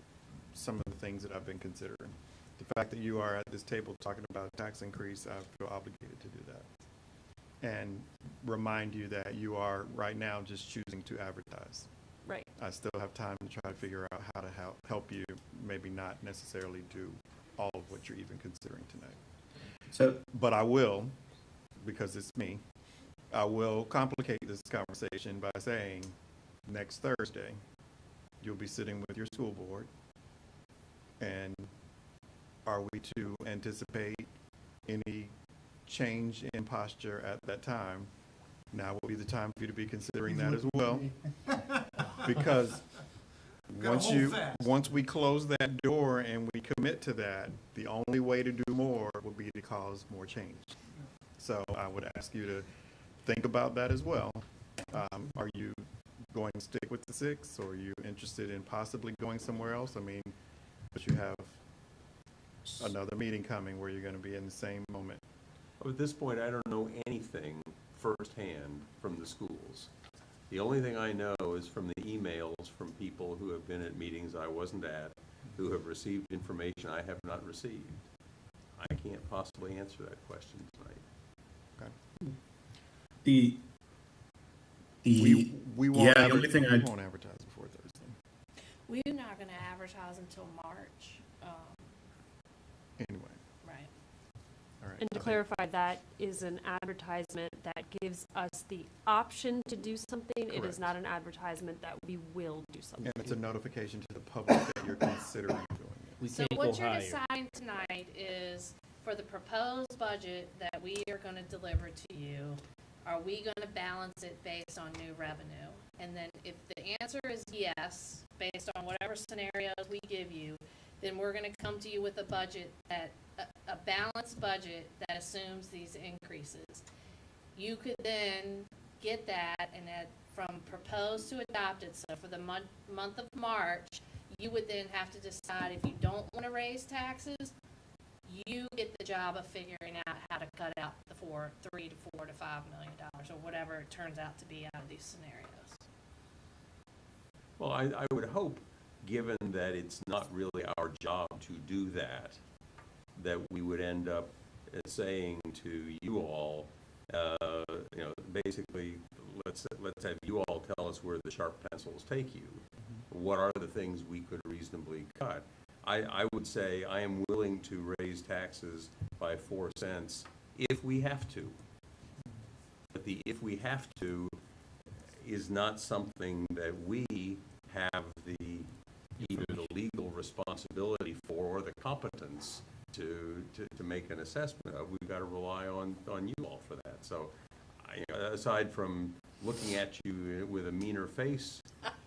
some of the things that I've been considering. The fact that you are at this table talking about tax increase, I feel obligated to do that. And remind you that you are right now just choosing to advertise. Right. I still have time to try to figure out how to help you, maybe not necessarily do all of what you're even considering tonight. So, But I will, because it's me, I will complicate this conversation by saying next Thursday, you'll be sitting with your school board, and are we to anticipate any change in posture at that time? Now will be the time for you to be considering that as well. Because once we close that door and we commit to that, the only way to do more would be to cause more change. So I would ask you to think about that as well. Are you going to stick with the 6, or are you interested in possibly going somewhere else? I mean, but you have another meeting coming where you're going to be in the same moment. At this point, I don't know anything firsthand from the schools. The only thing I know is from the emails from people who have been at meetings I wasn't at, who have received information I have not received. I can't possibly answer that question tonight. Okay. We won't yeah, the only thing we won't advertise before Thursday. We're not gonna advertise until March, Anyway, right? all right. And to clarify, that is an advertisement that gives us the option to do something. It Correct. is not an advertisement that we will do something. And it's a notification to the public that you're considering doing it. We So can't go what you're higher. deciding tonight is for the proposed budget that we are gonna deliver to you, are we gonna balance it based on new revenue? And then if the answer is yes, based on whatever scenarios we give you, then we're gonna come to you with a budget a balanced budget that assumes these increases. You could then get that, and that from proposed to adopted, so for the month of March, you would then have to decide if you don't wanna raise taxes, you get the job of figuring out how to cut out the $3 to $4 to $5 million, or whatever it turns out to be out of these scenarios. Well, I would hope, given that it's not really our job to do that, that we would end up saying to you all, basically, let's have you all tell us where the sharp pencils take you. What are the things we could reasonably cut? I would say I am willing to raise taxes by 4 cents if we have to. But the if we have to is not something that we have either the legal responsibility for or the competence to make an assessment of. We've got to rely on you all for that. So, aside from looking at you with a meaner face,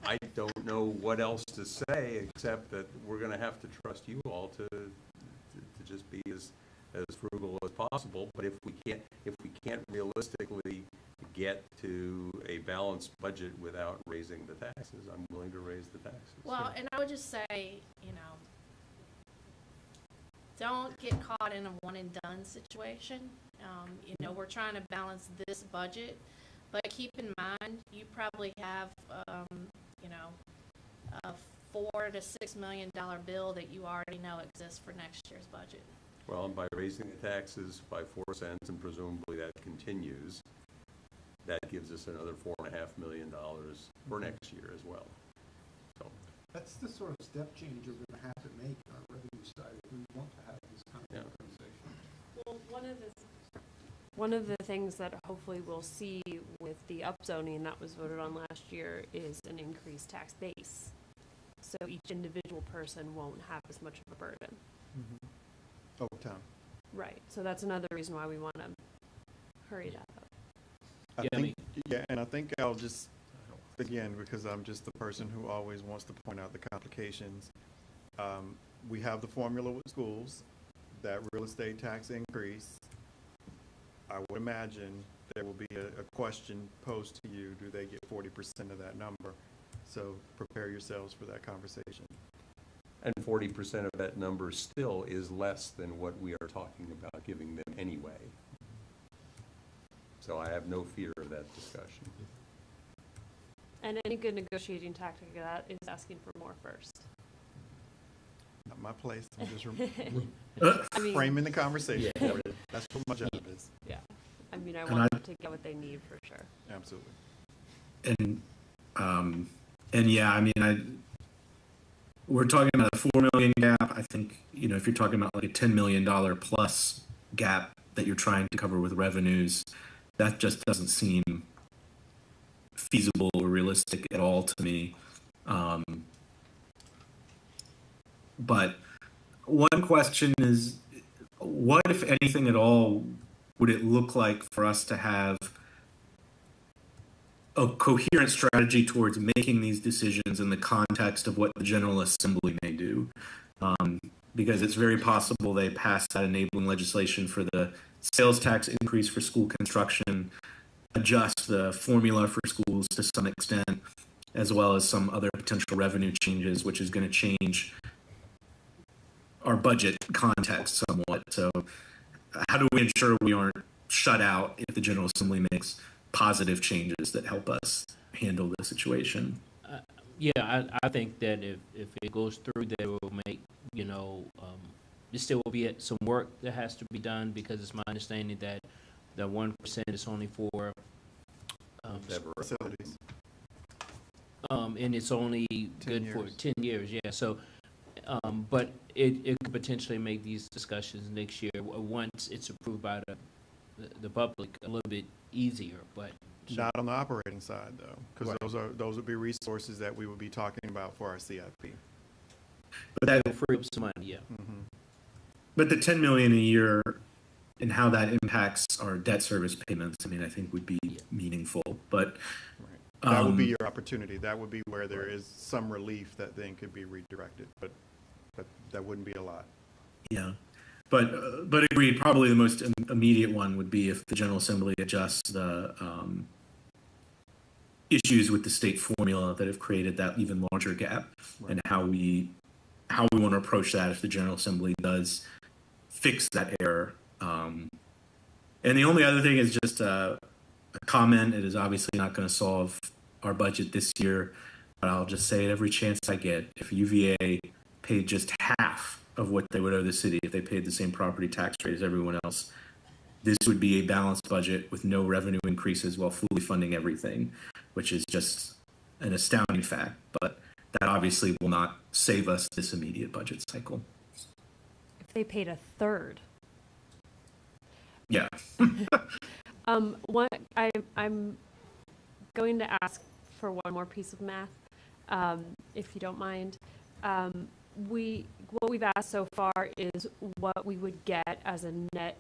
I don't know what else to say except that we're going to have to trust you all to just be as frugal as possible. But if we can't realistically get to a balanced budget without raising the taxes, I'm willing to raise the taxes. Well, and I would just say, don't get caught in a one and done situation. We're trying to balance this budget, but keep in mind, you probably have, a $4 to $6 million bill that you already know exists for next year's budget. Well, and by raising the taxes by 4 cents, and presumably that continues, that gives us another $4.5 million for next year as well. So That's the sort of step change we're going to have to make on our revenue side if we want to have this kind of organization. Well, one of the things that hopefully we'll see with the upzoning that was voted on last year is an increased tax base. So each individual person won't have as much of a burden. Over time. Right. So that's another reason why we want to hurry that up. And I think I'll just, again, because I'm just the person who always wants to point out the complications. We have the formula with schools, that real estate tax increase. I would imagine there will be a question posed to you, do they get 40% of that number? So prepare yourselves for that conversation. And 40% of that number still is less than what we are talking about giving them anyway. So I have no fear of that discussion. And any good negotiating tactic of that is asking for more first. Not my place. I'm just I mean, framing the conversation for you. That's what my job is. Yeah. I mean, I want them to get what they need for sure. Absolutely. And yeah, I mean, we're talking about a $4 million gap. I think, if you're talking about like a $10 million plus gap that you're trying to cover with revenues, that just doesn't seem feasible or realistic at all to me. But one question is, what, if anything at all, would it look like for us to have a coherent strategy towards making these decisions in the context of what the General Assembly may do? Because it's very possible they pass that enabling legislation for the sales tax increase for school construction, adjust the formula for schools to some extent, as well as some other potential revenue changes, which is going to change our budget context somewhat. So how do we ensure we aren't shut out if the General Assembly makes positive changes that help us handle the situation? I think that if it goes through, that will make, there still will be some work that has to be done, because it's my understanding that the 1% is only for facilities. And it's only good for 10 years, yeah. So, but it could potentially make these discussions next year, once it's approved by the public, a little bit easier, but. Not on the operating side, though, because those would be resources that we would be talking about for our CIP. But that free up some money, yeah. But the $10 million a year and how that impacts our debt service payments, I mean, I think would be meaningful. But that would be your opportunity. That would be where there is some relief that then could be redirected, but that wouldn't be a lot. Yeah. But agreed, probably the most immediate one would be if the General Assembly adjusts the issues with the state formula that have created that even larger gap, and how we want to approach that if the General Assembly does fix that error. And the only other thing is just a comment. It is obviously not going to solve our budget this year, but I'll just say it every chance I get. If UVA paid just half of what they would owe the city if they paid the same property tax rate as everyone else, this would be a balanced budget with no revenue increases while fully funding everything, which is just an astounding fact. But that obviously will not save us this immediate budget cycle. If they paid a third. Yeah. I'm going to ask for one more piece of math, if you don't mind. What we've asked so far is what we would get as a net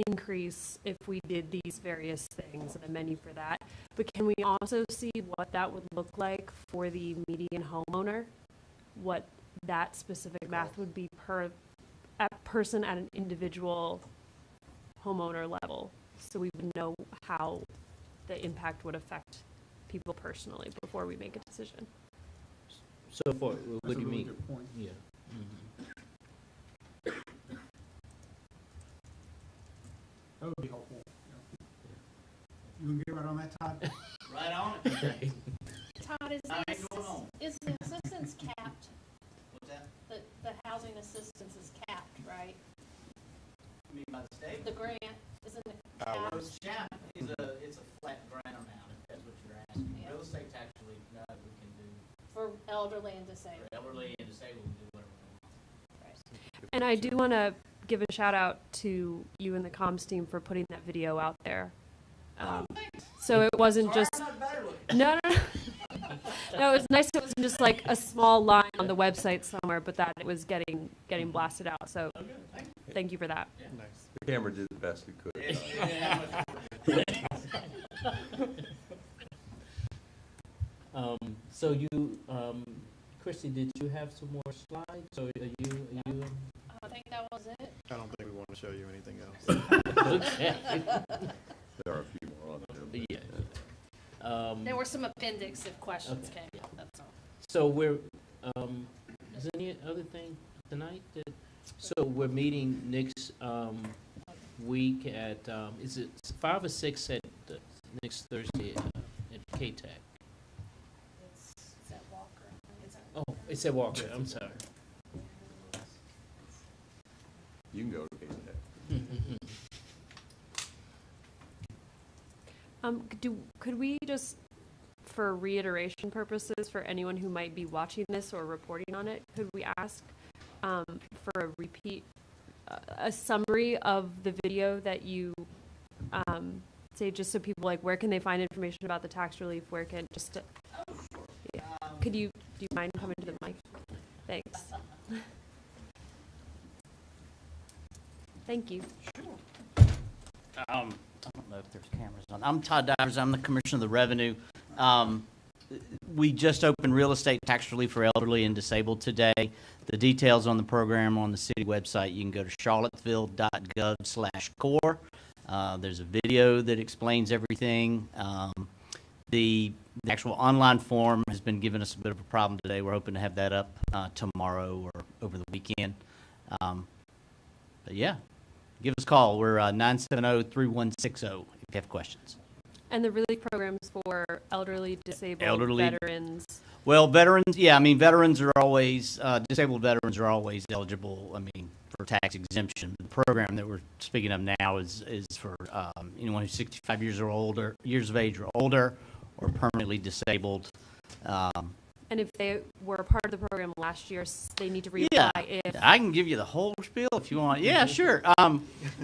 increase if we did these various things and a menu for that. But can we also see what that would look like for the median homeowner? What that specific math would be per person at an individual homeowner level, so we would know how the impact would affect people personally before we make a decision. So for, what do you mean? Point. Yeah. That would be helpful. You can get right on that, Todd? Right on it. Todd, is I the ain't going on. is the assistance capped? What's that? The housing assistance is capped, right? You mean by the state? The grant isn't it Well, capped? it's cap is it's a flat grant amount, if that's what you're asking. Yeah. Real estate tax relief, no, we can do, For elderly and disabled. for elderly and disabled, we can do whatever we want. And I do want to give a shout out to you and the comms team for putting that video out there. So it wasn't Sorry, just, I'm not better looking. no. No, it was nice. It wasn't just like a small line on the website somewhere, but that it was getting blasted out. So thank you for that. Nice. The camera did the best it could. So you, Christy, did you have some more slides, or are you? I think that was it. I don't think we want to show you anything else. Okay. There are a few more on there. but, Yeah. There were some appendix if questions Okay. came up, that's all. So we're, is there any other thing tonight that, so we're meeting next, week at, is it 5 or 6 at, next Thursday at K-Tech? It's at Walker. Oh, it's at Walker, I'm sorry. You can go to K-Tech. Could we just, for reiteration purposes, for anyone who might be watching this or reporting on it, could we ask for a repeat, a summary of the video that you say, just so people like, where can they find information about the tax relief? Where can just, yeah. Do you mind coming to the mic? Thanks. Thank you. I don't know if there's cameras on. I'm Todd Divers. I'm the Commissioner of the Revenue. We just opened real estate tax relief for elderly and disabled today. The details on the program on the city website. You can go to charlottesville.gov/core. There's a video that explains everything. The actual online form has been giving us a bit of a problem today. We're hoping to have that up tomorrow or over the weekend. But yeah. Give us a call. We're 970-3160 if you have questions. And the relief programs for elderly, disabled, Elderly. veterans. Well, veterans, yeah, I mean, veterans are always, disabled veterans are always eligible, I mean, for tax exemption. The program that we're speaking of now is for anyone who's 65 years or older, years of age or older, or permanently disabled. And if they were a part of the program last year, they need to reapply. Yeah, If I can give you the whole spiel if you want. Yeah, sure.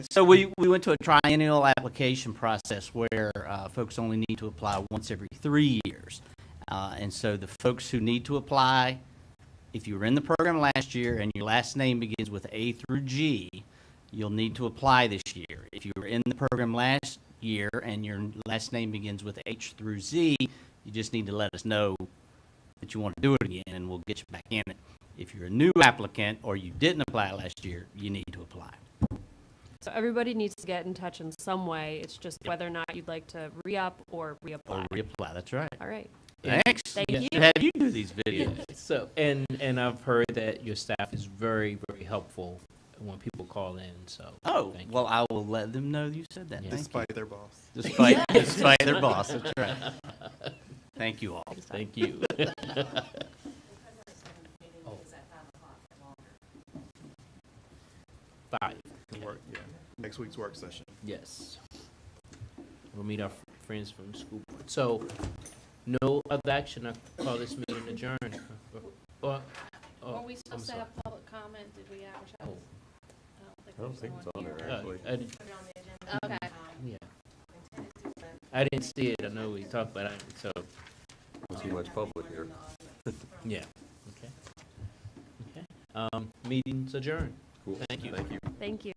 So we went to a triennial application process where folks only need to apply once every 3 years. And so the folks who need to apply, if you were in the program last year and your last name begins with A through G, you'll need to apply this year. If you were in the program last year and your last name begins with H through Z, you just need to let us know that you want to do it again, and we'll get you back in it. If you're a new applicant or you didn't apply last year, you need to apply. So everybody needs to get in touch in some way. It's just whether or not you'd like to re-up or reapply. Or reapply, that's right. All right. Thanks. Thank We you. should have you do these videos. So, and I've heard that your staff is very, very helpful when people call in, so. Oh, thank you. well, I will let them know you said that. Yeah. Thank Despite their boss. you. Despite their boss, that's right. Thank you all. Thank you. Meeting is at 5 o'clock at Walker. 5, Work, yeah. Next week's work session. yes. We'll meet our friends from the school board. So, no other action, I call this meeting adjourned. Were we I'm supposed to sorry. have public comment? Did we advertise? Oh. I don't think there's it's one on there, here. actually. I did- Put it on the agenda. Okay. Yeah. I didn't see it. I know we talked about it, so, Don't see much public here. yeah, okay. Okay, meeting's adjourned. Cool. Thank you. Thank you. Thank you.